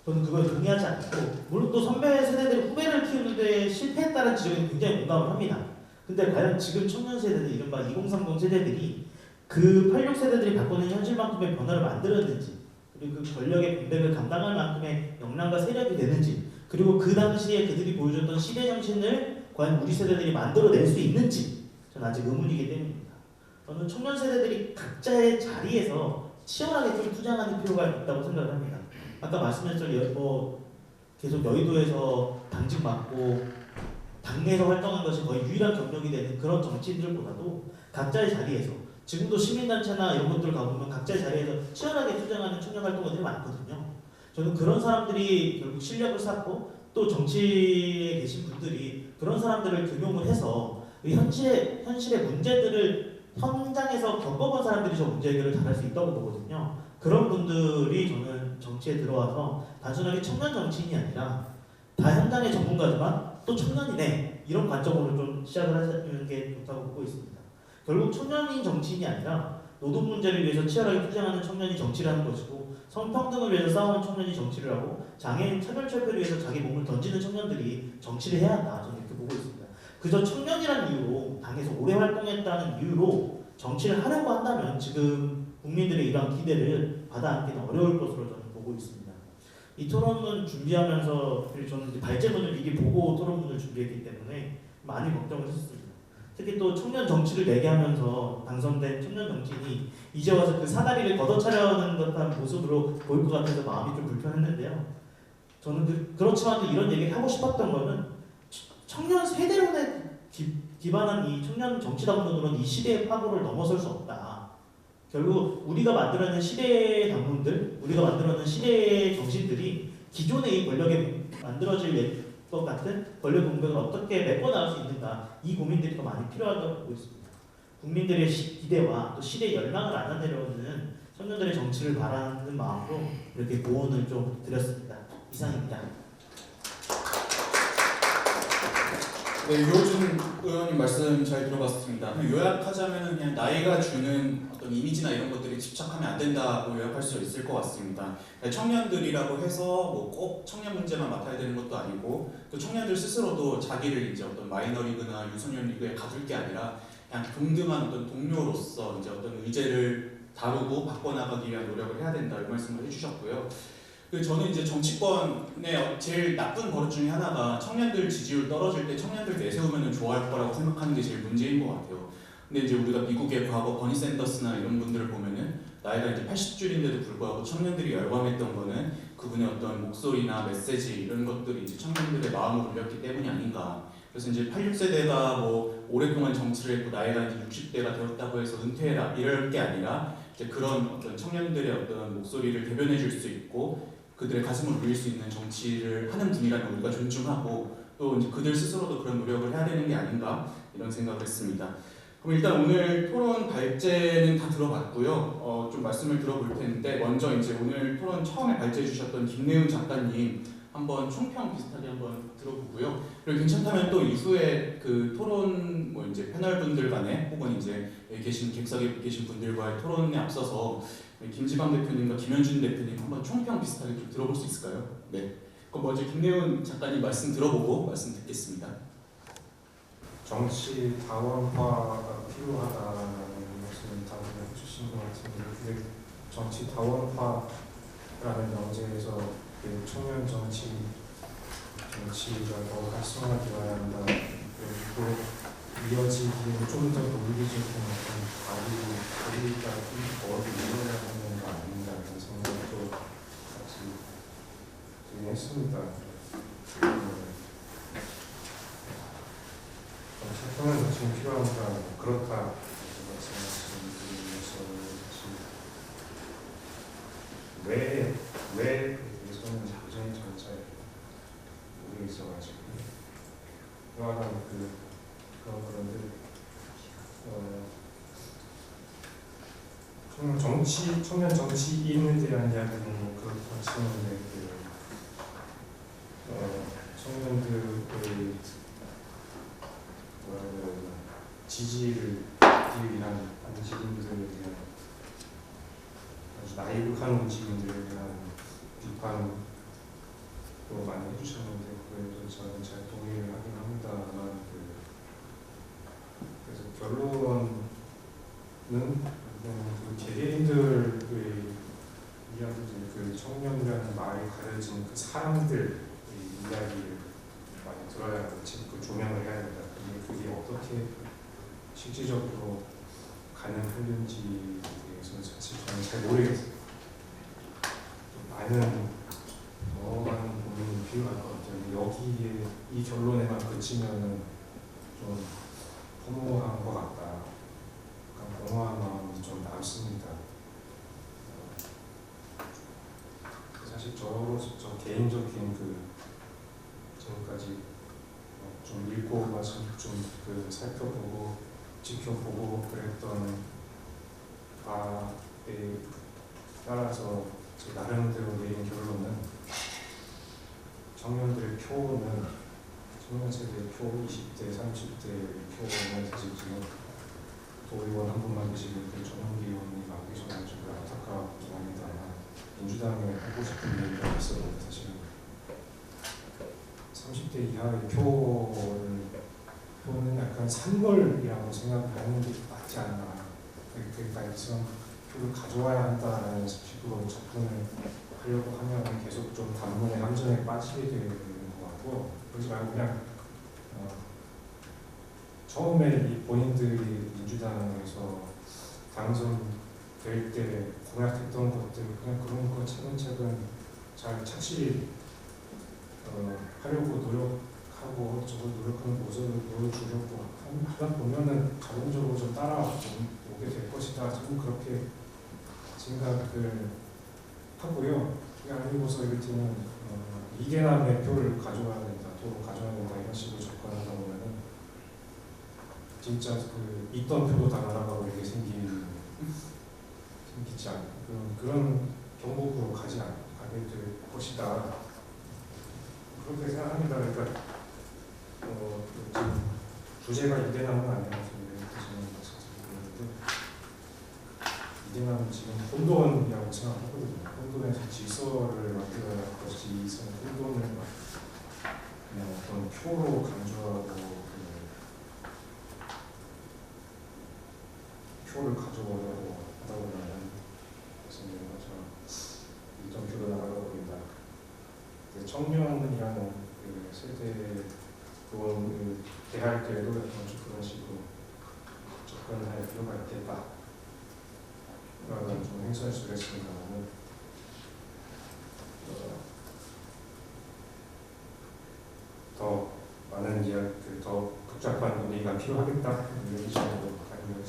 I: 저는 그걸 동의하지 않고, 물론 또 선배 세대들이 후배를 키우는데 실패했다는 지적에 굉장히 공감을 합니다. 근데 과연 지금 청년 세대들, 이른바 2030 세대들이 그 86세대들이 바꾸는 현실만큼의 변화를 만들었는지, 그리고 그 권력의 공백을 감당할 만큼의 역량과 세력이 되는지, 그리고 그 당시에 그들이 보여줬던 시대 정신을 과연 우리 세대들이 만들어낼 수 있는지 저는 아직 의문이기 때문입니다. 저는 청년 세대들이 각자의 자리에서 치열하게 좀 투쟁하는 필요가 있다고 생각을 합니다. 아까 말씀하셨던 계속 여의도에서 당직 맡고 당내에서 활동한 것이 거의 유일한 경력이 되는 그런 정치인들보다도 각자의 자리에서, 지금도 시민단체나 이런 것들 가보면 각자의 자리에서 치열하게 투쟁하는 청년 활동가들이 많거든요. 저는 그런 사람들이 결국 실력을 쌓고 또 정치에 계신 분들이 그런 사람들을 등용을 해서 현실의 문제들을 현장에서 겪어본 사람들이 저 문제 해결을 잘할 수 있다고 보거든요. 그런 분들이 저는 정치에 들어와서 단순하게 청년 정치인이 아니라 다 현장의 전문가지만 또 청년이네, 이런 관점으로 좀 시작을 하시는 게 좋다고 보고 있습니다. 결국 청년인 정치인이 아니라 노동 문제를 위해서 치열하게 투쟁하는 청년이 정치를 하는 것이고, 성평등을 위해서 싸우는 청년이 정치를 하고, 장애인 차별철폐를 위해서 자기 몸을 던지는 청년들이 정치를 해야 한다, 저는 이렇게 보고 있습니다. 그저 청년이라는 이유로, 당에서 오래 활동했다는 이유로 정치를 하려고 한다면 지금 국민들의 이러한 기대를 받아안기는 어려울 것으로 저는 보고 있습니다. 이 토론을 준비하면서 저는 이제 발제문을 미리 보고 토론문을 준비했기 때문에 많이 걱정을 했습니다. 특히 또 청년 정치를 내게하면서 당선된 청년 정치인이 이제 와서 그 사다리를 걷어차려는 듯한 모습으로 보일 것 같아서 마음이 좀 불편했는데요. 저는 그렇지만 이런 얘기를 하고 싶었던 거는 청년 세대론에 기반한 이 청년 정치당론으로는 이 시대의 파고를 넘어설 수 없다. 결국 우리가 만들어낸 시대의 당론들, 우리가 만들어낸 시대의 정신들이 기존의 이 권력에 만들어질 것 같은 권력 공백을 어떻게 메꿔나갈 수 있는가, 이 고민들이 더 많이 필요하다고 보고 있습니다. 국민들의 기대와 또 시대의 열망을 안아내려는 청년들의 정치를 바라는 마음으로 이렇게 고언을 좀 드렸습니다. 이상입니다.
C: 네, 유호준 의원님 말씀 잘 들어봤습니다. 그냥 요약하자면 그냥 나이가 주는 어떤 이미지나 이런 것들이 집착하면 안 된다고 요약할 수 있을 것 같습니다. 청년들이라고 해서 뭐 꼭 청년 문제만 맡아야 되는 것도 아니고 또 청년들 스스로도 자기를 이제 어떤 마이너리그나 유소년 리그에 가둘 게 아니라 그냥 동등한 어떤 동료로서 이제 어떤 의제를 다루고 바꿔나가기 위한 노력을 해야 된다 이 말씀을 해주셨고요. 저는 이제 정치권의 제일 나쁜 버릇 중에 하나가 청년들 지지율 떨어질 때 청년들 내세우면 좋아할 거라고 생각하는 게 제일 문제인 것 같아요. 근데 이제 우리가 미국의 과거 버니 샌더스나 이런 분들을 보면은 나이가 이제 80줄인데도 불구하고 청년들이 열광했던 거는 그분의 어떤 목소리나 메시지 이런 것들이 이제 청년들의 마음을 울렸기 때문이 아닌가. 그래서 이제 86세대가 뭐 오랫동안 정치를 했고 나이가 이제 60대가 되었다고 해서 은퇴해라 이럴 게 아니라 이제 그런 어떤 청년들의 어떤 목소리를 대변해 줄 수 있고 그들의 가슴을 울릴 수 있는 정치를 하는 분이라면 우리가 존중하고 또 이제 그들 스스로도 그런 노력을 해야 되는 게 아닌가 이런 생각을 했습니다. 그럼 일단 오늘 토론 발제는 다 들어봤고요. 좀 말씀을 들어볼 텐데 먼저 이제 오늘 토론 처음에 발제해 주셨던 김내훈 작가님 한번 총평 비슷하게 한번 들어보고요. 그리고 괜찮다면 또 이후에 그 토론 뭐 이제 패널 분들 간에 혹은 이제 계신 객석에 계신 분들과의 토론에 앞서서 김지방 대표님과 김현준 대표님 한번 총평 비슷하게 좀 들어볼 수 있을까요? 네. 그럼 먼저 김내훈 작가님 말씀 들어보고 말씀 듣겠습니다.
B: 정치 다원화가 필요하다는 말씀을 다들 해주신 것 같은데 근데 정치 다원화라는 명제에서 그 청년 정치가 더 활성화되어야 한다 그리고 이어지기에 좀 더 논리적인 어떤 거리가 좀 더 이루어야 하는 거 아닌가 이런 생각도 같이 했습니다. 청년 정치는 필요한가 그렇다 말씀하시는 왜 저는 굉장히 잘 모르겠어가지고 그러나 그런데 청년 정치인에 대한 이야기는 그렇다 치는데 청년들의 지지를 받기 위한 움직임들에 대한 아주 나이브한 움직임들에 대한 비판도 많이 해주셨는데 그래도 저는 잘 동의를 하긴 합니다만 그래서 결론은 그 개개인들의 이야기들 그 청년이라는 말이 가려진 그 사람들의 이야기를 많이 들어야 그 조명을 해야 된다. 근데 그게 어떻게 실질적으로 가능했는지에 대해서는 사실 저는 잘 모르겠어요. 더 많은 고민이 필요할 것 같아요. 여기에 이 결론에만 그치면은 좀 허무한 것 같다. 약간 공허한 마음이 좀 남습니다. 사실 저 개인적인 지금까지 좀 읽고 와서 좀 살펴보고 지켜보고 그랬던 바에 따라서 제 나름대로 내린 결론은 청년들의 표는 청년 세대의 표 20대, 30대의 표는 사실 지금 도의원 한 분만 계시는 그 전용기 의원이 막 계셔가지고 안타깝긴 합니다만 민주당에 하고 싶은 얘기가 있었는데 사실은 30대 이하의 표는 약간 산물이라고 생각하는 게 맞지 않나. 그러니까 표를 가져와야 한다는 식으로 접근을 하려고 하면 계속 좀 단문의 함정에 빠지게 되는 것 같고 그러지 말고 그냥 처음에 이 본인들이 민주당에서 당선될 때 공약했던 것들 그냥 그런 거 차근차근 잘 착실히 하려고 노력하고 저걸 노력하는 모습을 보여주려고 하다 보면은 자동적으로 좀 따라오게 될 것이다. 저는 그렇게 생각을 하고요. 그게 아니고서 이를테면 이계남의 표를 가져와야 된다, 도로 가져와야 된다 이런 식으로 접근하다 보면은 진짜 있던 표도 다 날아가고 이게 생기지 않고 그런 경복으로 가게 될 것이다. 그렇게 생각합니다. 그러니까 지금 주제가 이대남은 아니라서 지금 말씀드리는데 이대남은 지금 혼돈이라고 생각하거든요. 혼돈에서 질서를 만들어야 할 것이 혼돈을 그냥 어떤 표로 강조하고 표를 가져오려고 하다 보면 이점표로 나가다 보니까 청년이라는 그 세대 그건 대할 때에도 약간 좀 그런 식으로 접근할 필요가 있겠다 라는 좀 행사할 수가 있습니다만 더 많은 이야기, 더 복잡한 논의가 필요하겠다 이런 의견으로 가지고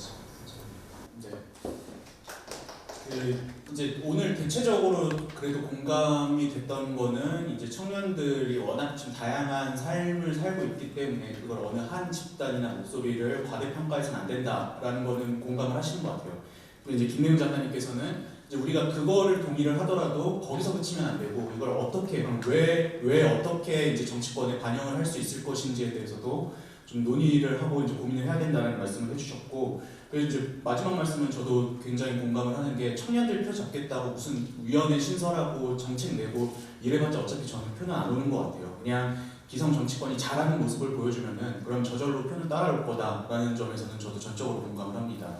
C: 네. 이제 오늘 대체적으로 그래도 공감이 됐던 거는 이제 청년들이 워낙 지금 다양한 삶을 살고 있기 때문에 그걸 어느 한 집단이나 목소리를 과대평가해서는 안 된다라는 거는 공감을 하시는 것 같아요. 그리고 이제 김내훈 작가님께서는 이제 우리가 그거를 동의를 하더라도 거기서 그치면 안 되고 이걸 어떻게 그럼 왜 어떻게 이제 정치권에 반영을 할 수 있을 것인지에 대해서도 좀 논의를 하고 이제 고민을 해야 된다는 말씀을 해주셨고. 그래서 이제 마지막 말씀은 저도 굉장히 공감을 하는 게 청년들 표 잡겠다고 무슨 위원회 신설하고 정책 내고 이래봤자 어차피 저는 표는 안 오는 것 같아요. 그냥 기성 정치권이 잘하는 모습을 보여주면은 그럼 저절로 표는 따라올 거다라는 점에서는 저도 전적으로 공감을 합니다.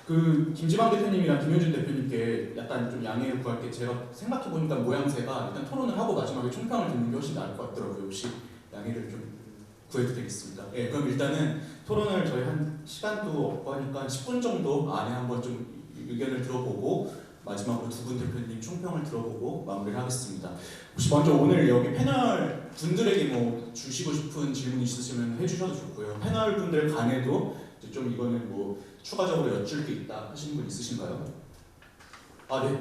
C: 그 김지방 대표님이랑 김효준 대표님께 약간 좀 양해를 구할 게 제가 생각해 보니까 모양새가 일단 토론을 하고 마지막에 총평을 듣는 게 훨씬 나을 것 같더라고요. 혹시 양해를 좀 구해도 되겠습니다. 네, 그럼 일단은 토론을 저희 한 시간도 없고 하니까 10분 정도 안에 한번 좀 의견을 들어보고 마지막으로 두 분 대표님 총평을 들어보고 마무리를 하겠습니다. 혹시 먼저 오늘 여기 패널 분들에게 뭐 주시고 싶은 질문 있으시면 해주셔도 좋고요. 패널 분들 간에도 이제 좀 이거는 뭐 추가적으로 여쭐 게 있다 하시는 분 있으신가요? 아 네.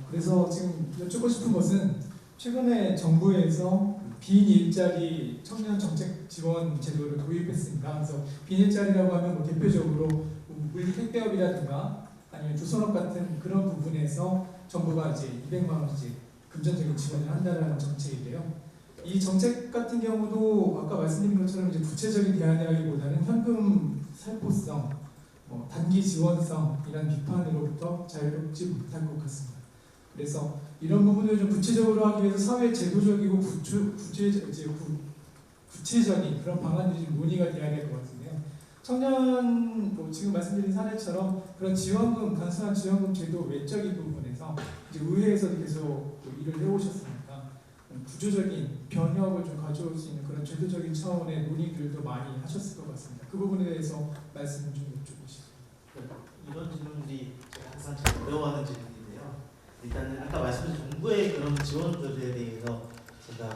J: 그래서 지금 여쭙고 싶은 것은 최근에 정부에서 빈 일자리 청년 정책 지원 제도를 도입했습니다. 그래서 빈 일자리라고 하면 뭐 대표적으로 물류 택배업이라든가 아니면 조선업 같은 그런 부분에서 정부가 이제 200만 원씩 금전적인 지원을 한다는 정책인데요. 이 정책 같은 경우도 아까 말씀드린 것처럼 이제 구체적인 대안이라기보다는 현금 살포성, 단기 지원성이라는 비판으로부터 자유롭지 못할 것 같습니다. 그래서 이런 부분을 좀 구체적으로 하기 위해서 사회 제도적이고 구체적인 그런 방안들이 좀 논의가 돼야 될 것 같은데요. 청년 지금 말씀드린 사례처럼 그런 지원금, 단순한 지원금 제도 외적인 부분에서 이제 의회에서도 계속 일을 해오셨으니까 구조적인 변혁을 좀 가져올 수 있는 그런 제도적인 차원의 논의들도 많이 하셨을 것 같습니다. 그 부분에 대해서 말씀을 좀 여쭙고 싶습니다.
I: 이런 질문들이 제가 항상 참 어려워하는 질문인데요. 일단은 아까 말씀드린 정부의 그런 지원들에 대해서 제가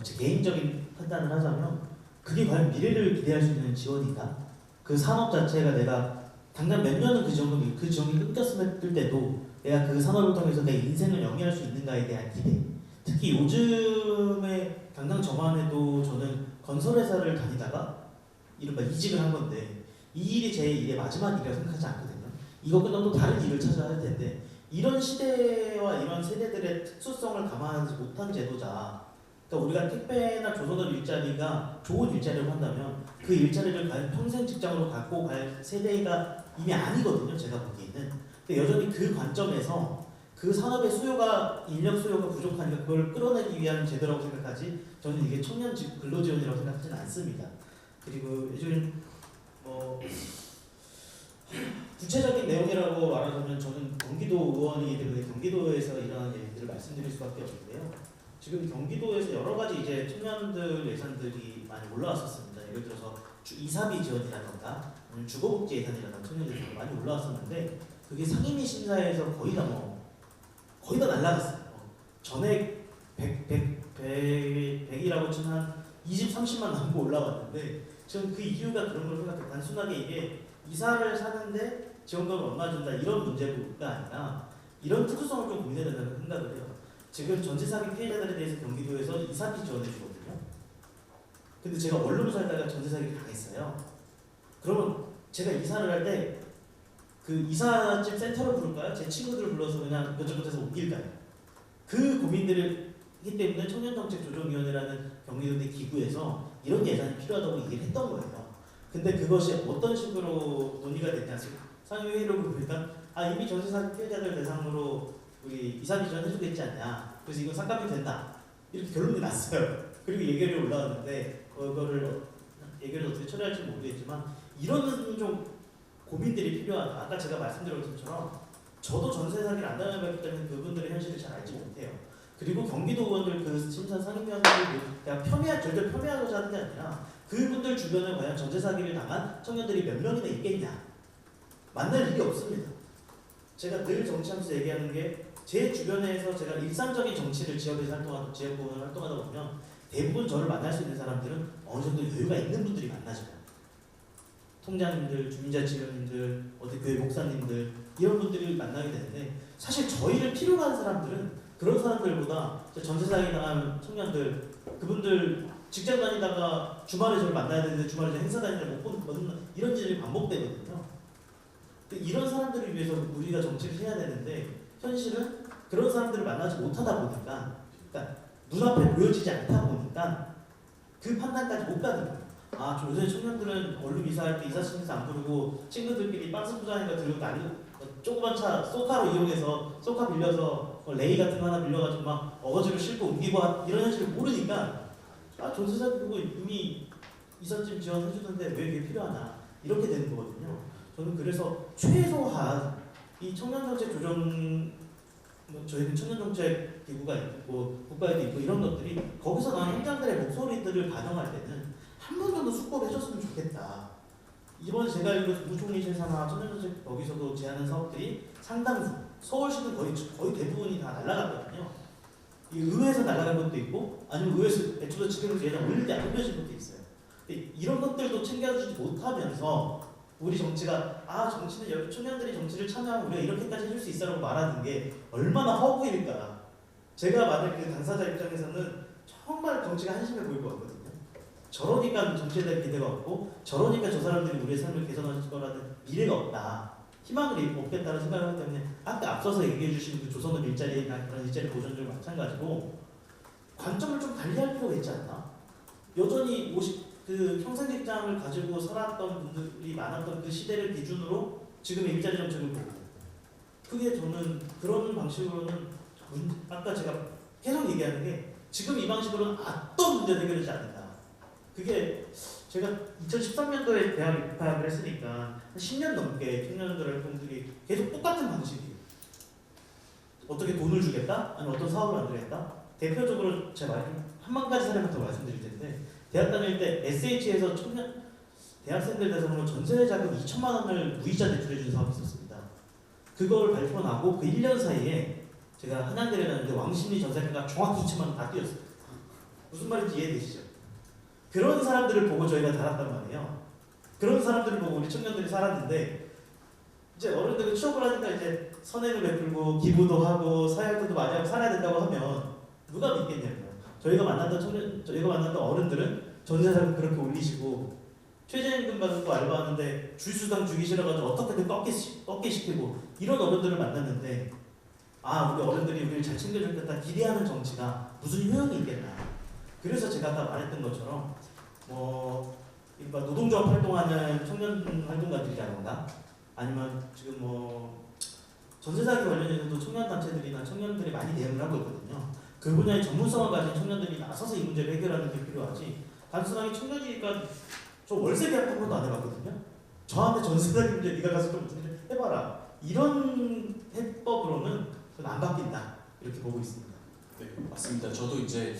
I: 제 개인적인 판단을 하자면 그게 과연 미래를 기대할 수 있는 지원이다. 그 산업 자체가 내가 당장 몇 년은 그 지원이 끊겼을 때도 내가 그 산업을 통해서 내 인생을 영위할 수 있는가에 대한 기대. 특히 요즘에 당장 저만 해도 저는 건설회사를 다니다가 이른바 이직을 한 건데 이 일이 제 일의 마지막 일이라고 생각하지 않거든요. 이거 끝나고 또 다른 일을 찾아야 할 텐데 이런 시대와 이런 세대들의 특수성을 감안하지 못한 제도자. 그러니까 우리가 택배나 조선업 일자리가 좋은 일자리라고 한다면 그 일자리를 과연 평생 직장으로 갖고 갈 세대가 이미 아니거든요. 제가 보기에는. 근데 여전히 그 관점에서 그 산업의 인력 수요가 부족하니까 그걸 끌어내기 위한 제도라고 생각하지 저는 이게 청년 근로지원이라고 생각하지는 않습니다. 그리고 요즘 구체적인 내용이라고 말하자면 저는 경기도 의원이기 때문에 경기도에서 일어나는 얘기들을 말씀드릴 수밖에 없는데요. 지금 경기도에서 여러 가지 이제 청년들 예산들이 많이 올라왔었습니다. 예를 들어서 이사비 지원이라던가 주거복지 예산이라던가 청년들 많이 올라왔었는데 그게 상임위 심사에서 거의 다 날라갔어요. 전액 100이라고 치면 한 20, 30만 남고 올라왔는데 저는 그 이유가 그런 걸 생각해요. 단순하게 이게 이사를 사는데 지원금을 얼마 준다 이런 문제가 아니라 이런 특수성을 좀 고민해야 된다는 생각을 해요. 지금 전세 사기 피해자들에 대해서 경기도에서 이사비 지원해 주거든요. 근데 제가 원룸 살다가 전세 사기를 당했어요. 그러면 제가 이사를 할 때 그 이삿짐 센터를 부를까요? 제 친구들을 불러서 그냥 몇점부터해서 옮길까요? 그 고민들을 그렇기 때문에 청년정책조정위원회라는 경기도의 기구에서 이런 예산이 필요하다고 얘기를 했던 거예요. 근데 그것이 어떤 식으로 논의가 됐냐, 상임회의를 보니까 이미 전세사 피해자들 대상으로 우리 2, 3일 전 해주고 있지 않냐, 그래서 이건 삭감이 된다, 이렇게 결론이 났어요. 그리고 예결이 올라왔는데 그거를 예결을 어떻게 처리할지 모르겠지만 이런 좀 고민들이 필요하다. 아까 제가 말씀드린 것처럼 저도 전세 사기를 안 당해봤기 때문에 그분들의 현실을 잘 알지 못해요. 그리고 경기도 의원들 그 심사 상임위원들이 그냥 절대 폄훼하고자 하는 게 아니라 그분들 주변에 과연 전세 사기를 당한 청년들이 몇 명이나 있겠냐, 만날 일이 없습니다. 제가 늘 정치하면서 얘기하는 게 제 주변에서 제가 일상적인 정치를 지역에서 지역구에서 활동하다 보면 대부분 저를 만날 수 있는 사람들은 어느 정도 여유가 있는 분들이 만나죠. 통장님들, 주민자치위원님들, 어디 교회 목사님들, 이런 분들을 만나게 되는데, 사실 저희를 필요로 하는 사람들은 그런 사람들보다 전세 사기 당한 청년들, 그분들 직장 다니다가 주말에 저를 만나야 되는데 주말에 저 행사 다니다 못 보는 이런 일이 반복되거든요. 근데 이런 사람들을 위해서 우리가 정치를 해야 되는데 현실은 그런 사람들을 만나지 못하다 보니까, 그러니까 눈앞에 보여지지 않다 보니까 그 판단까지 못 가는 거예요. 요새 청년들은 얼른 이사할 때 이사시켜서 안 부르고 친구들끼리 박스 포장하니까 들고 다니고 조그만 차 소카로 이용해서 소카 빌려서 레이 같은 거 하나 빌려가지고 막 어거지로 싣고 옮기고 이런 현실을 모르니까 전세자 그거 이미 이삿짐 지원해주는데 왜 그게 필요하나, 이렇게 되는 거거든요. 저는 그래서 최소한 이 청년정책 조정, 저희는 청년정책 기구가 있고 국가에도 있고 이런 것들이 거기서 나온 현장들의 목소리들을 반영할 때는 한 번 정도 숙고를 해줬으면 좋겠다. 이번 제가 알기로 부총리 실사나 청년정책 거기서도 제안한 사업들이 상당수, 서울시는 거의 대부분이 다 날아갔거든요. 이 의회에서 날아간 것도 있고 아니면 의회에서 애초에 지금 예산 올릴 때 안 올려진 것도 있어요. 근데 이런 것들도 챙겨주지 못하면서 우리 정치가 정치는 청년들이 정치를 참여하면 우리가 이렇게까지 해줄 수 있어라고 말하는 게 얼마나 허구일까. 제가 만약 그 당사자 입장에서는 정말 정치가 한심해 보일 것 같거든요. 저러니까 정치에 대한 기대가 없고 저러니까 저 사람들이 우리의 삶을 개선할 거라는 미래가 없다, 희망을 없겠다는 생각을 하기 때문에 아까 앞서서 얘기해 주신 그 조선업 일자리나 그런 일자리 보전도 마찬가지고 관점을 좀 달리할 필요가 있지 않나. 여전히 그 평생직장을 가지고 살았던 분들이 많았던 그 시대를 기준으로 지금의 일자리 정책을 보고, 그게 저는 그런 방식으로는 아까 제가 계속 얘기하는 게 지금 이 방식으로는 어떤 문제도 해결되지 않는다. 그게 제가 2013년도에 대학 입학을 했으니까 한 10년 넘게 청년들 활동들이 계속 똑같은 방식이에요. 어떻게 돈을 주겠다? 아니면 어떤 사업을 만들겠다? 대표적으로 제가 한 가지 사례부터 말씀드릴 텐데, 대학 다닐 때 SH에서 대학생들 대상으로 전세 자금 2천만 원을 무이자 대출해 준 사업이 있었습니다. 그걸 발표하고 그 1년 사이에 제가 한양대를 갔는데 왕십리 전세가가 정확히 2천만 원 다 뛰었어요. 무슨 말인지 이해되시죠? 그런 사람들을 보고 저희가 달았단 말이에요. 그런 사람들을 보고 우리 청년들이 살았는데, 이제 어른들이 취업을 하니까 이제 선행을 베풀고 기부도 하고 사회활동도 많이 하고 살아야 된다고 하면 누가 믿겠냐고요. 저희가 만났던 어른들은 전세사를 그렇게 올리시고 최저임금 받고 알바하는데 주휴수당 주기 싫어가지고 어떻게든 꺾게 시키고 이런 어른들을 만났는데, 우리 어른들이 우리를 잘 챙겨주겠다 기대하는 정치가 무슨 효용이 있겠나. 그래서 제가 아까 말했던 것처럼 노동조합 활동하는 청년 활동가들이라던가 아니면 지금 전세사기 관련해서도 청년단체들이나 청년들이 많이 대응을 하고 있거든요. 그 분야의 전문성을 가진 청년들이 나서서 이 문제를 해결하는 게 필요하지, 단순하게 청년이니까 저 월세 계약 한 번도 안 해봤거든요. 저한테 전세사기 문제 네가 가서 좀 해봐라, 이런 해법으로는 안 바뀐다, 이렇게 보고 있습니다.
C: 네, 맞습니다. 저도 이제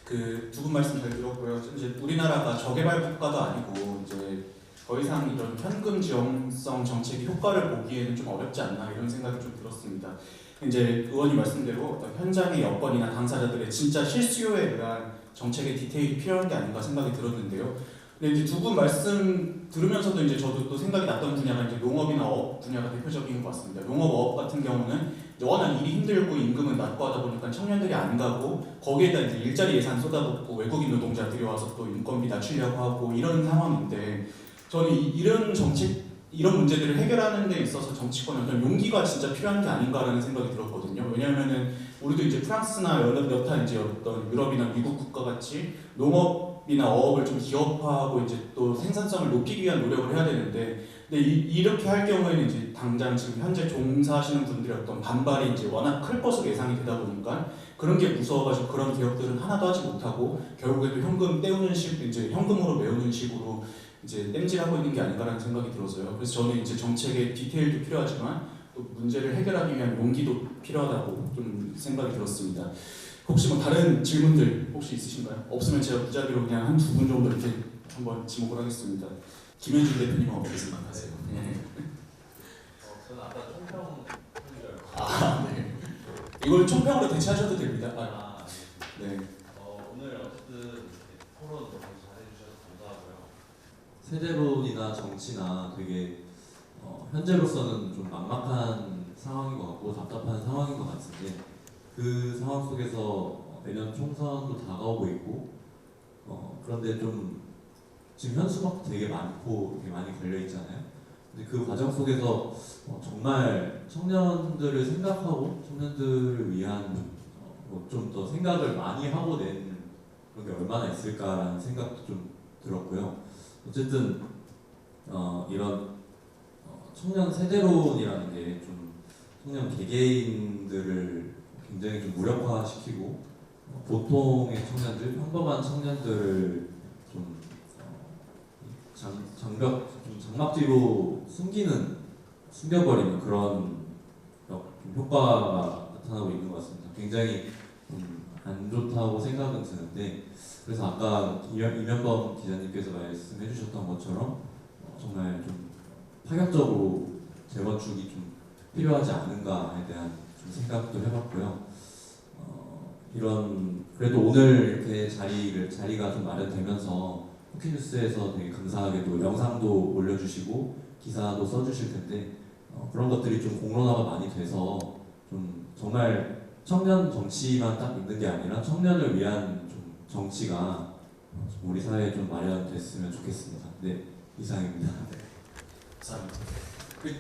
C: 그 두 분 말씀 잘 들었고요. 이제 우리나라가 저개발 국가도 아니고 이제 더 이상 이런 현금 지원성 정책의 효과를 보기에는 좀 어렵지 않나, 이런 생각이 좀 들었습니다. 이제 의원님 말씀대로 어떤 현장의 여건이나 당사자들의 진짜 실수요에 의한 정책의 디테일이 필요한 게 아닌가 생각이 들었는데요. 근데 이제 두 분 말씀 들으면서도 이제 저도 또 생각이 났던 분야가 이제 농업이나 어업 분야가 대표적인 것 같습니다. 농업, 어업 같은 경우는 이제 워낙 일이 힘들고 임금은 낮고 하다 보니까 청년들이 안 가고 거기에다 이제 일자리 예산 쏟아붓고 외국인 노동자들이 와서 또 인건비 낮추려고 하고 이런 상황인데, 저는 이런 정책이 이런 문제들을 해결하는 데 있어서 정치권의 어떤 용기가 진짜 필요한 게 아닌가라는 생각이 들었거든요. 왜냐하면은 우리도 이제 프랑스나 여타 이제 어떤 유럽이나 미국 국가 같이 농업이나 어업을 좀 기업화하고 이제 또 생산성을 높이기 위한 노력을 해야 되는데, 근데 이렇게 할 경우에는 이제 당장 지금 현재 종사하시는 분들의 어떤 반발이 이제 워낙 클 것으로 예상이 되다 보니까 그런 게 무서워가지고 그런 개혁들은 하나도 하지 못하고 결국에도 현금 떼우는 식, 이제 현금으로 메우는 식으로 이제 땜질하고 있는 게 아닌가라는 생각이 들어서요. 그래서 저는 이제 정책의 디테일도 필요하지만 또 문제를 해결하기 위한 용기도 필요하다고 좀 생각이 들었습니다. 혹시 뭐 다른 질문들 혹시 있으신가요? 없으면 제가 무작위로 그냥 한 두 분 정도 이렇게 한번 지목을 하겠습니다. 김현준 대표님은 어떻게 생각하세요? 네.
K: 저는 아까 총평
C: 네. 이걸 총평으로 대체하셔도 됩니다. 네.
K: 오늘 어쨌든 토론 너무 잘해주셔서 감사하고요. 세대론이나 정치나 되게 현재로서는 좀 막막한 상황인 것 같고 답답한 상황인 것 같은데, 그 상황 속에서 내년 총선도 다가오고 있고 그런데 좀 지금 현수막도 되게 많고 되게 많이 걸려 있잖아요. 근데 그 과정 속에서 정말 청년들을 생각하고 청년들을 위한 좀 더 생각을 많이 하고 낸 그런 게 얼마나 있을까라는 생각도 좀 들었고요. 어쨌든 이런 청년 세대론이라는 게 좀 청년 개개인들을 굉장히 좀 무력화시키고 보통의 청년들, 평범한 청년들을 좀 장막뒤로 숨겨버리는 그런 좀 효과가 나타나고 있는 것 같습니다. 굉장히 안 좋다고 생각은 드는데, 그래서 아까 이면범 기자님께서 말씀해 주셨던 것처럼 정말 좀 파격적으로 재건축이 좀 필요하지 않은가에 대한 좀 생각도 해봤고요. 그래도 오늘 이렇게 자리가 좀 마련되면서 쿠키뉴스에서 되게 감사하게도 영상도 올려주시고 기사도 써주실 텐데 그런 것들이 좀 공론화가 많이 돼서 좀 정말 청년 정치만 딱 있는 게 아니라 청년을 위한 좀 정치가 좀 우리 사회에 좀 마련됐으면 좋겠습니다. 네, 이상입니다.
C: 감사합니다.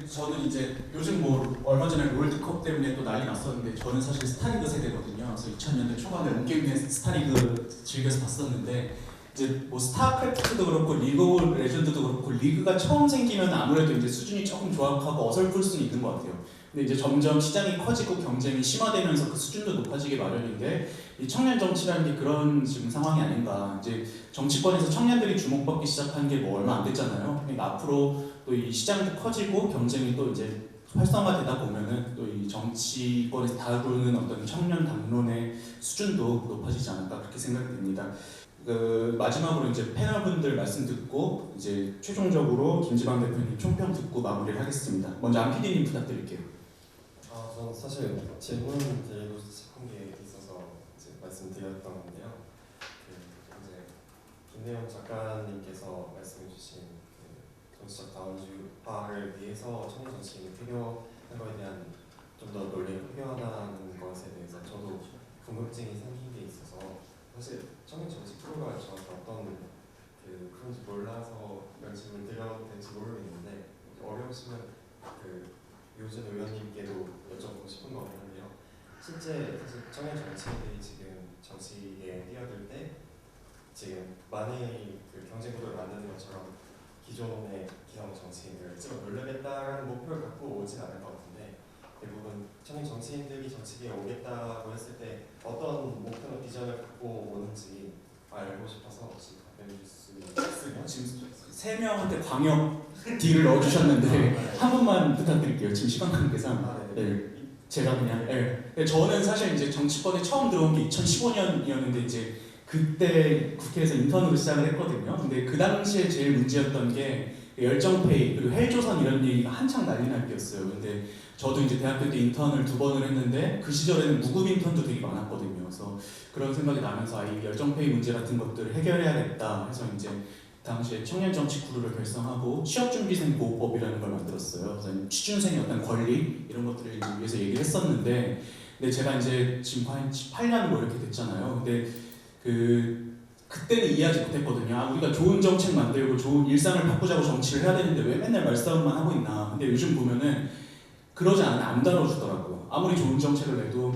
C: 저는 이제 요즘 뭐 얼마 전에 롤드컵 때문에 또 난리 났었는데, 저는 사실 스타리그 세대거든요. 그래서 2000년대 초반에 온게임의 스타리그 즐겨서 봤었는데, 이제 뭐 스타크래프트도 그렇고 리그 오브 레전드도 그렇고 리그가 처음 생기면 아무래도 이제 수준이 조금 조악하고 어설플 수는 있는 것 같아요. 근데 이제 점점 시장이 커지고 경쟁이 심화되면서 그 수준도 높아지기 마련인데, 이 청년 정치라는 게 그런 지금 상황이 아닌가. 이제 정치권에서 청년들이 주목받기 시작한 게 뭐 얼마 안 됐잖아요. 그러니까 앞으로 또 이 시장도 커지고 경쟁이 또 이제 활성화되다 보면은 또 이 정치권에서 다루는 어떤 청년 담론의 수준도 높아지지 않을까 그렇게 생각이 됩니다. 마지막으로 이제 패널분들 말씀 듣고 이제 최종적으로 김지방 대표님 총평 듣고 마무리를 하겠습니다. 먼저 안 PD님 부탁드릴게요.
G: 저는 사실 질문 드리고 싶은 게 있어서 이제 말씀드렸던 건데요. 이제 김내용 작가님께서 말씀해주신 정치적 다원주의화를 위해서 청년 정치인이 필요한 것에 대한 좀 더 논리가 필요하다는 것에 대해서 저도 궁금증이 생긴 게 있어서, 사실 청년 정치 프로가 정확히 어떤 그런지 몰라서 이런 질문 드려도 될지 모르겠는데, 어려우시면 요즘 의원님께도 여쭤보고 싶은 거긴 한데요. 실제 사실 청년 정치인들이 지금 정치에 뛰어들 때 지금 많이 경제 구도를 만드는 것처럼 기존의 기성 정치인들을 찍어 누르겠다라는 목표를 갖고 오진 않을 것 같은데, 대부분 청년 정치인들이 정치계에 오겠다고 했을 때 어떤 목표나 비전을 갖고 오는지 알고 싶어서 혹시 답변해 주실 수 있으면.
C: 지금 3명한테 광역 D를 넣어주셨는데 한 분만 부탁드릴게요. 지금 시간 관계상. 네. 제가 그냥. 네. 저는 사실 이제 정치권에 처음 들어온 게 2015년이었는데 이제 그때 국회에서 인턴으로 시작을 했거든요. 근데 그 당시에 제일 문제였던 게 열정페이 그리고 헬조선 이런 얘기가 한창 난리 날 때였어요. 근데 저도 이제 대학교 때 인턴을 2번을 했는데 그 시절에는 무급 인턴도 되게 많았거든요. 그래서 그런 생각이 나면서 이 열정페이 문제 같은 것들을 해결해야겠다 해서 이제 당시에 청년정치크루를 결성하고 취업준비생 보호법이라는 걸 만들었어요. 그래서 취준생의 어떤 권리 이런 것들을 위해서 얘기를 했었는데, 근데 제가 이제 지금 한 18년 뭐 이렇게 됐잖아요. 근데 그 그때는 이해하지 못했거든요. 아, 우리가 좋은 정책 만들고 좋은 일상을 바꾸자고 정치를 해야 되는데 왜 맨날 말싸움만 하고 있나. 근데 요즘 보면은 그러지 않으면 안 다뤄주더라고요. 아무리 좋은 정책을 내도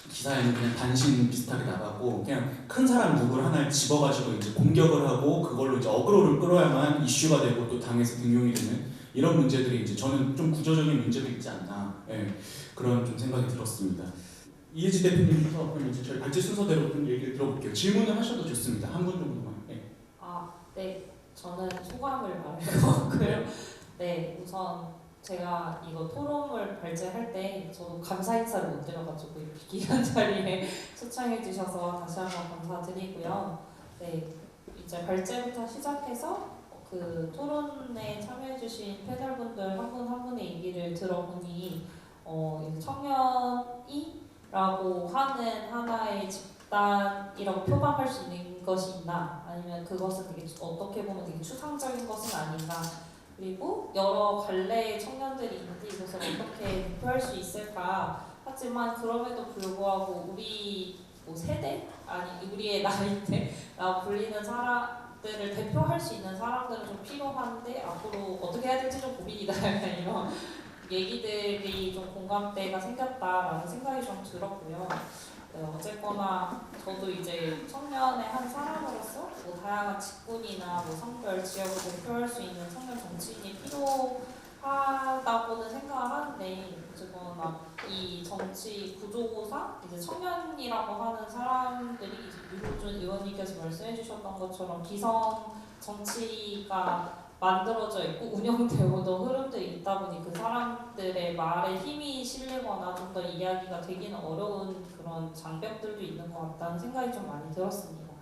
C: 기사에는 그냥 단신 비슷하게 나가고 그냥 큰 사람 누구를 하나를 집어가지고 이제 공격을 하고 그걸로 이제 어그로를 끌어야만 이슈가 되고 또 당에서 등용이 되는 이런 문제들이 이제 저는 좀 구조적인 문제도 있지 않나, 예, 그런 좀 생각이 들었습니다. 이혜지 대표님부터 그럼 이제 저희 발제 순서대로 좀 얘기를 들어볼게요. 질문을 하셔도 좋습니다. 한 분 정도만. 예.
E: 네, 저는 소감을 말할 거고요. 네, 우선 제가 이거 토론을 발제할 때 저도 감사 인사를 못 드려가지고 이렇게 귀한 자리에 초청해 주셔서 다시 한번 감사드리고요. 네, 이제 발제부터 시작해서 그 토론에 참여해 주신 패널분들 한 분 한 분의 얘기를 들어보니 청년이라고 하는 하나의 집단이라고 표방할 수 있는 것이 있나, 아니면 그것은 되게 어떻게 보면 되게 추상적인 것은 아닌가, 그리고 여러 갈래의 청년들이 있는데 이것을 어떻게 대표할 수 있을까. 하지만 그럼에도 불구하고 우리 세대, 아니 우리의 나이대라고 불리는 사람들을 대표할 수 있는 사람들은 좀 필요한데 앞으로 어떻게 해야 될지 좀 고민이다. 이런 얘기들이 좀 공감대가 생겼다라는 생각이 좀 들었고요. 네, 어쨌거나 저도 이제 청년의 한 사람으로서 뭐 다양한 직군이나 뭐 성별, 지역을 대표할 수 있는 청년 정치인이 필요하다고는 생각을 하는데, 어쨌거나 이 정치 구조상 이제 청년이라고 하는 사람들이 이제 유호준 의원님께서 말씀해주셨던 것처럼 기성 정치가 만들어져 있고 운영되어도 흐름들이 있다 보니 그 사람들의 말에 힘이 실리거나 좀 더 이야기가 되기는 어려운 그런 장벽들도 있는 것 같다는 생각이 좀 많이 들었습니다.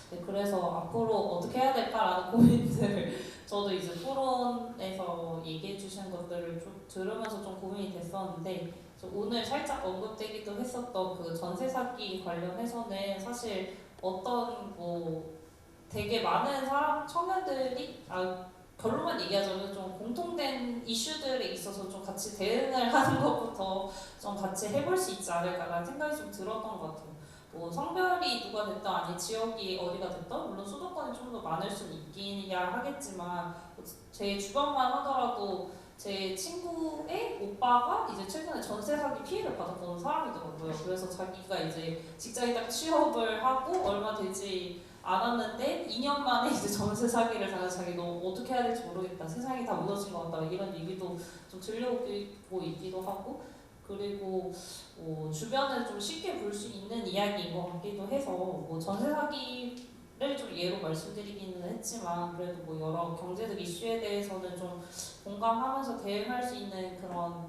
E: 네, 그래서 앞으로 어떻게 해야 될까라는 고민들을 저도 이제 토론에서 얘기해 주신 것들을 좀 들으면서 좀 고민이 됐었는데, 오늘 살짝 언급되기도 했었던 그 전세 사기 관련해서는 사실 어떤 되게 많은 청년들이 결론만 얘기하자면 좀 공통된 이슈들에 있어서 좀 같이 대응을 하는 것부터 좀 같이 해볼 수 있지 않을까라는 생각이 좀 들었던 것 같아요. 뭐 성별이 누가 됐든 아니 지역이 어디가 됐든 물론 수도권이 좀 더 많을 수는 있긴야 하겠지만, 제 주변만 하더라도 제 친구의 오빠가 이제 최근에 전세 사기 피해를 받았던 사람이더라고요. 그래서 자기가 이제 직장에 딱 취업을 하고 얼마 되지 않았는데 2년 만에 이제 전세 사기를 당해서 자기 너무 어떻게 해야 될지 모르겠다, 세상이 다 무너진 것 같다, 이런 얘기도 좀 들려오고 있기도 하고, 그리고 주변에 좀 쉽게 볼 수 있는 이야기인 것 같기도 해서 전세 사기를 좀 예로 말씀드리기는 했지만 그래도 여러 경제적 이슈에 대해서는 좀 공감하면서 대응할 수 있는 그런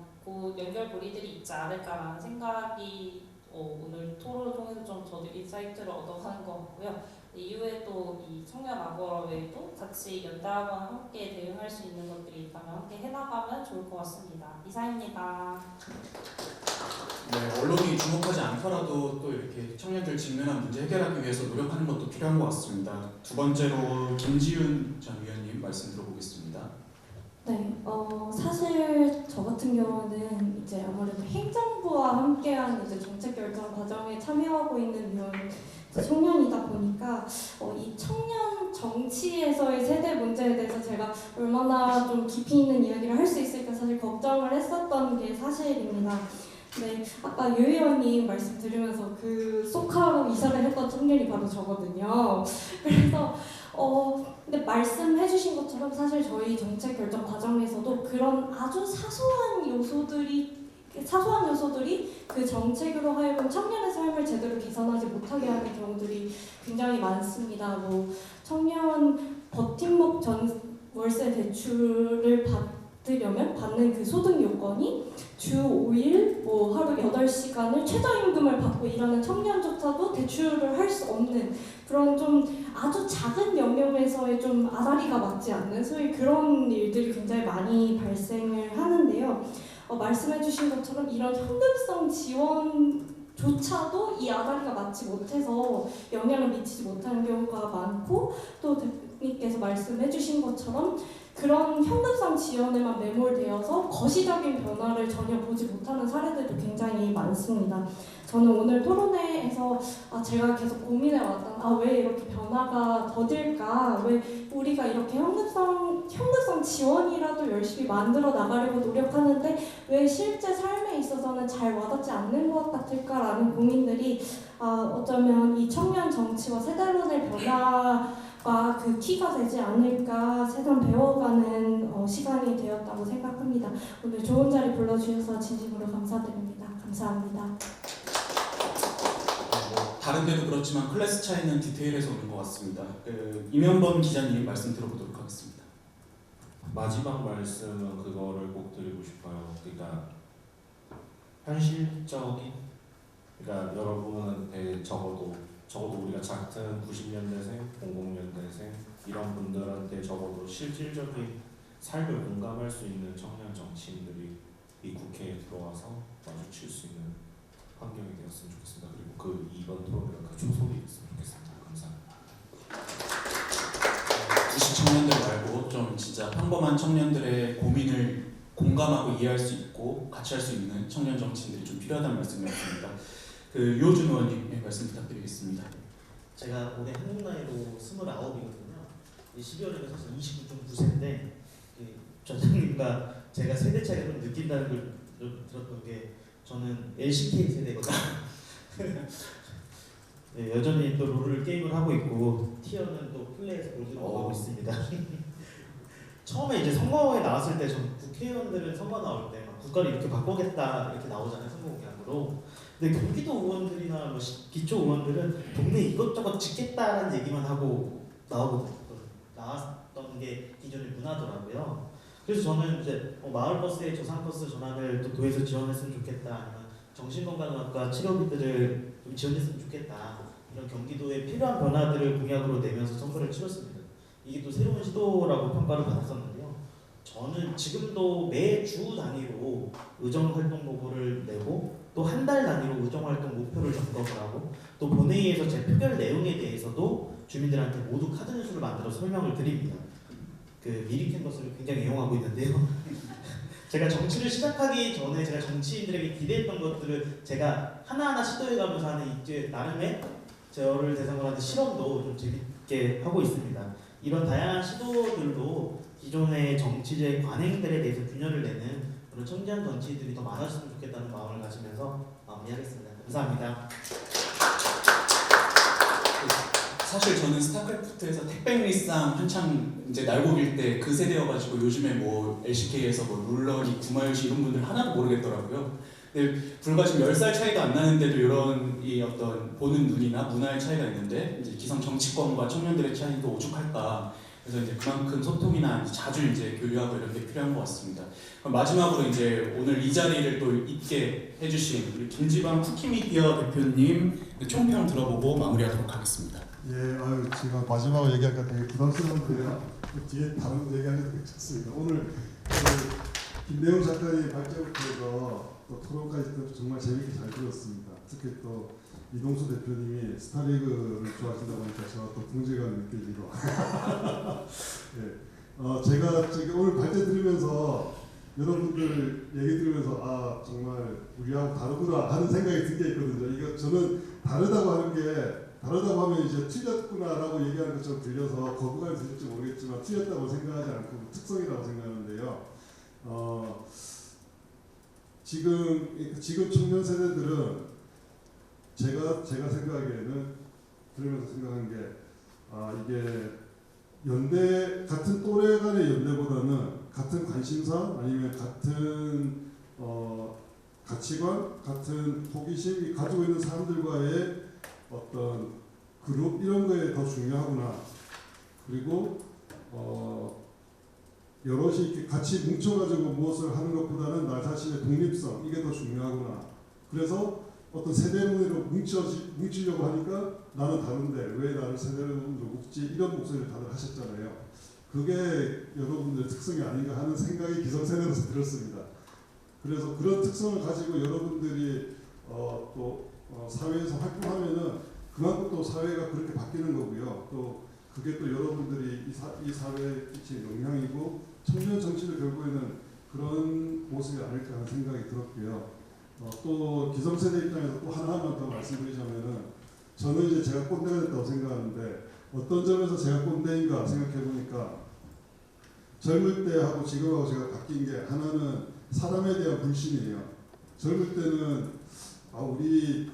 E: 연결고리들이 있지 않을까라는 생각이 오늘 토론을 통해서 좀 저도 인사이트를 얻어가는 것 같고요. 이후에 또 이 청년 아고라 외에도 같이 연대하거나 함께 대응할 수 있는 것들이 있다면 함께 해나가면 좋을 것 같습니다. 이상입니다.
C: 네, 언론이 주목하지 않더라도 또 이렇게 청년들 직면한 문제 해결하기 위해서 노력하는 것도 필요한 것 같습니다. 두 번째로 김지윤 전 위원님 말씀 들어보겠습니다.
F: 네, 사실 저 같은 경우는 이제 아무래도 행정부와 함께한 이제 정책 결정 과정에 참여하고 있는 청년이다 보니까 이 청년 정치에서의 세대 문제에 대해서 제가 얼마나 좀 깊이 있는 이야기를 할 수 있을까 사실 걱정을 했었던 게 사실입니다. 네, 아까 유 의원님 말씀 들으면서 그 소카로 이사를 했던 청년이 바로 저거든요. 그래서 근데 말씀해주신 것처럼 사실 저희 정책 결정 과정에서도 그런 아주 사소한 요소들이 그 정책으로 하여금 청년의 삶을 제대로 개선하지 못하게 하는 경우들이 굉장히 많습니다. 청년 버팀목 월세 대출을 받으려면 받는 그 소득 요건이 주 5일 하루 8시간을 최저임금을 받고 일하는 청년조차도 대출을 할 수 없는 그런 좀 아주 작은 영역에서의 좀 아다리가 맞지 않는 소위 그런 일들이 굉장히 많이 발생을 하는데요. 말씀해주신 것처럼 이런 현금성 지원조차도 이 아다리가 맞지 못해서 영향을 미치지 못하는 경우가 많고, 또 대표님께서 말씀해주신 것처럼 그런 현금성 지원에만 매몰되어서 거시적인 변화를 전혀 보지 못하는 사례들도 굉장히 많습니다. 저는 오늘 토론회에서 제가 계속 고민해왔던 왜 이렇게 변화가 더딜까? 왜 우리가 이렇게 현금성 지원이라도 열심히 만들어 나가려고 노력하는데 왜 실제 삶에 있어서는 잘 와닿지 않는 것 같을까라는 고민들이 어쩌면 이 청년 정치와 세대론의 변화가 그 키가 되지 않을까 새삼 배워가는 시간이 되었다고 생각합니다. 오늘 좋은 자리 불러주셔서 진심으로 감사드립니다. 감사합니다.
C: 다른 데도 그렇지만 클래스 차이는 디테일에서 오는 것 같습니다. 임현범 기자님 말씀 들어보도록 하겠습니다.
H: 마지막 말씀은 그거를 꼭 드리고 싶어요. 그러니까 현실적인, 그러니까 여러분한테 적어도 우리가 같은 90년대생, 00년대생 이런 분들한테 적어도 실질적인 삶을 공감할 수 있는 청년 정치인들이 이 국회에 들어와서 마주칠 수 있는 환경이 되었으면 좋겠습니다. 그리고 이번 토론회가 그 초석이 됐으면 좋겠습니다. 감사합니다.
C: 90청년들 말고 좀 진짜 평범한 청년들의 고민을 공감하고 이해할 수 있고 같이 할 수 있는 청년 정치인들이 좀 필요하다는 말씀이었습니다. 유호준 의원님의 말씀 부탁드리겠습니다.
I: 제가 올해 한국 나이로 29이거든요. 12월에는 사실 29.9세인데 전장님과 제가 세대 차이를 좀 느낀다는 걸 들었던 게 저는 LCK 세대거든요. 네, 여전히 또 롤을 게임을 하고 있고 티어는 또 플레이에서 골드로 가고 있습니다. 처음에 이제 선거에 나왔을 때 전 국회의원들은 선거 나올 때 막 국가를 이렇게 바꾸겠다 이렇게 나오잖아요, 선거공약으로. 근데 경기도 의원들이나 뭐 기초 의원들은 동네 이것저것 짓겠다라는 얘기만 하고 나왔던 게 기존의 문화더라고요. 그래서 저는 이제 마을 버스에 저상버스 전환을 또 도에서 지원했으면 좋겠다, 아니면 정신건강학과 치료비들을 좀 지원했으면 좋겠다, 이런 경기도에 필요한 변화들을 공약으로 내면서 선거를 치렀습니다. 이게 또 새로운 시도라고 평가를 받았었는데요. 저는 지금도 매주 단위로 의정활동 보고를 내고 또 한 달 단위로 의정활동 목표를 점검을 하고 또 본회의에서 제 표결 내용에 대해서도 주민들한테 모두 카드 뉴스를 만들어 설명을 드립니다. 미리 캔버스를 굉장히 이용하고 있는데요. 제가 정치를 시작하기 전에 제가 정치인들에게 기대했던 것들을 제가 하나하나 시도해가면서 하는 이제 나름의 저를 대상으로 하는 실험도 좀 재밌게 하고 있습니다. 이런 다양한 시도들로 기존의 정치적 관행들에 대해서 균열을 내는 그런 청년 정치인들이 더 많아졌으면 좋겠다는 마음을 가지면서 마무리하겠습니다. 감사합니다.
C: 사실 저는 스타크래프트에서 택배밀상 한창 이제 날고길 때 그 세대여가지고 요즘에 뭐 LCK에서 뭐 룰러니 구마요시 이런 분들 하나도 모르겠더라고요. 근데 불과 지금 10살 차이도 안 나는데도 이런 이 어떤 보는 눈이나 문화의 차이가 있는데 이제 기성 정치권과 청년들의 차이도 오죽할까. 그래서 이제 그만큼 소통이나 자주 이제 교류하고 이런 게 필요한 것 같습니다. 그럼 마지막으로 이제 오늘 이 자리를 또 있게 해주신 우리 김지방 쿠키미디어 대표님 총평 들어보고 마무리하도록 하겠습니다.
L: 예, 제가 마지막으로 얘기할까 되게 부담스러운데요. 뒤에 다른 얘기하셔도 괜찮습니다. 오늘 김내용 작가의 발제부터 또 토론까지 정말 재밌게 잘 들었습니다. 특히 또 이동수 대표님이 스타리그를 좋아하신다 보니까 제가 또 동질감이 느껴지고 예, 제가 오늘 발제 들으면서 여러분들 얘기 들으면서 정말 우리하고 다르구나 하는 생각이 든 게 있거든요. 이거 저는 다르다고 하면 이제 틀렸구나라고 얘기하는 것처럼 들려서 거부감이 들릴지 모르겠지만 틀렸다고 생각하지 않고 특성이라고 생각하는데요. 지금 청년 세대들은 제가 생각하기에는 들으면서 생각한 게 이게 같은 또래 간의 연대보다는 같은 관심사 아니면 같은 가치관, 같은 호기심이 가지고 있는 사람들과의 어떤 그룹 이런 거에 더 중요하구나. 그리고 여럿이 이렇게 같이 뭉쳐가지고 무엇을 하는 것보다는 나 자신의 독립성 이게 더 중요하구나. 그래서 어떤 세대론으로 뭉치려고 하니까 나는 다른데 왜 나를 세대론으로 묶지 이런 목소리를 다들 하셨잖아요. 그게 여러분들의 특성이 아닌가 하는 생각이 기성세대로서 들었습니다. 그래서 그런 특성을 가지고 여러분들이 사회에서 활동하면은 그만큼 또 사회가 그렇게 바뀌는 거고요. 또 그게 또 여러분들이 이 사회에 끼친 영향이고 청년 정치도 결국에는 그런 모습이 아닐까 하는 생각이 들었고요. 또 기성세대 입장에서 또 하나만 더 말씀드리자면은 저는 이제 제가 꼰대가 됐다고 생각하는데 어떤 점에서 제가 꼰대인가 생각해 보니까 젊을 때하고 지금하고 제가 바뀐 게 하나는 사람에 대한 불신이에요. 젊을 때는 우리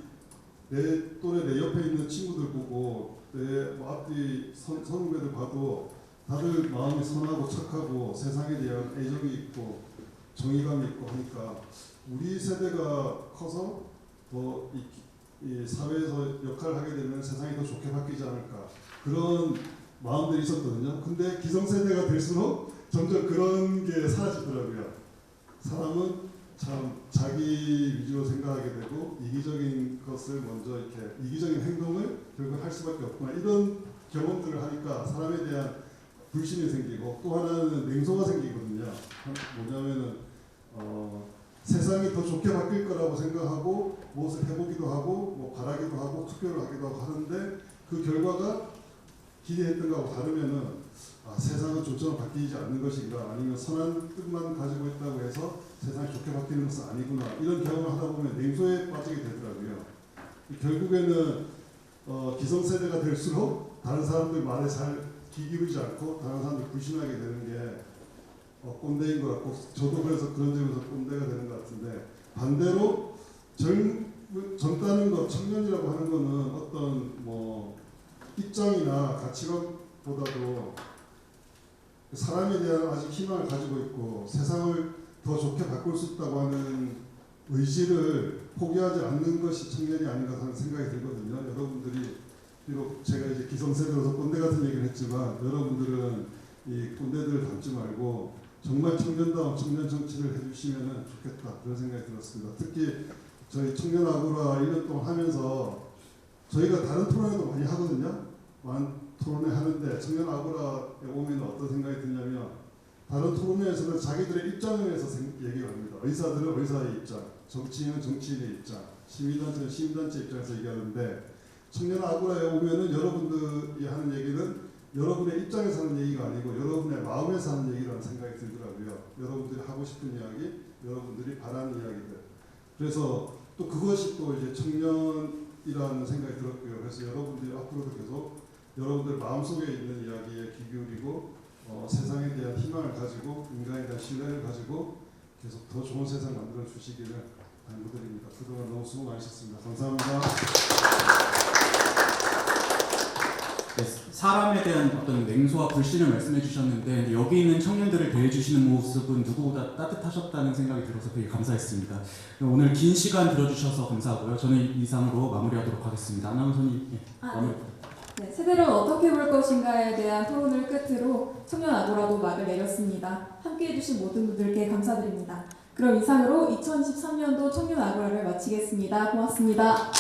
L: 내 또래 내 옆에 있는 친구들 보고 내 앞뒤 선후배들 봐도 다들 마음이 선하고 착하고 세상에 대한 애정이 있고 정의감이 있고 하니까 우리 세대가 커서 더 이 사회에서 역할을 하게 되면 세상이 더 좋게 바뀌지 않을까 그런 마음들이 있었거든요. 근데 기성세대가 될수록 점점 그런 게 사라지더라고요. 사람은 참 자기 위주로 생각하게 되고 이기적인 것을 먼저 이렇게 이기적인 행동을 결국 할 수밖에 없구나 이런 경험들을 하니까 사람에 대한 불신이 생기고 또 하나는 냉소가 생기거든요. 뭐냐면은 세상이 더 좋게 바뀔 거라고 생각하고 무엇을 해보기도 하고 뭐 바라기도 하고 투표를 하기도 하고 하는데 그 결과가 기대했던 거하고 다르면은 세상은 좀처럼 바뀌지 않는 것인가 아니면 선한 뜻만 가지고 있다고 해서 세상이 좋게 바뀌는 것은 아니구나 이런 경험을 하다 보면 냉소에 빠지게 되더라고요. 결국에는 기성세대가 될수록 다른 사람들 말에 잘 귀 기울이지 않고 다른 사람들 불신하게 되는 게 꼰대인 것 같고 저도 그래서 그런 점에서 꼰대가 되는 것 같은데 반대로 젊다는 것 청년이라고 하는 거는 어떤 뭐 입장이나 가치관보다도 사람에 대한 아직 희망을 가지고 있고 세상을 더 좋게 바꿀 수 있다고 하는 의지를 포기하지 않는 것이 청년이 아닌가 하는 생각이 들거든요. 여러분들이 비록 제가 이제 기성세대로서 꼰대 같은 얘기를 했지만 여러분들은 이 꼰대들을 닮지 말고 정말 청년다운 청년 정치를 해주시면 좋겠다 그런 생각이 들었습니다. 특히 저희 청년 아고라 1년 동안 하면서 저희가 다른 토론회도 많이 하거든요. 토론회 하는데 청년 아고라에 오면 어떤 생각이 드냐면 다른 토론회에서는 자기들의 입장에서 얘기를 합니다. 의사들은 의사의 입장, 정치인은 정치인의 입장, 시민단체는 시민단체 입장에서 얘기하는데 청년 아고라에 오면은 여러분들이 하는 얘기는 여러분의 입장에서 하는 얘기가 아니고 여러분의 마음에서 하는 얘기라는 생각이 들더라고요. 여러분들이 하고 싶은 이야기, 여러분들이 바라는 이야기들. 그래서 또 그것이 또 이제 청년이라는 생각이 들었고요. 그래서 여러분들이 앞으로도 계속 여러분들 마음속에 있는 이야기에 귀 기울이고 세상에 대한 희망을 가지고 인간에 대한 신뢰를 가지고 계속 더 좋은 세상 만들어 주시기를 당부드립니다. 그동안 너무 수고 많으셨습니다. 감사합니다.
M: 네, 사람에 대한 어떤 냉소와 불신을 말씀해 주셨는데 여기 있는 청년들을 대해 주시는 모습은 누구보다 따뜻하셨다는 생각이 들어서 되게 감사했습니다. 오늘 긴 시간 들어주셔서 감사하고요. 저는 이상으로 마무리하도록 하겠습니다. 아나운서님 마무리.
A: 네, 세대를 어떻게 볼 것인가에 대한 토론을 끝으로 청년 아고라도 막을 내렸습니다. 함께해 주신 모든 분들께 감사드립니다. 그럼 이상으로 2023년도 청년 아고라를 마치겠습니다. 고맙습니다.